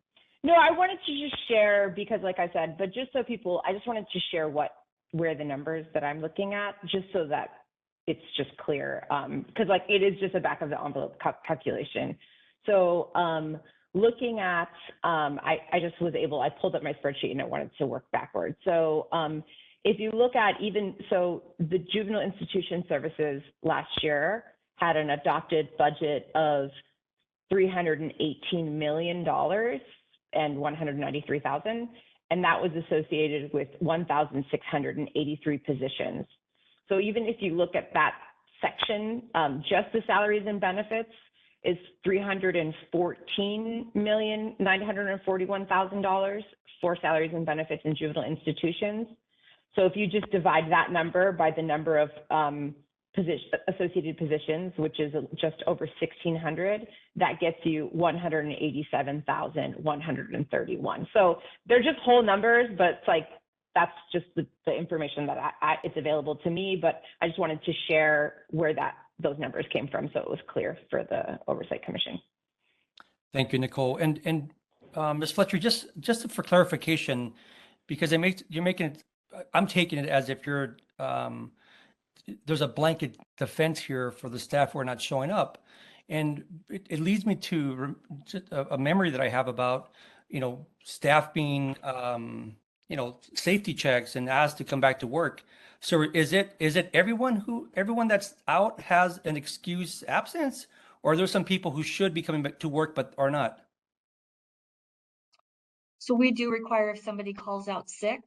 No, I wanted to just share, because like I said, but just so people, I just wanted to share where the numbers that I'm looking at, just so that it's just clear. Because like it is just a back of the envelope calculation. So looking at, I just was able, I pulled up my spreadsheet and I wanted to work backwards. So if you look at the juvenile institution services last year had an adopted budget of $318 million and 193,000. and that was associated with 1,683 positions. So even if you look at that section, just the salaries and benefits is $314,941,000 for salaries and benefits in juvenile institutions. So if you just divide that number by the number of associated positions, which is just over 1,600, that gets you 187,131. So they're just whole numbers, but it's like, that's just the information that it's available to me, but I just wanted to share where those numbers came from, so it was clear for the Oversight Commission. Thank you, Nicole. And Ms. Fletcher, just for clarification, because you're making it, I'm taking it as if there's a blanket defense here for the staff who are not showing up. And it leads me to a memory that I have about, staff being, safety checks and asked to come back to work. So is it everyone that's out has an excuse absence, or are there some people who should be coming back to work but are not? So we do require if somebody calls out sick,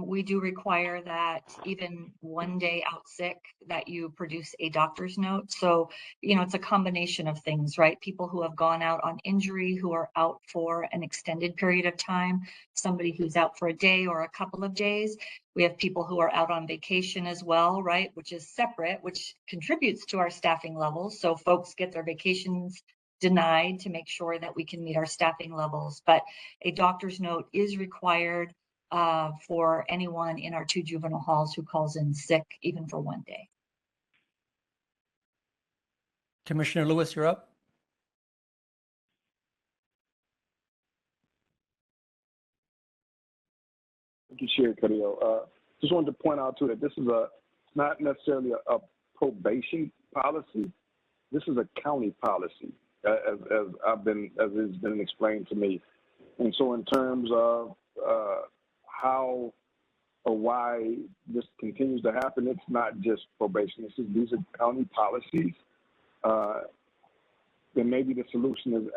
we do require that even one day out sick that you produce a doctor's note. So, it's a combination of things, right? People who have gone out on injury, who are out for an extended period of time, somebody who's out for a day or a couple of days. We have people who are out on vacation as well, right? Which is separate, which contributes to our staffing levels. So folks get their vacations denied to make sure that we can meet our staffing levels. But a doctor's note is required for anyone in our 2 juvenile halls who calls in sick, even for one day. Commissioner Lewis, you're up. Thank you, Chair Carrillo. Just wanted to point out too that this is not necessarily a probation policy. This is a county policy, as it's been explained to me. And so in terms of how or why this continues to happen, it's not just probation. These are county policies. Then maybe the solution is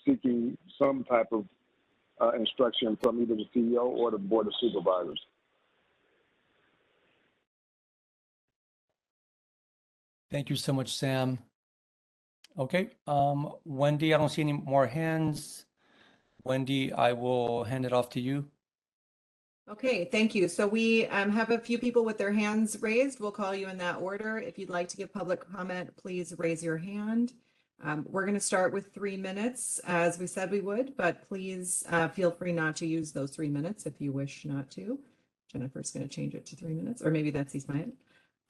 seeking some type of instruction from either the CEO or the Board of Supervisors. Thank you so much, Sam. Okay, Wendy, I don't see any more hands. Wendy, I will hand it off to you. Okay, thank you. So we have a few people with their hands raised. We'll call you in that order. If you'd like to give public comment, please raise your hand. We're going to start with 3 minutes, as we said we would, but please feel free not to use those 3 minutes if you wish not to. Jennifer's going to change it to 3 minutes, or maybe that's Ismail.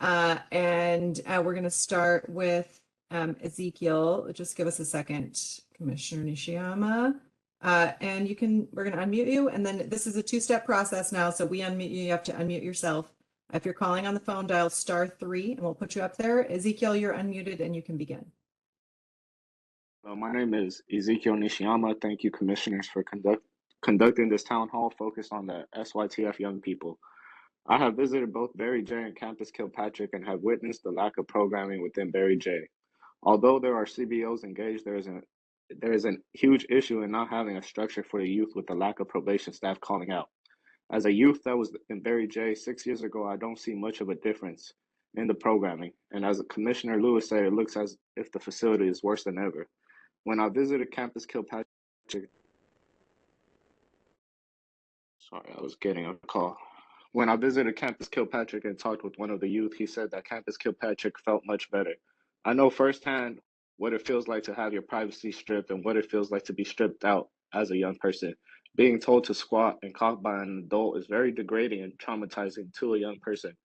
And we're going to start with Ezekiel. Just give us a second, Commissioner Nishiyama. And we're going to unmute you. And then this is a 2-step process now. So we unmute you, you have to unmute yourself. If you're calling on the phone, dial *3 and we'll put you up there. Ezekiel, you're unmuted and you can begin. My name is Ezekiel Nishiyama. Thank you, commissioners, for conducting this town hall focused on the SYTF young people. I have visited both Barry J and Campus Kilpatrick and have witnessed the lack of programming within Barry J. Although there are CBOs engaged, there is a huge issue in not having a structure for the youth with the lack of probation staff calling out. As a youth that was in Barry J 6 years ago, I don't see much of a difference in the programming. And as Commissioner Lewis said, it looks as if the facility is worse than ever. When I visited Campus Kilpatrick, sorry, I was getting a call. When I visited Campus Kilpatrick and talked with one of the youth, he said that Campus Kilpatrick felt much better. I know firsthand what it feels like to have your privacy stripped and what it feels like to be stripped out as a young person. Being told to squat and cough by an adult is very degrading and traumatizing to a young person.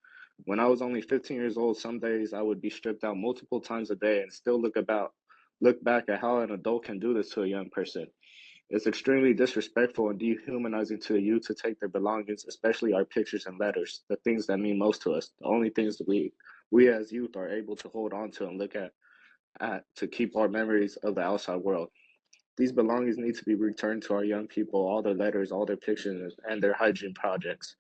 When I was only 15 years old, some days I would be stripped out multiple times a day and still look back at how an adult can do this to a young person. It's extremely disrespectful and dehumanizing to the youth to take their belongings, especially our pictures and letters, the things that mean most to us, the only things that we as youth are able to hold on to and look at to keep our memories of the outside world. These belongings need to be returned to our young people, all their letters, all their pictures, and their hygiene projects.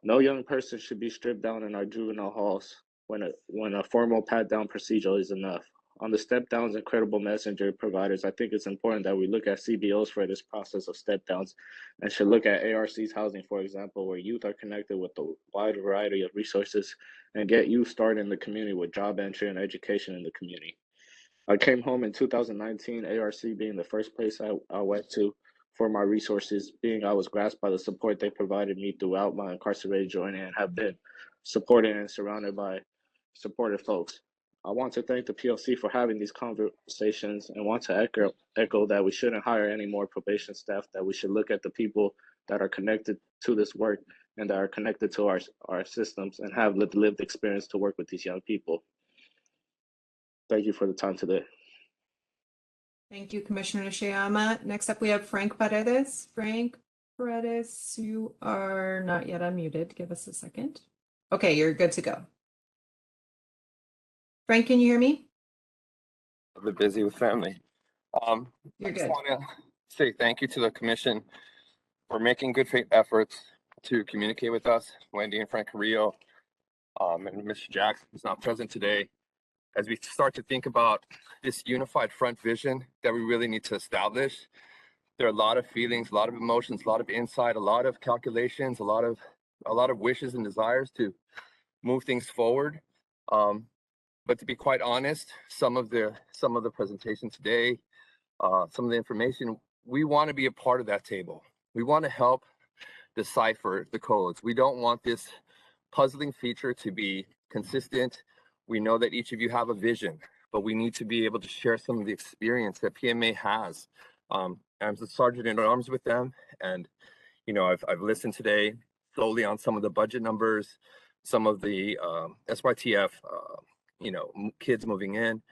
No young person should be stripped down in our juvenile halls when a formal pat-down procedure is enough. On the step downs and credible messenger providers, I think it's important that we look at CBOs for this process of step downs and should look at ARC's housing, for example, where youth are connected with a wide variety of resources and get youth started in the community with job entry and education in the community. I came home in 2019, ARC being the first place I went to for my resources, being I was grasped by the support they provided me throughout my incarcerated journey and have been supported and surrounded by supportive folks. I want to thank the POC for having these conversations and want to echo that we shouldn't hire any more probation staff, that we should look at the people that are connected to this work and that are connected to our systems and have lived experience to work with these young people. Thank you for the time today. Thank you, Commissioner Nishiyama. Next up, we have Frank Paredes. Frank Paredes, you are not yet unmuted. Give us a second. Okay, you're good to go. Frank, can you hear me? A bit busy with family. You're I just good. want to say thank you to the commission for making good faith efforts to communicate with us, Wendy and Frank Carrillo, and Mr. Jackson, who's not present today, as we start to think about this unified front vision that we really need to establish. There are a lot of feelings, a lot of emotions, a lot of insight, a lot of calculations, a lot of wishes and desires to move things forward. But to be quite honest, some of the presentation today, some of the information, we want to be a part of that table. We want to help decipher the codes. We don't want this puzzling feature to be consistent. We know that each of you have a vision, but we need to be able to share some of the experience that PMA has. I'm the sergeant in arms with them, and I've listened today slowly on some of the budget numbers, some of the SYTF, kids moving in.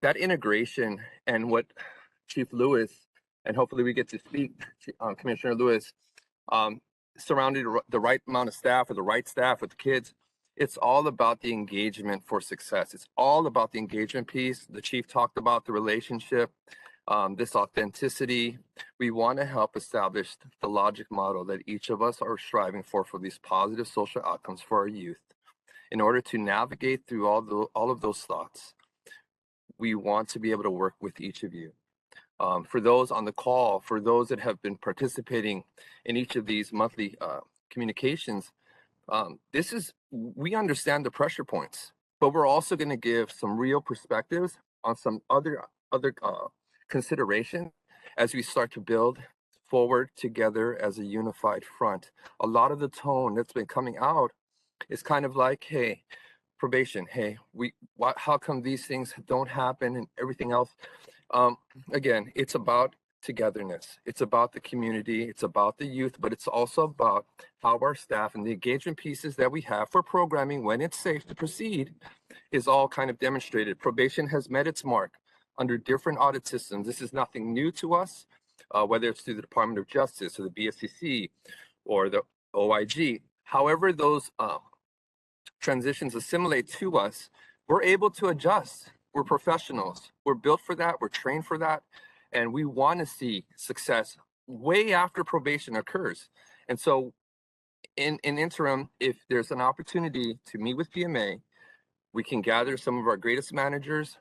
That integration and what Chief Lewis, and hopefully we get to speak, Commissioner Lewis, surrounded the right amount of staff or the right staff with the kids. It's all about the engagement for success. It's all about the engagement piece. The chief talked about the relationship, this authenticity. We want to help establish the logic model that each of us are striving for these positive social outcomes for our youth. In order to navigate through all of those thoughts, we want to be able to work with each of you. For those on the call, for those that have been participating in each of these monthly communications, we understand the pressure points, but we're also going to give some real perspectives on some other consideration as we start to build forward together as a unified front. A lot of the tone that's been coming out is kind of like, hey, probation, hey, how come these things don't happen and everything else? Again, it's about togetherness. It's about the community. It's about the youth, but it's also about how our staff and the engagement pieces that we have for programming when it's safe to proceed is all kind of demonstrated. Probation has met its mark under different audit systems. This is nothing new to us, whether it's through the Department of Justice or the BSCC or the OIG. However those transitions assimilate to us, we're able to adjust. We're professionals. We're built for that. We're trained for that. And we want to see success way after probation occurs. And so in interim, if there's an opportunity to meet with PMA, we can gather some of our greatest managers.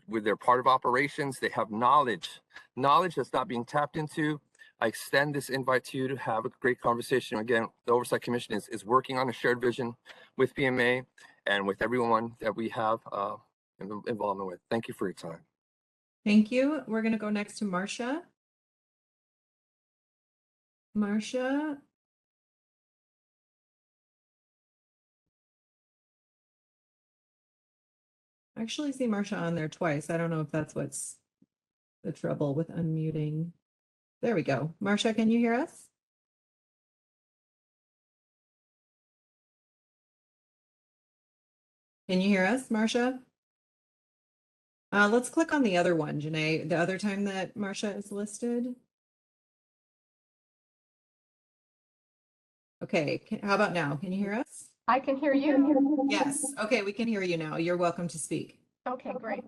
They're part of operations. They have knowledge that's not being tapped into. I extend this invite to you to have a great conversation. Again, the Oversight Commission is working on a shared vision with PMA and with everyone that we have involvement with. Thank you for your time. Thank you. We're going to go next to Marcia. Marcia. I actually see Marcia on there twice. I don't know if that's what's the trouble with unmuting. There we go. Marcia, can you hear us? Can you hear us, Marcia? Let's click on the other one, Janae, the other time that Marcia is listed. Okay, how about now? Can you hear us? I can hear you. Yes. Okay, we can hear you now. You're welcome to speak. Okay, great.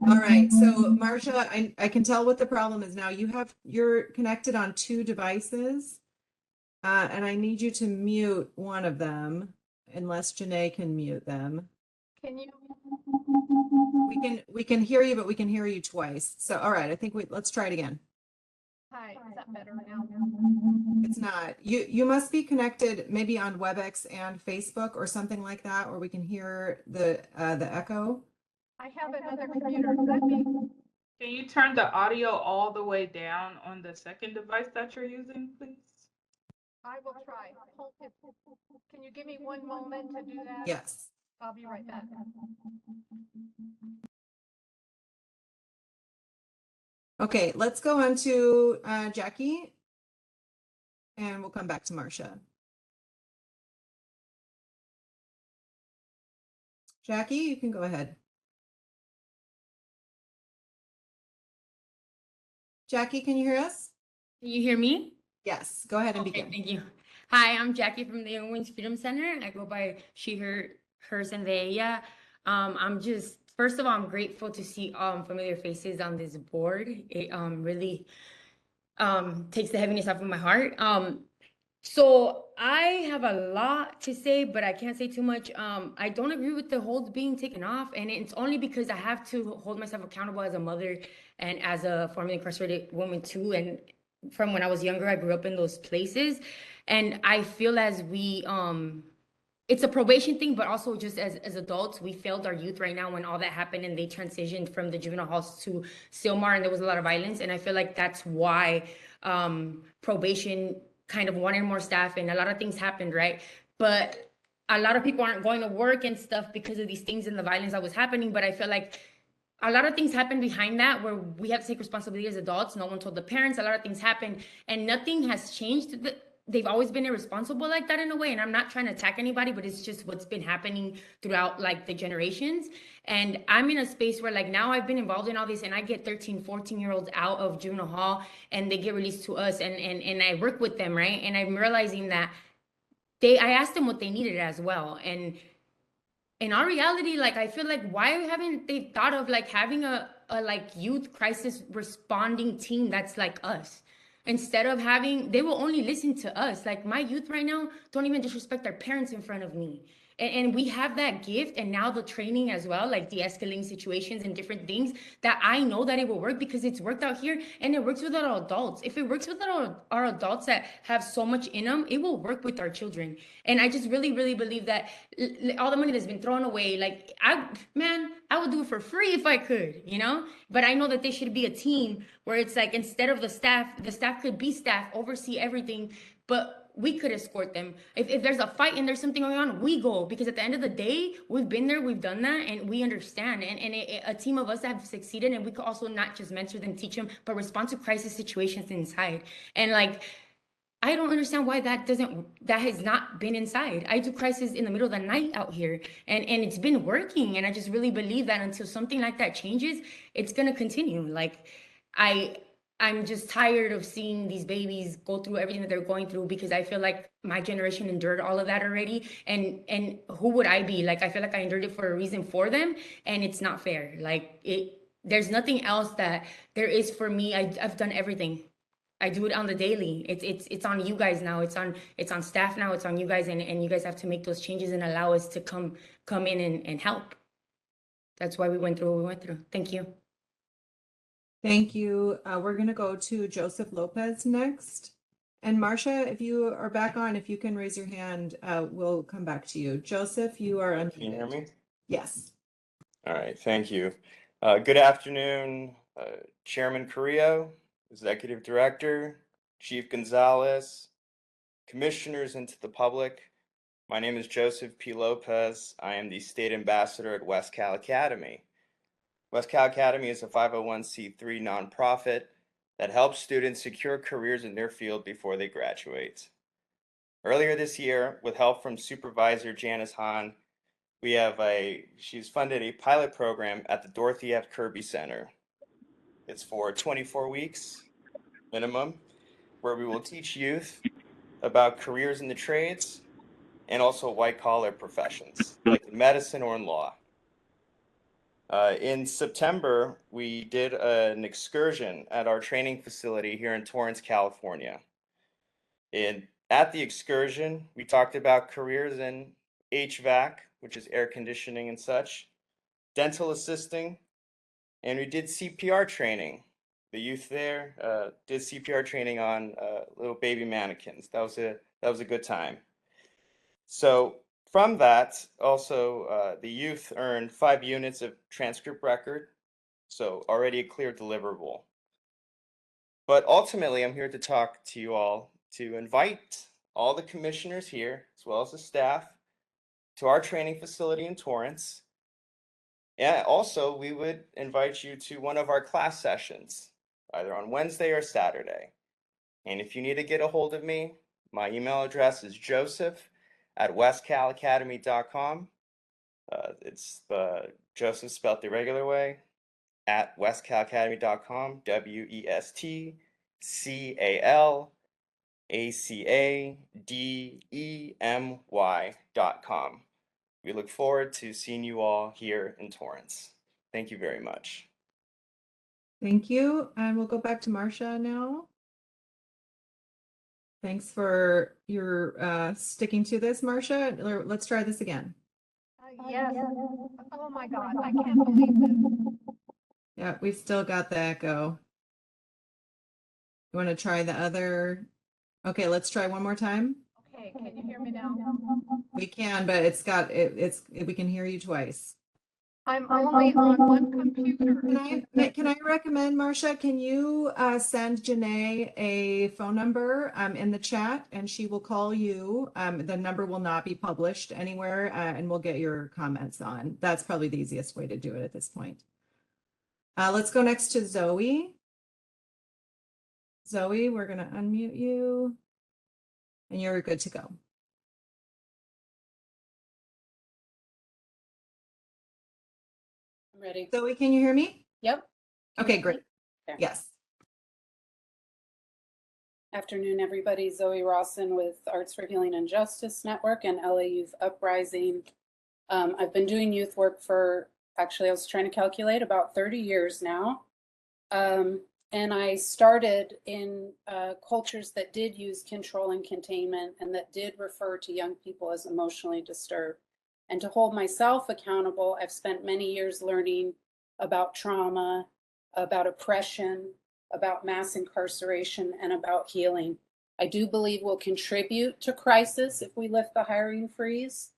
All right. So Marcia, I can tell what the problem is now. You're connected on 2 devices, and I need you to mute one of them, unless Janae can mute them. Can you? We can hear you, but we can hear you twice. So, all right, I think let's try it again. Hi, is that better now? It's not. You must be connected maybe on WebEx and Facebook or something like that, or we can hear the echo. I have another computer. Let me, Can you turn the audio all the way down on the second device that you're using, please? I will try. Can you give me one moment to do that? Yes. I'll be right back. Okay, let's go on to Jackie, and we'll come back to Marcia. Jackie, you can go ahead. Jackie, can you hear us? Can you hear me? Yes, go ahead and Okay, begin. thank you. Hi, I'm Jackie from the Young Women's Freedom Center. I go by she, her, hers, and they. Yeah. First of all, I'm grateful to see familiar faces on this board. It really takes the heaviness off of my heart. So I have a lot to say, but I can't say too much. I don't agree with the holds being taken off, and it's only because I have to hold myself accountable as a mother and as a formerly incarcerated woman too. And from when I was younger, I grew up in those places, and I feel as we it's a probation thing, but also just as adults, we failed our youth right now when all that happened and they transitioned from the juvenile halls to Silmar, and there was a lot of violence. And I feel like that's why probation kind of wanted more staff, and a lot of things happened, right? But a lot of people aren't going to work and stuff because of these things and the violence that was happening. But I feel like a lot of things happened behind that where we have to take responsibility as adults. No one told the parents. A lot of things happened and nothing has changed. They've always been irresponsible like that in a way. And I'm not trying to attack anybody, but it's just what's been happening throughout like the generations. And I'm in a space where like now I've been involved in all this, and I get 13, 14-year-olds out of juvenile hall and they get released to us, and I work with them, right? And I'm realizing that I asked them what they needed as well. And in our reality, like I feel like why haven't they thought of like having a like youth crisis responding team that's like us? Instead of having, they will only listen to us. Like my youth right now don't even disrespect their parents in front of me. And we have that gift, and now the training as well, like de-escalating situations and different things that I know that it will work because it's worked out here and it works with our adults. If it works with our adults that have so much in them, it will work with our children. And I just really, really believe that all the money that's been thrown away, like I would do it for free if I could, you know? But I know that there should be a team where it's like, instead of the staff could be staff, oversee everything, but we could escort them. If there's a fight and there's something going on, we go, because at the end of the day, we've been there, we've done that, and we understand. And a team of us that have succeeded, and we could also not just mentor them, teach them, but respond to crisis situations inside. And like, I don't understand why that has not been inside. I do crisis in the middle of the night out here, and it's been working. And I just really believe that until something like that changes, it's gonna continue. Like, I'm just tired of seeing these babies go through everything that they're going through, because I feel like my generation endured all of that already. And who would I be? Like, I feel like I endured it for a reason for them, and it's not fair. Like, there's nothing else that there is for me. I've done everything. I do it on the daily. It's on you guys now. It's on staff now. It's on you guys, and you guys have to make those changes and allow us to come in and help. That's why we went through what we went through. Thank you. Thank you. We're going to go to Joseph Lopez next. And Marcia, if you are back on, if you can raise your hand, we'll come back to you. Joseph, you are unmuted. Can you hear me? Yes. All right, thank you. Good afternoon, Chairman Carrillo, Executive Director, Chief Gonzalez, Commissioners, and to the public. My name is Joseph P. Lopez. I am the State Ambassador at West Cal Academy. West Cal Academy is a 501c3 nonprofit that helps students secure careers in their field before they graduate. Earlier this year, with help from Supervisor Janice Hahn, she's funded a pilot program at the Dorothy F. Kirby Center. It's for 24 weeks minimum, where we will teach youth about careers in the trades and also white-collar professions like medicine or in law. In September, we did an excursion at our training facility here in Torrance, California. And at the excursion, we talked about careers in HVAC, which is air conditioning and such, dental assisting, and we did CPR training. The youth there did CPR training on little baby mannequins. That was a good time. So from that, also the youth earned 5 units of transcript record, so already a clear deliverable. But ultimately, I'm here to talk to you all to invite all the commissioners here, as well as the staff, to our training facility in Torrance. And also, we would invite you to one of our class sessions, either on Wednesday or Saturday. And if you need to get a hold of me, my email address is joseph@westcalacademy.com. It's Joseph spelled the regular way, at westcalacademy.com, WESTCALACADEMY.com. We look forward to seeing you all here in Torrance. Thank you very much. Thank you. And we'll go back to Marcia now. Thanks for your sticking to this, Marcia. Let's try this again. Yes. Oh my God, I can't believe this. Yeah, we've still got the echo. You want to try the other? Okay, let's try one more time. Okay, can you hear me now? We can, but we can hear you twice. I'm only on one computer. Can I recommend, Marcia, can you send Janae a phone number in the chat, and she will call you. The number will not be published anywhere, and we'll get your comments on. That's probably the easiest way to do it at this point. Let's go next to Zoe. Zoe, we're going to unmute you, and you're good to go. Ready. Zoe, can you hear me? Yep. Okay, great. There. Yes. Afternoon, everybody. Zoe Rawson with Arts for Healing and Justice Network and LA Youth Uprising. I've been doing youth work for, actually, I was trying to calculate, about 30 years now. And I started in cultures that did use control and containment and that did refer to young people as emotionally disturbed. And to hold myself accountable, I've spent many years learning about trauma, about oppression, about mass incarceration, and about healing. I do believe we'll contribute to crisis if we lift the hiring freeze.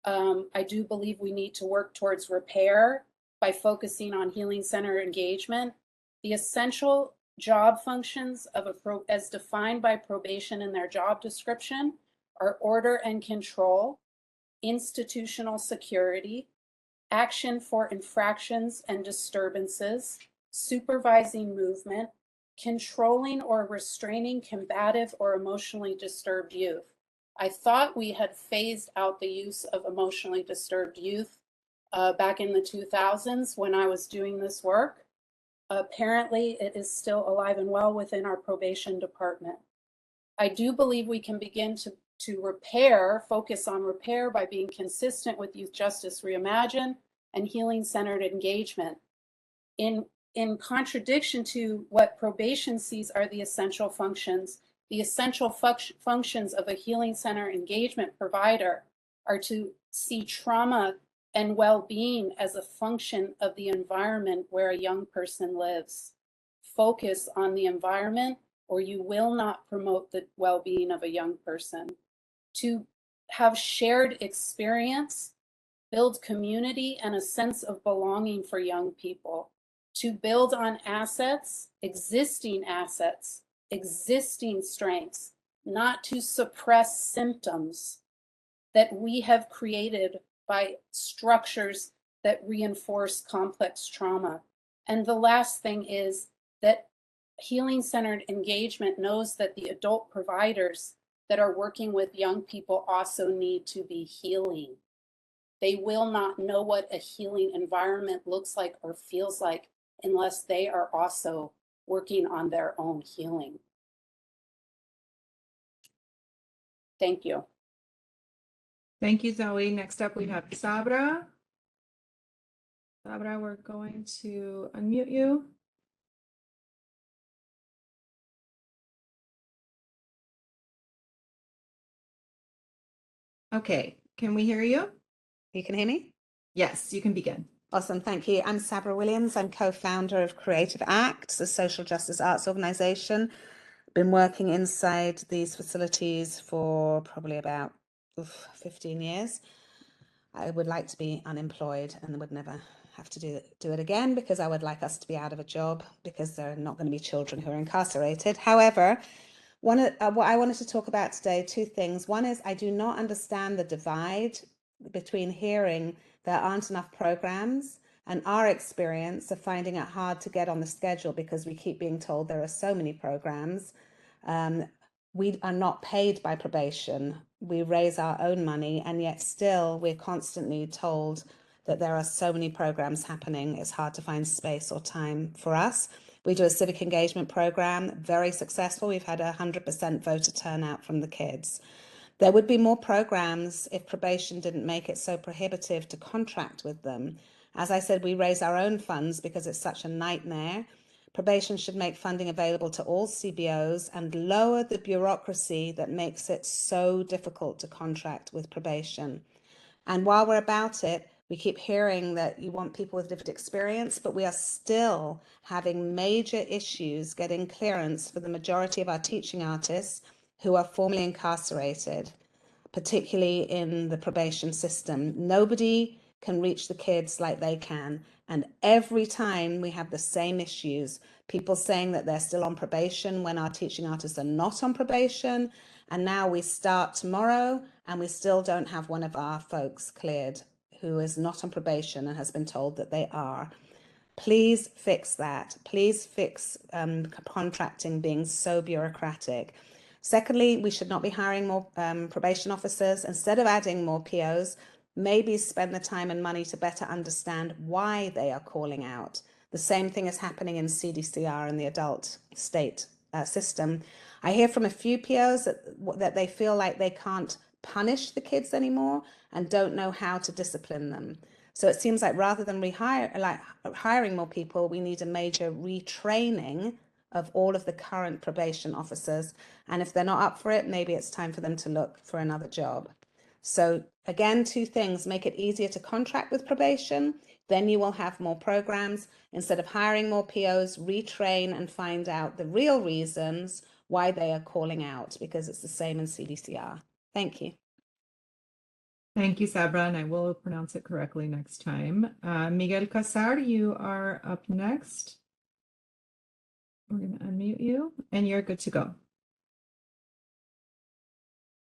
I do believe we need to work towards repair by focusing on healing center engagement. The essential job functions of as defined by probation in their job description are order and control, institutional security, action for infractions and disturbances, supervising movement, controlling or restraining combative or emotionally disturbed youth. I thought we had phased out the use of emotionally disturbed youth back in the 2000s when I was doing this work. Apparently, it is still alive and well within our probation department. I do believe we can begin to repair, focus on repair by being consistent with Youth Justice Reimagined and healing-centered engagement. In contradiction to what probation sees are the essential functions of a healing center engagement provider are to see trauma and well-being as a function of the environment where a young person lives. Focus on the environment or you will not promote the well-being of a young person. To have shared experience, build community and a sense of belonging for young people. To build on assets, existing strengths, not to suppress symptoms that we have created by structures that reinforce complex trauma. And the last thing is that healing-centered engagement knows that the adult providers that are working with young people also need to be healing. They will not know what a healing environment looks like or feels like unless they are also working on their own healing. Thank you. Thank you, Zoe. Next up, we have Sabra. Sabra, we're going to unmute you. Okay, can we hear you? You can hear me? Yes, you can begin. Awesome, thank you. I'm Sabra Williams. I'm co-founder of Creative Acts, a social justice arts organization. Been working inside these facilities for probably about 15 years. I would like to be unemployed and would never have to do it again, because I would like us to be out of a job, because there are not going to be children who are incarcerated. However, what I wanted to talk about today, two things. One is I do not understand the divide between hearing there aren't enough programs and our experience of finding it hard to get on the schedule because we keep being told there are so many programs. We are not paid by probation. We raise our own money, and yet still we're constantly told that there are so many programs happening. It's hard to find space or time for us. We do a civic engagement program, very successful. We've had 100% voter turnout from the kids. There would be more programs if probation didn't make it so prohibitive to contract with them. As I said, we raise our own funds because it's such a nightmare. Probation should make funding available to all CBOs and lower the bureaucracy that makes it so difficult to contract with probation. And while we're about it, we keep hearing that you want people with lived experience, but we are still having major issues getting clearance for the majority of our teaching artists who are formerly incarcerated, particularly in the probation system. Nobody can reach the kids like they can. And every time we have the same issues, people saying that they're still on probation when our teaching artists are not on probation. And now we start tomorrow and we still don't have one of our folks cleared who is not on probation and has been told that they are. Please fix that. Please fix contracting being so bureaucratic. Secondly, we should not be hiring more probation officers. Instead of adding more POs, maybe spend the time and money to better understand why they are calling out. The same thing is happening in CDCR in the adult state system. I hear from a few POs that they feel like they can't punish the kids anymore and don't know how to discipline them. So it seems like rather than hiring more people, we need a major retraining of all of the current probation officers. And if they're not up for it, maybe it's time for them to look for another job. So again, two things: make it easier to contract with probation, then you will have more programs. Instead of hiring more POs, retrain and find out the real reasons why they are calling out, because it's the same in CDCR. Thank you. Thank you, Sabra, and I will pronounce it correctly next time. Miguel Casar, you are up next. We're going to unmute you, and you're good to go.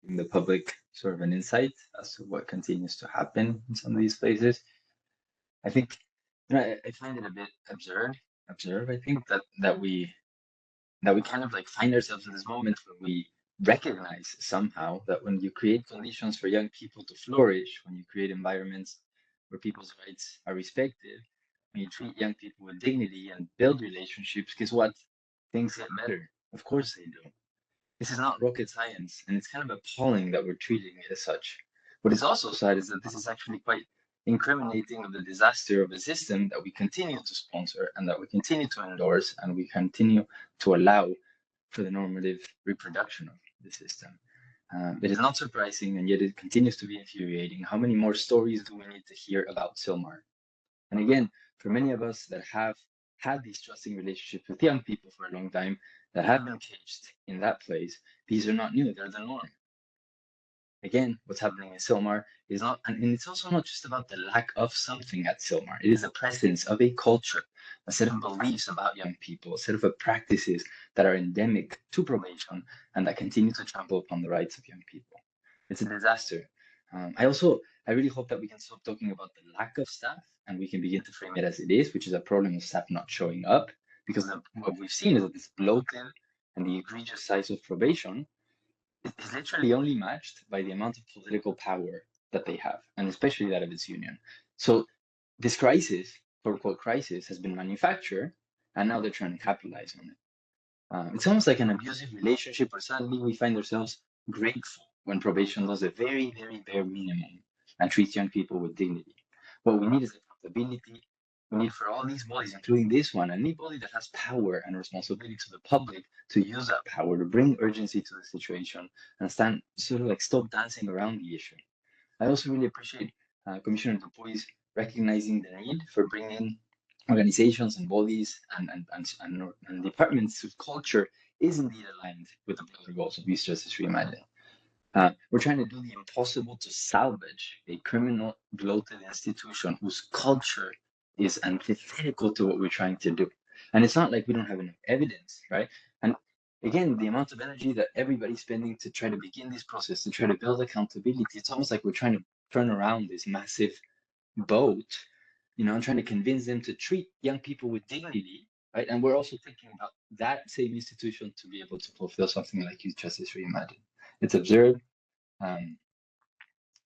The public sort of an insight as to what continues to happen in some of these places. I think, I find it a bit absurd. I think that we kind of like find ourselves in this moment where we recognize somehow that when you create conditions for young people to flourish, when you create environments where people's rights are respected, when you treat young people with dignity and build relationships, guess what? Things get better. Of course they do. This is not rocket science, and it's kind of appalling that we're treating it as such. What is also sad is that this is actually quite incriminating of the disaster of a system that we continue to sponsor and that we continue to endorse and we continue to allow for the normative reproduction of the system. It is not surprising, and yet it continues to be infuriating. How many more stories do we need to hear about Silmar? And again, for many of us that have had these trusting relationships with young people for a long time, that have been caged in that place, these are not new, they're the norm. Again, what's happening in Silmar is not, and it's also not just about the lack of something at Silmar. It is the presence of a culture, a set of beliefs about young people, a set of practices that are endemic to probation and that continue to trample upon the rights of young people. It's a disaster. I really hope that we can stop talking about the lack of staff and we can begin to frame it as it is, which is a problem of staff not showing up, because what we've seen is that this bloated and the egregious size of probation is literally only matched by the amount of political power that they have, and especially that of its union. So this crisis, quote unquote crisis, has been manufactured, and now they're trying to capitalize on it. It's almost like an abusive relationship where suddenly we find ourselves grateful when probation does a very, very bare minimum and treats young people with dignity. What we need is accountability. We need for all these bodies, including this one, anybody that has power and responsibility to the public to use that power to bring urgency to the situation and stop dancing around the issue. I also really appreciate Commissioner Dupuy's recognizing the need for bringing organizations and bodies and departments whose culture is indeed aligned with the broader goals of Youth Justice Reimagined. We're trying to do the impossible to salvage a criminal bloated institution whose culture is antithetical to what we're trying to do. And it's not like we don't have enough evidence, right? And again, the amount of energy that everybody's spending to try to begin this process, to try to build accountability, it's almost like we're trying to turn around this massive boat, and trying to convince them to treat young people with dignity, right? And we're also thinking about that same institution to be able to fulfill something like Youth Justice Reimagined. It's absurd, and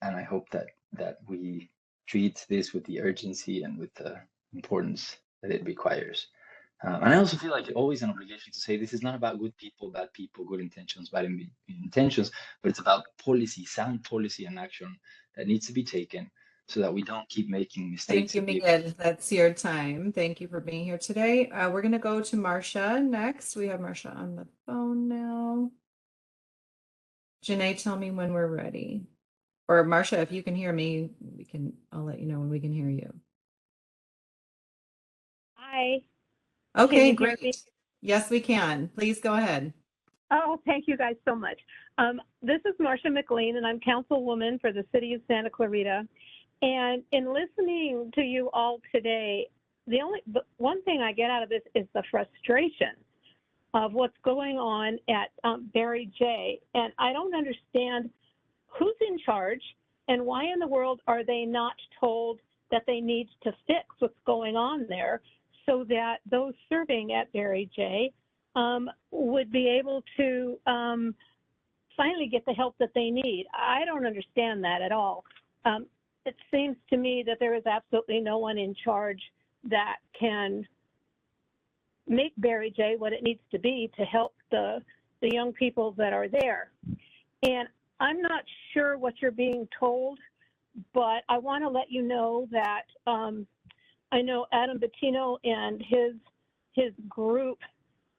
I hope that we treat this with the urgency and with the importance that it requires. And I also feel like always an obligation to say this is not about good people, bad people, good intentions, bad intentions, but it's about policy, sound policy and action that needs to be taken so that we don't keep making mistakes. Thank you, Miguel. That's your time. Thank you for being here today. We're going to go to Marcia next. We have Marcia on the phone now. Janae, tell me when we're ready. Or Marcia, if you can hear me, I'll let you know when we can hear you. Hi. Okay, great. Yes, we can. Please go ahead. Oh, thank you guys so much. This is Marcia McLean, and I'm councilwoman for the city of Santa Clarita. And in listening to you all today, the one thing I get out of this is the frustration of what's going on at Barry J. And I don't understand who's in charge and why in the world are they not told that they need to fix what's going on there so that those serving at Barry J would be able to finally get the help that they need. I don't understand that at all. It seems to me that there is absolutely no one in charge that can make Barry J what it needs to be to help the young people that are there. And I'm not sure what you're being told, but I want to let you know that I know Adam Bettino and his group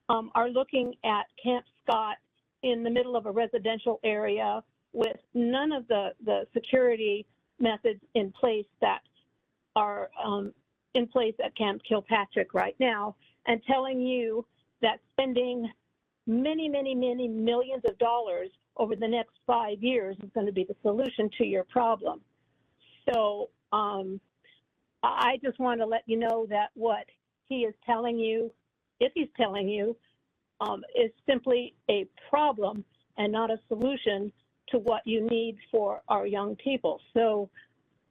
are looking at Camp Scott in the middle of a residential area with none of the security methods in place that are in place at Camp Kilpatrick right now, and telling you that spending many, many, many millions of dollars over the next 5 years is going to be the solution to your problem. So I just want to let you know that what he is telling you, if he's telling you, is simply a problem and not a solution to what you need for our young people. So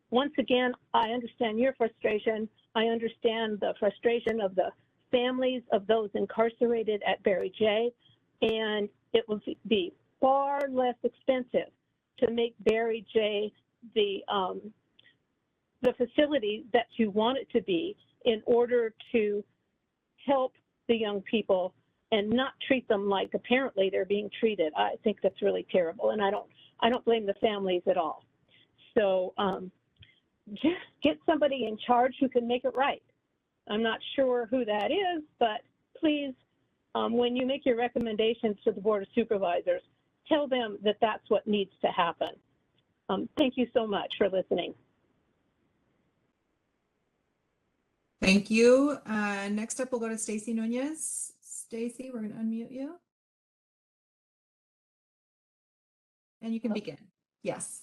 once again, I understand your frustration. I understand the frustration of the families of those incarcerated at Barry J. And it will be far less expensive to make Barry J the facility that you want it to be in order to help the young people and not treat them like apparently they're being treated. I think that's really terrible, and I don't blame the families at all. So just get somebody in charge who can make it right. I'm not sure who that is, but please, when you make your recommendations to the Board of Supervisors, tell them that that's what needs to happen. Thank you so much for listening. Thank you. Next up, we'll go to Stacy Nunez. Stacy, we're going to unmute you. And you can begin. Yes.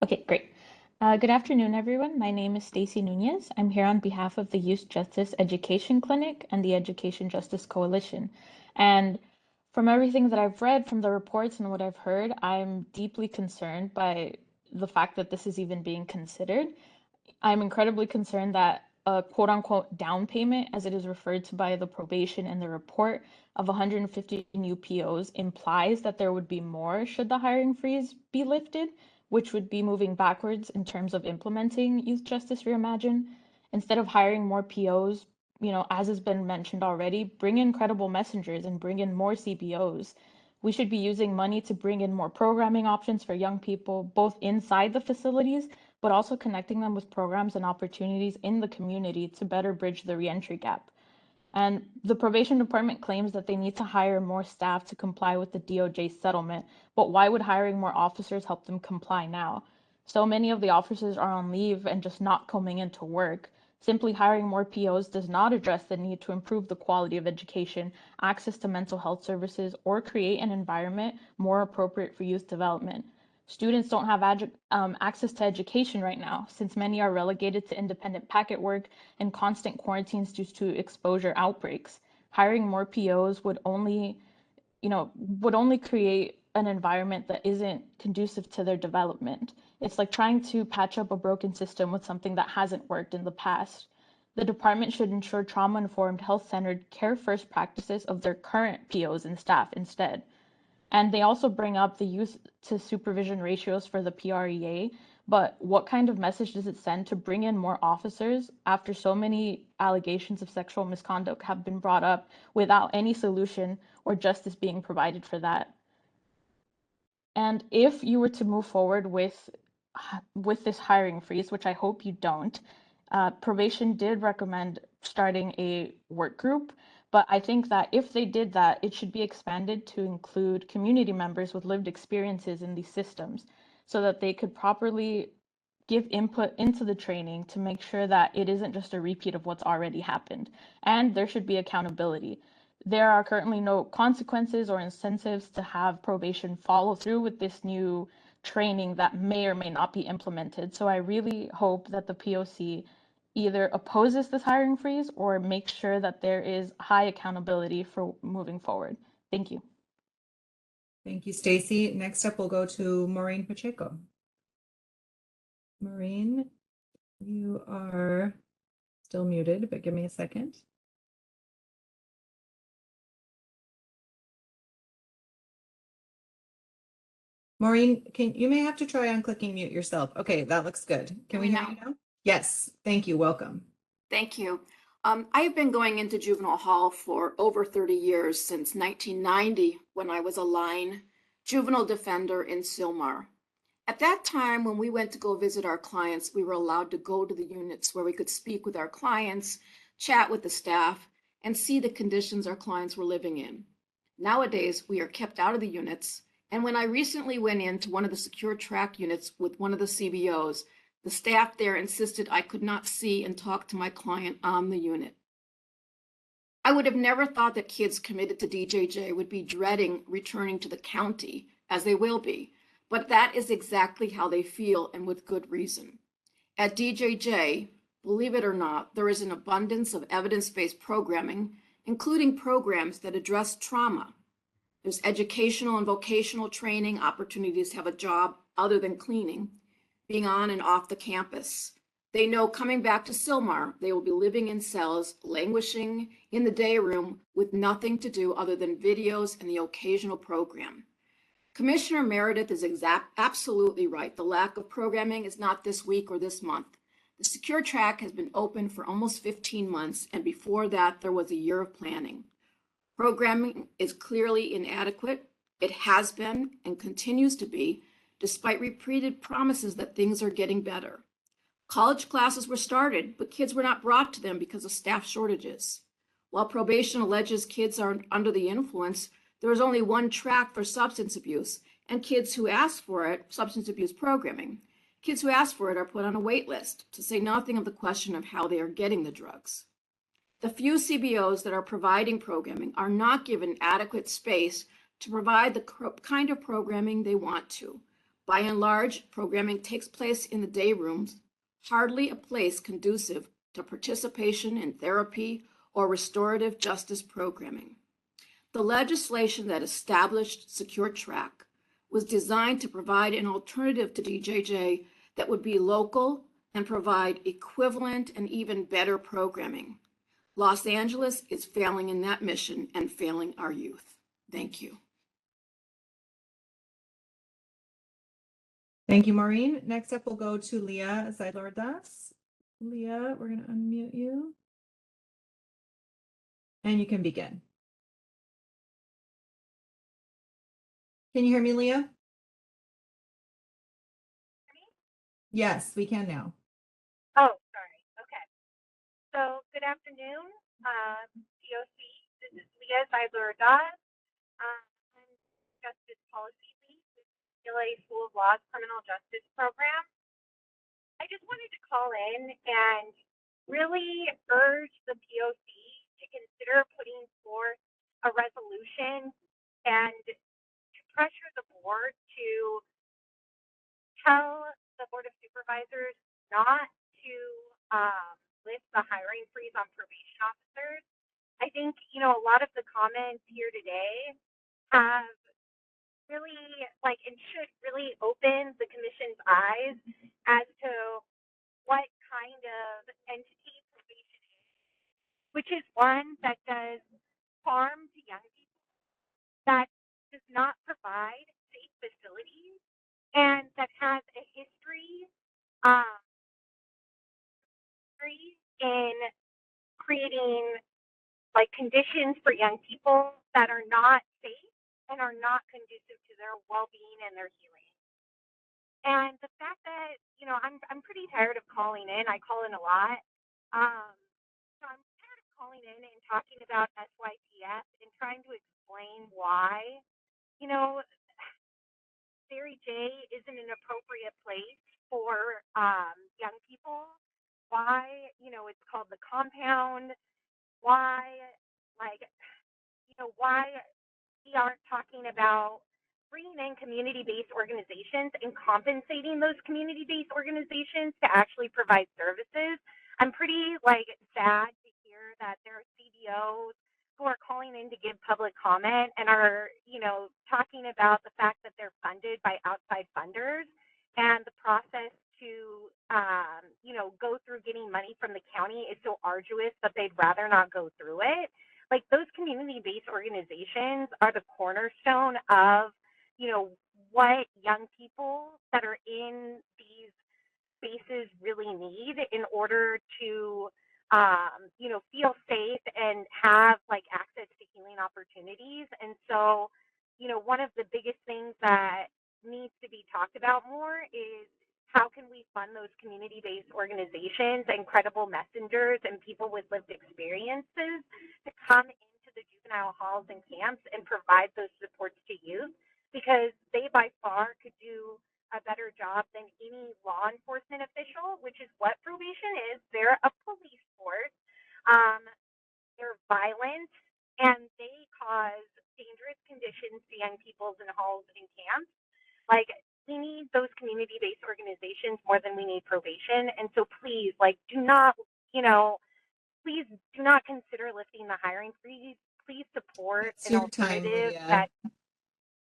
Okay, great. Good afternoon, everyone. My name is Stacy Nunez. I'm here on behalf of the Youth Justice Education Clinic and the Education Justice Coalition. And from everything that I've read from the reports and what I've heard, I'm deeply concerned by the fact that this is even being considered. I'm incredibly concerned that a quote unquote down payment, as it is referred to by the probation and the report, of 150 new POs implies that there would be more should the hiring freeze be lifted, which would be moving backwards in terms of implementing Youth Justice Reimagined. Instead of hiring more POs, as has been mentioned already, bring in credible messengers and bring in more CBOs. We should be using money to bring in more programming options for young people, both inside the facilities, but also connecting them with programs and opportunities in the community to better bridge the reentry gap. And the probation department claims that they need to hire more staff to comply with the DOJ settlement, but why would hiring more officers help them comply now? So many of the officers are on leave and just not coming into work. Simply hiring more POs does not address the need to improve the quality of education, access to mental health services, or create an environment more appropriate for youth development. Students don't have access to education right now, since many are relegated to independent packet work and constant quarantines due to exposure outbreaks. Hiring more POs would only create an environment that isn't conducive to their development. It's like trying to patch up a broken system with something that hasn't worked in the past. The department should ensure trauma-informed, health-centered, care-first practices of their current POs and staff instead. And they also bring up the youth to supervision ratios for the PREA, but what kind of message does it send to bring in more officers after so many allegations of sexual misconduct have been brought up without any solution or justice being provided for that? And if you were to move forward with this hiring freeze, which I hope you don't, probation did recommend starting a work group, but I think that if they did that, it should be expanded to include community members with lived experiences in these systems so that they could properly give input into the training to make sure that it isn't just a repeat of what's already happened. And there should be accountability. There are currently no consequences or incentives to have probation follow through with this new training that may or may not be implemented. So I really hope that the POC either opposes this hiring freeze or makes sure that there is high accountability for moving forward. Thank you. Thank you, Stacy. Next up, we'll go to Maureen Pacheco. Maureen, you are still muted, but give me a second. Maureen, you may have to try on clicking mute yourself. Okay, that looks good. Can we hear you now? Yes, thank you. Welcome. Thank you. I've been going into juvenile hall for over 30 years, since 1990, when I was a line juvenile defender in Sylmar. At that time, when we went to go visit our clients, we were allowed to go to the units where we could speak with our clients, chat with the staff, and see the conditions our clients were living in. Nowadays, we are kept out of the units, and when I recently went into one of the secure track units with one of the CBOs, the staff there insisted I could not see and talk to my client on the unit. I would have never thought that kids committed to DJJ would be dreading returning to the county, as they will be, but that is exactly how they feel, and with good reason. At DJJ, believe it or not, there is an abundance of evidence-based programming, including programs that address trauma. There's educational and vocational training, opportunities to have a job other than cleaning, being on and off the campus. They know coming back to Sylmar, they will be living in cells, languishing in the day room with nothing to do other than videos and the occasional program. Commissioner Meredith is absolutely right. The lack of programming is not this week or this month. The secure track has been open for almost 15 months, and before that, there was a year of planning. Programming is clearly inadequate. It has been and continues to be, despite repeated promises that things are getting better. College classes were started, but kids were not brought to them because of staff shortages. While probation alleges kids are under the influence, there is only one track for substance abuse, and kids who ask for it, substance abuse programming, kids who ask for it are put on a wait list, to say nothing of the question of how they are getting the drugs. The few CBOs that are providing programming are not given adequate space to provide the kind of programming they want to. By and large, programming takes place in the day rooms, hardly a place conducive to participation in therapy or restorative justice programming. The legislation that established Secure Track was designed to provide an alternative to DJJ that would be local and provide equivalent and even better programming. Los Angeles is failing in that mission and failing our youth. Thank you. Thank you, Maureen. Next up, we'll go to Leah Zailordas. Leah, we're going to unmute you. And you can begin. Can you hear me, Leah? Yes, we can now. Oh, sorry. Okay. So good afternoon, POC. This is Leah Zailordas. I'm Justice Policy Lead with the LA School of Law's Criminal Justice Program. I just wanted to call in and really urge the POC to consider putting forth a resolution and to pressure the board to tell the Board of Supervisors not to lift the hiring freeze on probation officers. I think, a lot of the comments here today have really and should really open the commission's eyes as to what kind of entity probation is, which is one that does harm to young people, that does not provide safe facilities, and that has a history um, in creating conditions for young people that are not safe and are not conducive to their well-being and their healing. And the fact that I'm pretty tired of calling in. I call in a lot. So I'm tired of calling in and talking about SYTF and trying to explain why Mary J isn't an appropriate place for young people. Why it's called the compound. Why why we aren't talking about bringing in community-based organizations and compensating those community-based organizations to actually provide services. I'm pretty sad to hear that there are CBOs who are calling in to give public comment and are talking about the fact that they're funded by outside funders and the process to go through getting money from the county is so arduous that they'd rather not go through it. Those community-based organizations are the cornerstone of what young people that are in these spaces really need in order to feel safe and have access to healing opportunities. And so one of the biggest things that needs to be talked about more is how can we fund those community-based organizations and credible messengers and people with lived experiences to come into the juvenile halls and camps and provide those supports to youth, because they by far could do a better job than any law enforcement official, which is what probation is. They're a police force. They're violent, and they cause dangerous conditions to young people in halls and camps. We need those community-based organizations more than we need probation. And so please, do not, please do not consider lifting the hiring freeze. Please support It's an your time, alternative Leah. that.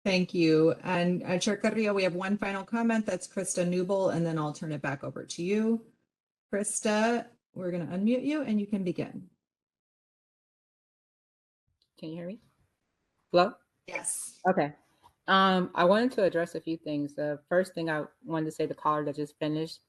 Thank you. And Chair Carrillo, we have one final comment. That's Krista Newble, and then I'll turn it back over to you. Krista, we're going to unmute you and you can begin. Can you hear me? Hello? Yes. Okay. I wanted to address a few things. The first thing I wanted to say, the caller that just finished,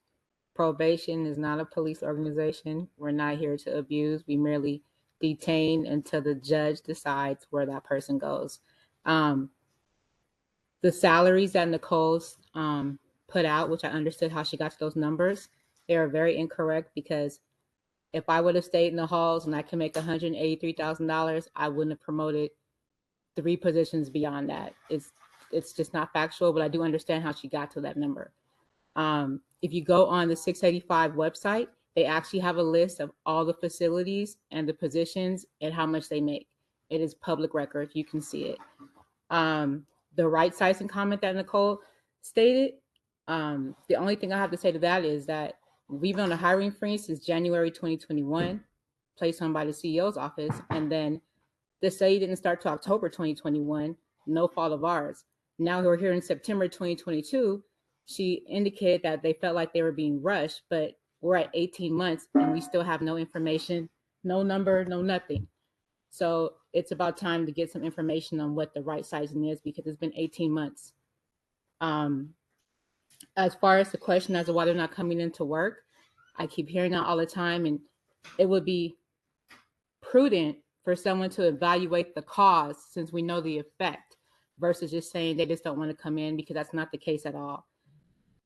probation is not a police organization. We're not here to abuse. We merely detain until the judge decides where that person goes. The salaries that Nicole's put out, which I understood how she got to those numbers, they are very incorrect, because if I would have stayed in the halls and I can make $183,000, I wouldn't have promoted 3 positions beyond that. It's just not factual, but I do understand how she got to that number. If you go on the 685 website, they actually have a list of all the facilities and the positions and how much they make. It is public record. You can see it. The right sizing comment that Nicole stated, the only thing I have to say to that is that we've been on a hiring freeze since January 2021, placed on by the CEO's office, and then the study didn't start till October 2021, no fault of ours. Now we're here in September 2022. She indicated that they felt like they were being rushed, but we're at 18 months and we still have no information, no number, no nothing. So it's about time to get some information on what the right sizing is, because it's been 18 months. As far as the question as to why they're not coming into work, I keep hearing that all the time, and it would be prudent for someone to evaluate the cause, since we know the effect, versus just saying they just don't want to come in, because that's not the case at all.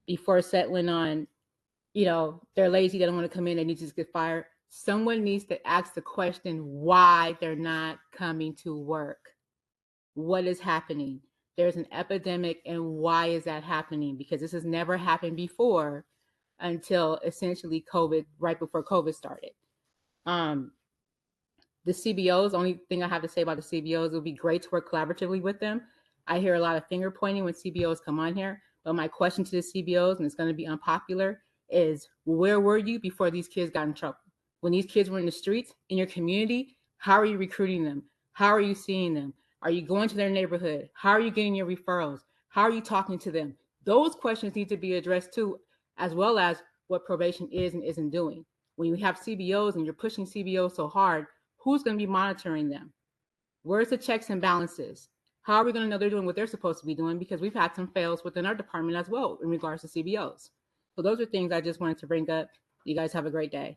Before settling on, they're lazy, they don't want to come in, they need to just get fired. Someone needs to ask the question why they're not coming to work. What is happening? There's an epidemic, and why is that happening? Because this has never happened before. until essentially COVID, right before COVID started. The CBOs, only thing I have to say about the CBOs, it would be great to work collaboratively with them. I hear a lot of finger pointing when CBOs come on here, but my question to the CBOs, and it's going to be unpopular, is where were you before these kids got in trouble? When these kids were in the streets, in your community, how are you recruiting them? How are you seeing them? Are you going to their neighborhood? How are you getting your referrals? How are you talking to them? Those questions need to be addressed too, as well as what probation is and isn't doing. When you have CBOs and you're pushing CBOs so hard, who's going to be monitoring them? Where's the checks and balances? How are we going to know they're doing what they're supposed to be doing? Because we've had some fails within our department as well in regards to CBOs. So those are things I just wanted to bring up. You guys have a great day.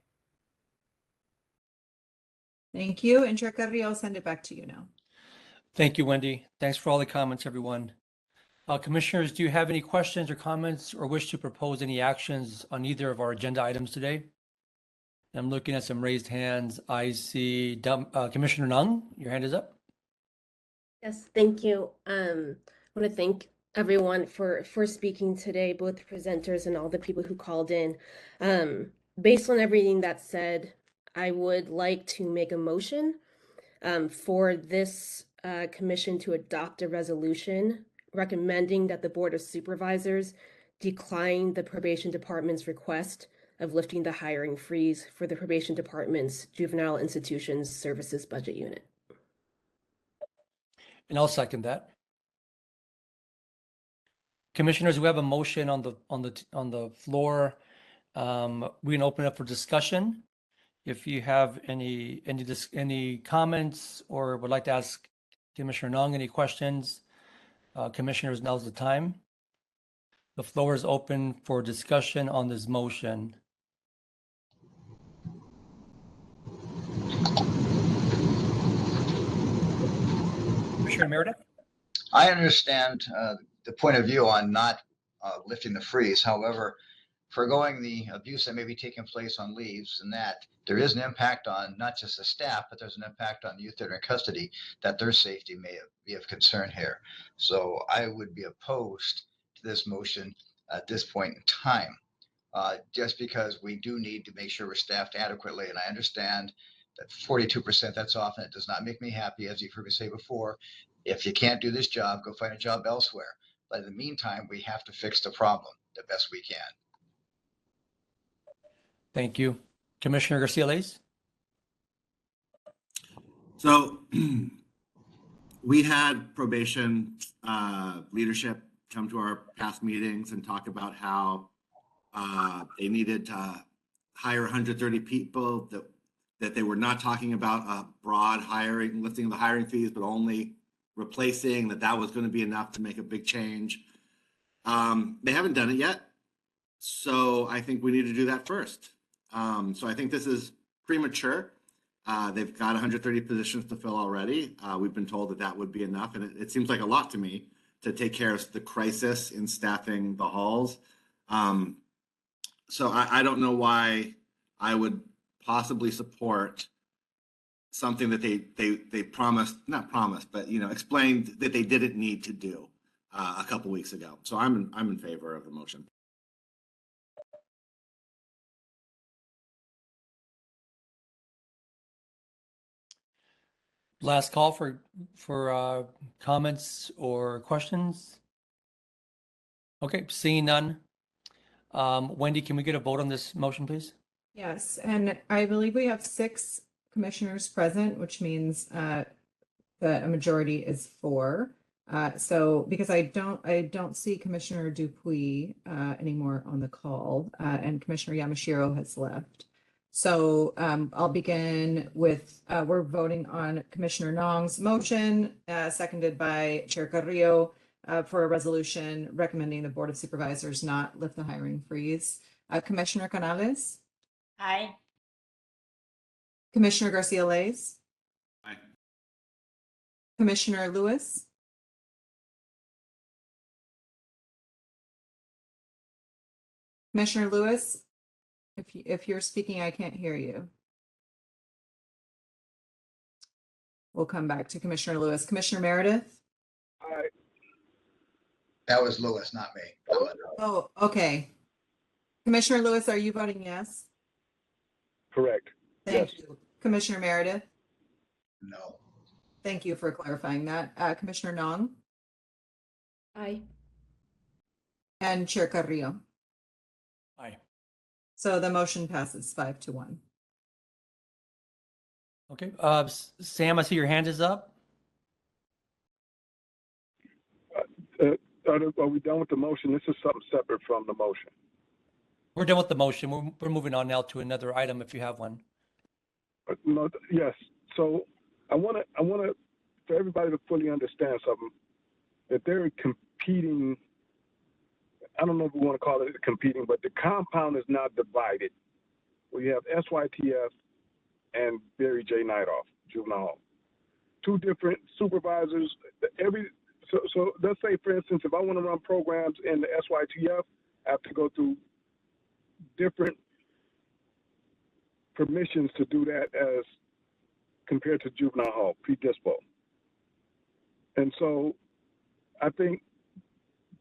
Thank you. And Chair Carrillo, I'll send it back to you now. Thank you, Wendy. Thanks for all the comments, everyone. Commissioners, do you have any questions or comments or wish to propose any actions on either of our agenda items today? I'm looking at some raised hands. I see Commissioner Nung, your hand is up. Yes, thank you. I want to thank everyone for speaking today, both presenters and all the people who called in. Based on everything that's said, I would like to make a motion for this commission to adopt a resolution recommending that the Board of Supervisors decline the Probation Department's request of lifting the hiring freeze for the Probation Department's Juvenile Institutions Services Budget Unit. And I'll second that. Commissioners, we have a motion on the floor. We can open it up for discussion. If you have any comments or would like to ask Commissioner Nung any questions, commissioners, now's the time. The floor is open for discussion on this motion. Commissioner Meredith? I understand the point of view on not lifting the freeze. However, foregoing the abuse that may be taking place on leaves and that, there is an impact on not just the staff, but there's an impact on youth that are in custody, that their safety may be of concern here. So I would be opposed to this motion at this point in time, just because we do need to make sure we're staffed adequately. And I understand that 42%, that's often, it does not make me happy, as you've heard me say before. If you can't do this job, go find a job elsewhere. But in the meantime, we have to fix the problem the best we can. Thank you. Commissioner Garcia-Leyes? So we had probation leadership come to our past meetings and talk about how they needed to hire 130 people, that they were not talking about a broad hiring, lifting the hiring fees, but only replacing, that was going to be enough to make a big change. They haven't done it yet. So I think we need to do that first. So I think this is premature. They've got 130 positions to fill already. We've been told that would be enough. And it seems like a lot to me to take care of the crisis in staffing the halls. So I don't know why I would possibly support something that they promised, not promised, but explained that they didn't need to do a couple weeks ago. So I'm in favor of the motion. Last call for comments or questions. Okay, seeing none. Wendy, can we get a vote on this motion, please? Yes, and I believe we have 6 commissioners present, which means that a majority is 4. So because I don't see Commissioner Dupuy anymore on the call, and Commissioner Yamashiro has left. So I'll begin with, we're voting on Commissioner Nong's motion, seconded by Chair Carrillo, for a resolution recommending the Board of Supervisors not lift the hiring freeze. Commissioner Canales? Aye. Commissioner Garcia-Leyes? Aye. Commissioner Lewis? Commissioner Lewis, if you're speaking, I can't hear you. We'll come back to Commissioner Lewis. Commissioner Meredith? Aye. That was Lewis, not me. Oh, okay. Commissioner Lewis, are you voting yes? Correct. Thank Yes. you. Commissioner Meredith, No. thank you for clarifying that. Commissioner Nong Aye. and Chair Carrillo. Aye. So the motion passes 5-1. Okay, Sam, I see your hand is up. Are we done with the motion? This is something separate from the motion. We're done with the motion. We're moving on now to another item if you have one. No, yes. So I want to, for everybody to fully understand something, that they're competing. I don't know if we want to call it competing, but the compound is not divided. We have SYTF and Barry J. Nightoff, Juvenile Hall. Two different supervisors. So let's say, for instance, if I want to run programs in the SYTF, I have to go through different permissions to do that as compared to Juvenile Hall, pre-dispo. And so I think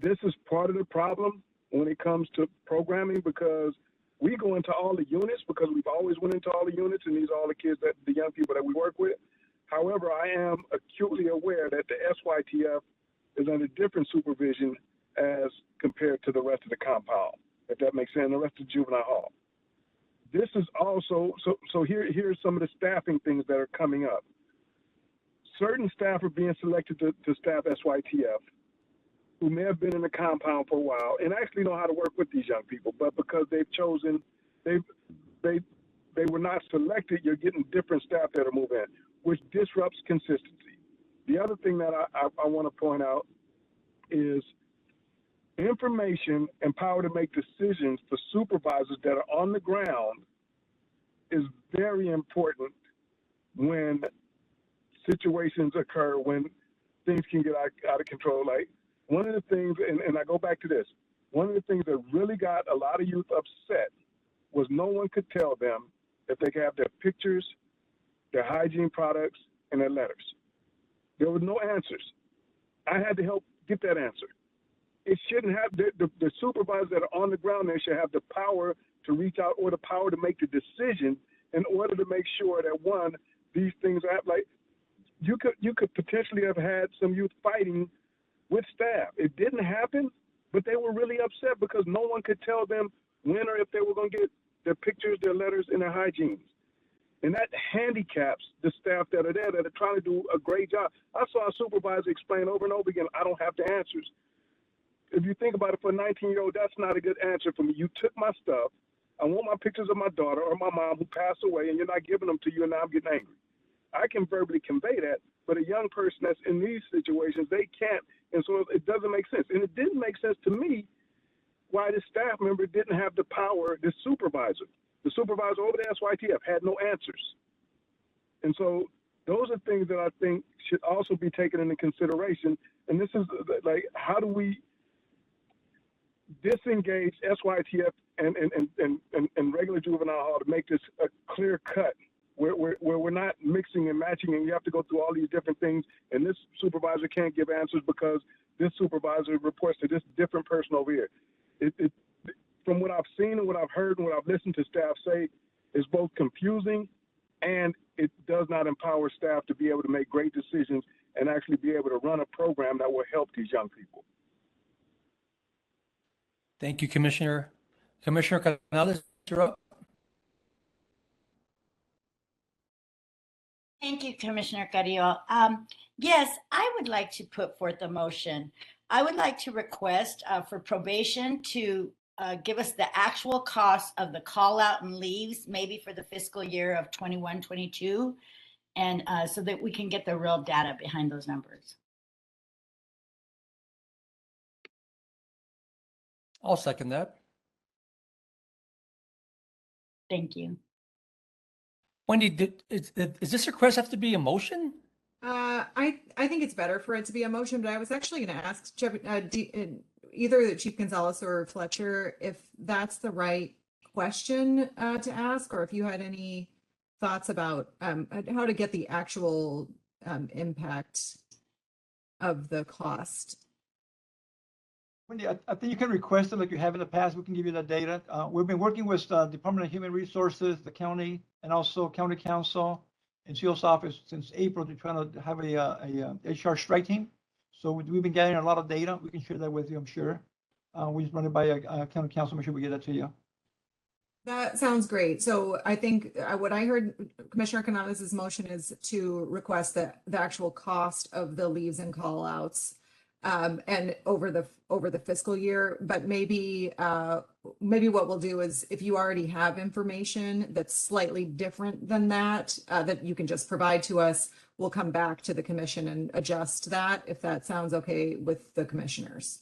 this is part of the problem when it comes to programming, because we go into all the units because we've always went into all the units, and these are all the kids that the young people that we work with. However, I am acutely aware that the SYTF is under different supervision as compared to the rest of the compound, if that makes sense, the rest of Juvenile Hall. This is also, so here's some of the staffing things that are coming up. Certain staff are being selected to staff SYTF who may have been in the compound for a while and actually know how to work with these young people, but because they've chosen, they were not selected, you're getting different staff that are moving in, which disrupts consistency. The other thing that I want to point out is information and power to make decisions for supervisors that are on the ground is very important when situations occur, when things can get out of control. Like one of the things, and I go back to this, one of the things that really got a lot of youth upset was no one could tell them if they could have their pictures, their hygiene products, and their letters. There were no answers. I had to help get that answer. It shouldn't have, the supervisors that are on the ground there should have the power to reach out or the power to make the decision in order to make sure that, one, these things are, like, you could potentially have had some youth fighting with staff. It didn't happen, but they were really upset because no one could tell them when or if they were going to get their pictures, their letters, and their hygienes. And that handicaps the staff that are there that are trying to do a great job. I saw a supervisor explain over and over again, I don't have the answers. If you think about it, for a 19-year-old, that's not a good answer for me. You took my stuff. I want my pictures of my daughter or my mom who passed away, and you're not giving them to you, and now I'm getting angry. I can verbally convey that, but a young person that's in these situations, they can't, and so it doesn't make sense. And it didn't make sense to me why this staff member didn't have the power, the supervisor over the SYTF had no answers. And so those are things that I think should also be taken into consideration. And this is like, how do we disengage SYTF and regular juvenile hall to make this a clear cut where we're not mixing and matching and you have to go through all these different things and this supervisor can't give answers because this supervisor reports to this different person over here. From what I've seen and what I've heard and what I've listened to staff say, is both confusing and it does not empower staff to be able to make great decisions and actually be able to run a program that will help these young people. Thank you, Commissioner. Commissioner Canales, you're up. Thank you, Commissioner Carrillo. Yes, I would like to put forth a motion. I would like to request for probation to give us the actual cost of the call out and leaves, maybe for the fiscal year of 21-22, and so that we can get the real data behind those numbers. I'll second that. Thank you. Wendy, is this request have to be a motion? I think it's better for it to be a motion, but I was actually going to ask either the Chief Gonzalez or Fletcher if that's the right question to ask, or if you had any thoughts about how to get the actual impact of the cost. Wendy, I think you can request it like you have in the past. We can give you that data. We've been working with Department of Human Resources, the county, and also county council and CEO's office since April to try to have a HR strike team. So we've been getting a lot of data. We can share that with you, I'm sure. We just run it by county council, make sure we get that to you. That sounds great. So I think what I heard Commissioner Canales' motion is to request the actual cost of the leaves and call outs and over the fiscal year. But maybe what we'll do is if you already have information that's slightly different than that, that you can just provide to us, we'll come back to the commission and adjust that if that sounds okay with the commissioners.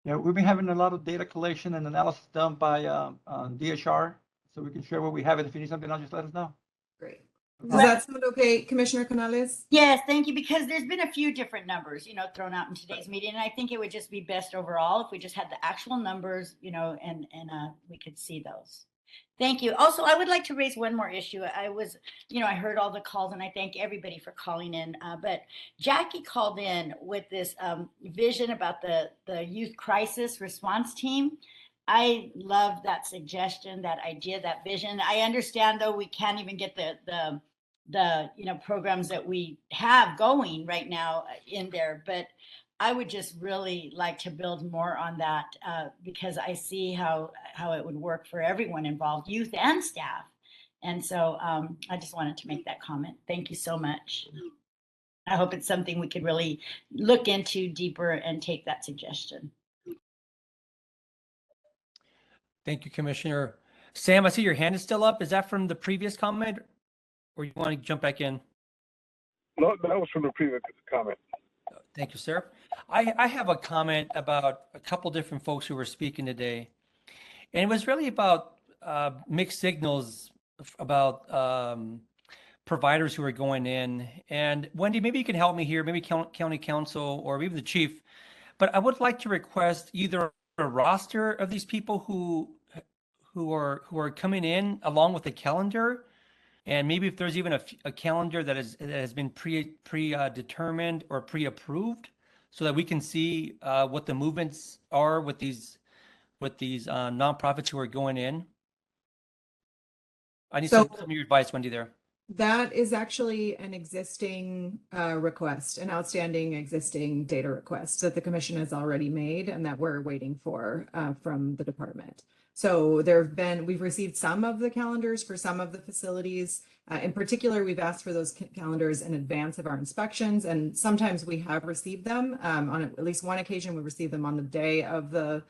Yeah, we've been having a lot of data collection and analysis done by DHR, so we can share what we have. And if you need something else, just let us know. Great. Does that sound okay, Commissioner Canales? Yes, thank you, because there's been a few different numbers, thrown out in today's meeting, and I think it would just be best overall if we just had the actual numbers, and we could see those. Thank you. Also, I would like to raise one more issue. I heard all the calls, and I thank everybody for calling in. But Jackie called in with this vision about the youth crisis response team. I love that suggestion, that idea, that vision. I understand, though, we can't even get the programs that we have going right now in there, but I would just really like to build more on that because I see how it would work for everyone involved, youth and staff. And so I just wanted to make that comment. Thank you so much. I hope it's something we could really look into deeper and take that suggestion. Thank you, Commissioner. Sam, I see your hand is still up. Is that from the previous comment or you want to jump back in? No, that was from the previous comment. Thank you, sir. I have a comment about a couple different folks who were speaking today. And it was really about mixed signals about providers who are going in. And Wendy, maybe you can help me here, maybe county council or maybe the chief. But I would like to request either a roster of these people who are coming in along with a calendar. And maybe if there's even a calendar that has been predetermined or pre-approved, so that we can see what the movements are with these nonprofits who are going in. I need some of your advice, Wendy. There. That is actually an existing request, an outstanding existing data request that the commission has already made and that we're waiting for from the department. So we've received some of the calendars for some of the facilities. In particular, we've asked for those calendars in advance of our inspections, and sometimes we have received them. On at least one occasion, we received them on the day of the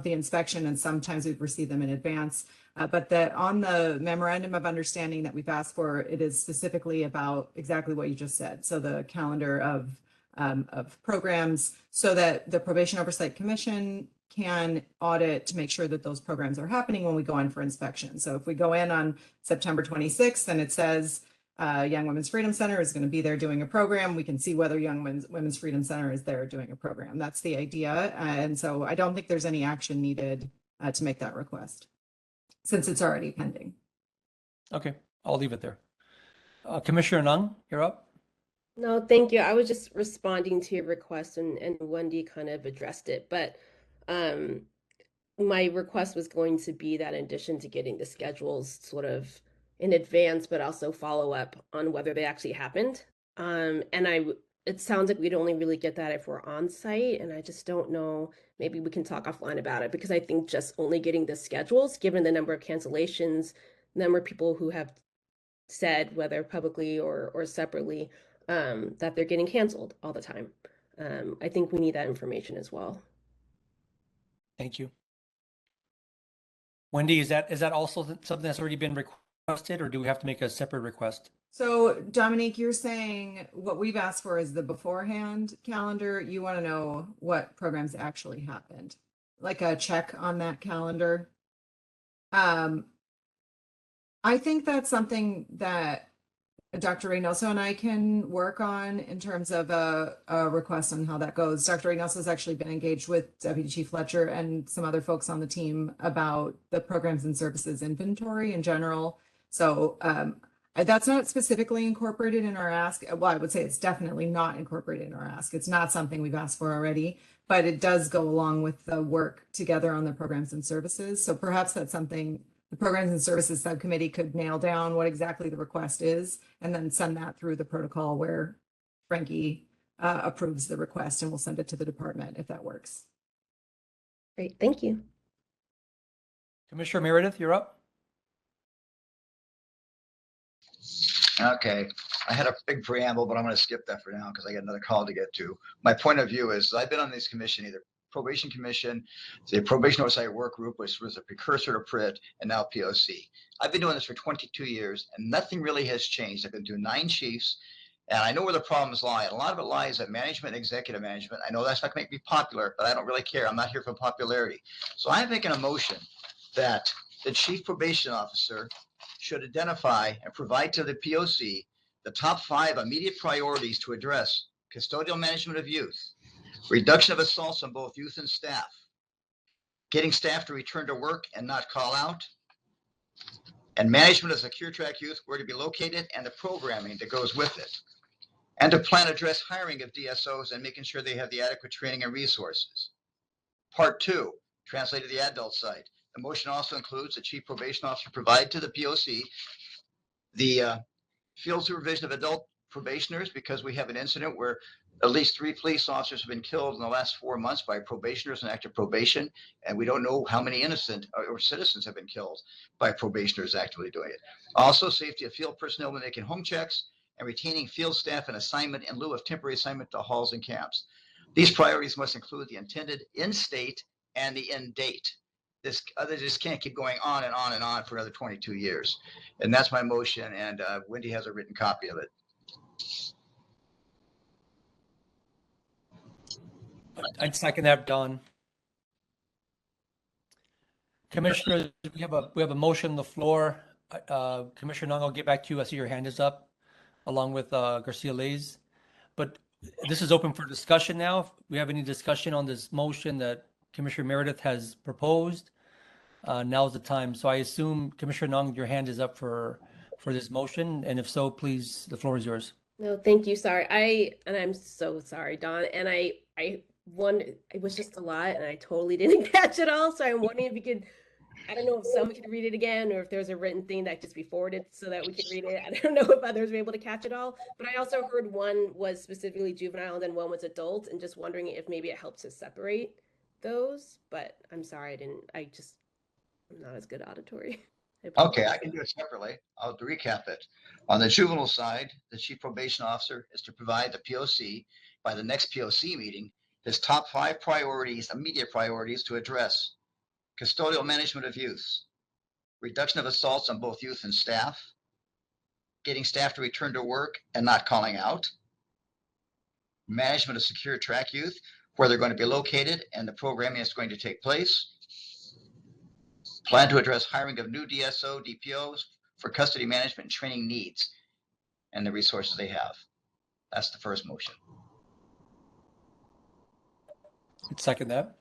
inspection, and sometimes we've received them in advance. But on the memorandum of understanding that we've asked for, it is specifically about exactly what you just said. So the calendar of programs, so that the Probation Oversight Commission can audit to make sure that those programs are happening when we go in for inspection. So if we go in on September 26th and it says Young Women's Freedom Center is going to be there doing a program, we can see whether Young Women's Freedom Center is there doing a program. That's the idea. And so I don't think there's any action needed to make that request since it's already pending. Okay, I'll leave it there. Commissioner Nung, you're up. No, thank you. I was just responding to your request and Wendy kind of addressed it, but my request was going to be that in addition to getting the schedules sort of in advance, but also follow up on whether they actually happened. It sounds like we'd only really get that if we're on site, and I just don't know, maybe we can talk offline about it, because I think just only getting the schedules, given the number of cancellations, number of people who have said, whether publicly or separately, that they're getting canceled all the time. I think we need that information as well. Thank you. Wendy, is that also something that's already been requested, or do we have to make a separate request? So Dominique, you're saying what we've asked for is the beforehand calendar. You want to know what programs actually happened, like a check on that calendar. I think that's something that Dr. Reynoso and I can work on in terms of a request on how that goes. Dr. Reynoso has actually been engaged with Deputy Chief Fletcher and some other folks on the team about the programs and services inventory in general. So that's not specifically incorporated in our ask. Well, I would say it's definitely not incorporated in our ask. It's not something we've asked for already, but it does go along with the work together on the programs and services. So perhaps that's something the programs and services subcommittee could nail down what exactly the request is and then send that through the protocol where Frankie approves the request, and we'll send it to the department if that works. Great, thank you. Commissioner Meredith, you're up. Okay, I had a big preamble, but I'm going to skip that for now because I got another call to get to. My point of view is I've been on this commission, either Probation Commission, the Probation Oversight Work Group, which was a precursor to PRIT, and now POC. I've been doing this for 22 years, and nothing really has changed. I've been doing 9 chiefs, and I know where the problems lie. And a lot of it lies at management, executive management. I know that's not going to make me popular, but I don't really care. I'm not here for popularity. So I'm making a motion that the chief probation officer should identify and provide to the POC the top 5 immediate priorities to address custodial management of youth, reduction of assaults on both youth and staff, getting staff to return to work and not call out, and management of secure track youth, where to be located, and the programming that goes with it, and to plan address hiring of DSOs and making sure they have the adequate training and resources. Part 2, translated to the adult side. The motion also includes the chief probation officer provide to the POC the field supervision of adult probationers, because we have an incident where at least 3 police officers have been killed in the last 4 months by probationers in active probation, and we don't know how many innocent or citizens have been killed by probationers actively doing it. Also, safety of field personnel when making home checks, and retaining field staff in assignment in lieu of temporary assignment to halls and camps. These priorities must include the intended end state and the end date. This others just can't keep going on and on and on for another 22 years. And that's my motion, and Wendy has a written copy of it. I'd second that, Don. Commissioner, we have a motion on the floor. Commissioner Nung, I'll get back to you. I see your hand is up, along with Garcia Lays. But this is open for discussion now. If we have any discussion on this motion that Commissioner Meredith has proposed, now's the time. So I assume, Commissioner Nung, your hand is up for this motion, and if so, please, the floor is yours. No, thank you. Sorry. I'm so sorry, Don. And I it was just a lot and I totally didn't catch it all. So I'm wondering if you could, I don't know if someone could read it again or if there's a written thing that just be forwarded so that we could read it. I don't know if others were able to catch it all, but I also heard one was specifically juvenile and then one was adult, and just wondering if maybe it helps to separate those, but I'm sorry, I'm not as good auditory. Okay, I can do it separately. I'll recap it. On the juvenile side, the chief probation officer is to provide the POC by the next POC meeting his top 5 priorities, immediate priorities to address custodial management of youth, reduction of assaults on both youth and staff, getting staff to return to work and not calling out, management of secure track youth, where they're going to be located and the programming is going to take place, plan to address hiring of new DSO, DPOs for custody management and training needs and the resources they have. That's the first motion. I'd second that.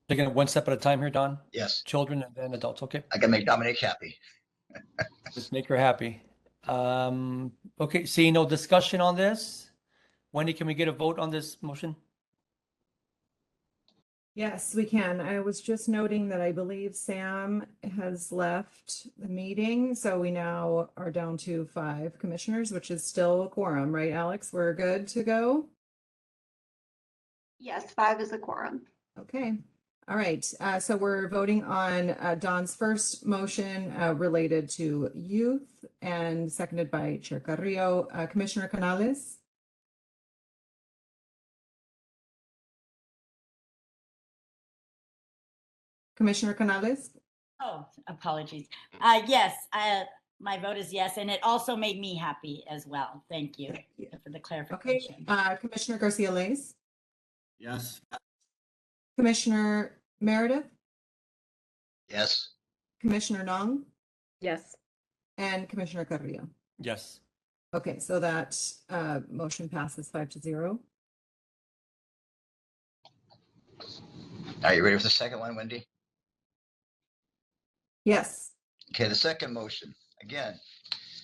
Taking it one step at a time here, Don? Yes. Children and then adults, okay? I can make Dominique happy. Let's make her happy. Okay, seeing no discussion on this, Wendy, can we get a vote on this motion? Yes, we can. I was just noting that I believe Sam has left the meeting, so we now are down to 5 commissioners, which is still a quorum, right, Alex? We're good to go? Yes, 5 is a quorum. Okay. All right. So we're voting on Don's first motion related to youth and seconded by Chair Carrillo. Commissioner Canales? Commissioner Canales? Oh, apologies. Yes, my vote is yes, and it also made me happy as well. Thank you for the clarification. Okay. Commissioner Garcia Lays? Yes. Commissioner Meredith? Yes. Commissioner Nung? Yes. And Commissioner Carrillo? Yes. Okay, so that motion passes 5-0. Are you ready for the second one, Wendy? Yes. Okay, the second motion, again,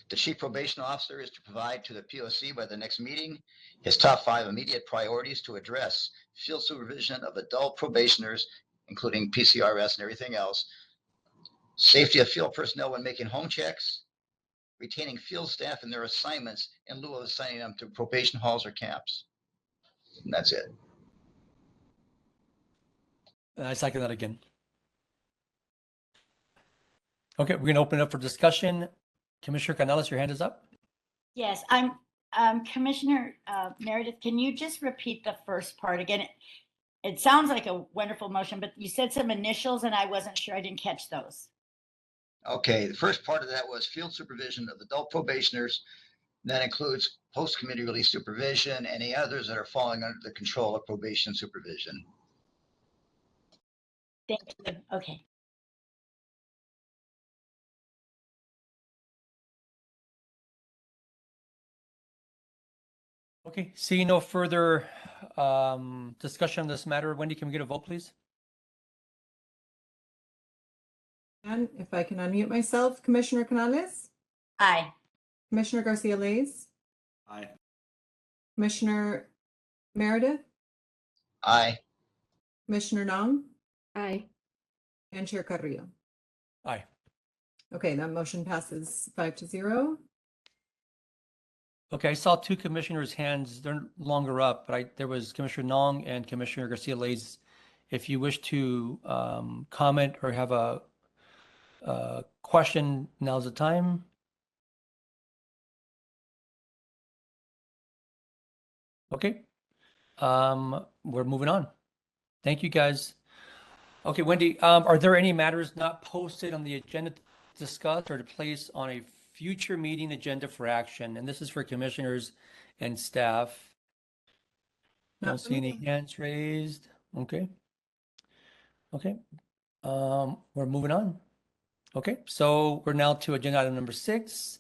The chief probation officer is to provide to the POC by the next meeting his top 5 immediate priorities to address field supervision of adult probationers, including PCRS and everything else, safety of field personnel when making home checks, retaining field staff in their assignments in lieu of assigning them to probation halls or camps. And that's it. I second that again. Okay, we're gonna open it up for discussion. Commissioner Canales, your hand is up. Yes, Commissioner Meredith, can you just repeat the first part again? It sounds like a wonderful motion, but you said some initials and I wasn't sure. I didn't catch those. Okay, the first part of that was field supervision of adult probationers. That includes post-committee release supervision, any others that are falling under the control of probation supervision. Thank you. Okay. Okay, seeing no further discussion on this matter, Wendy, can we get a vote, please? And if I can unmute myself, Commissioner Canales, Aye. Commissioner Garcia Lays, Aye. Commissioner Meredith, Aye. Commissioner Nong, Aye. and Chair Carrillo. Aye. Okay, that motion passes 5-0. Okay, I saw 2 commissioners' hands. They're no longer up, but there was Commissioner Nong and Commissioner Garcia Lays. If you wish to comment or have a question, now's the time. Okay, we're moving on. Thank you, guys. Okay, Wendy, are there any matters not posted on the agenda to discuss or to place on a future meeting agenda for action? And this is for commissioners and staff. Don't Not for see any me. hands raised. Okay. Okay. We're moving on. Okay, so we're now to agenda item number 6.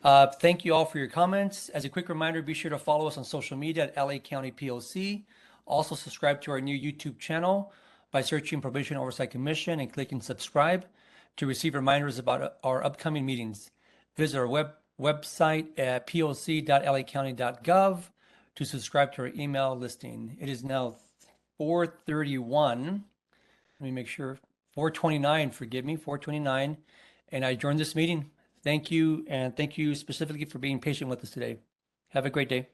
Thank you all for your comments. As a quick reminder, be sure to follow us on social media at LA County POC. Also subscribe to our new YouTube channel by searching Probation Oversight Commission and clicking subscribe to receive reminders about our upcoming meetings. Visit our website at poc.lacounty.gov to subscribe to our email listing. It is now 4:31. Let me make sure. 4:29, forgive me, 4:29. And I adjourn this meeting. Thank you, and thank you specifically for being patient with us today. Have a great day.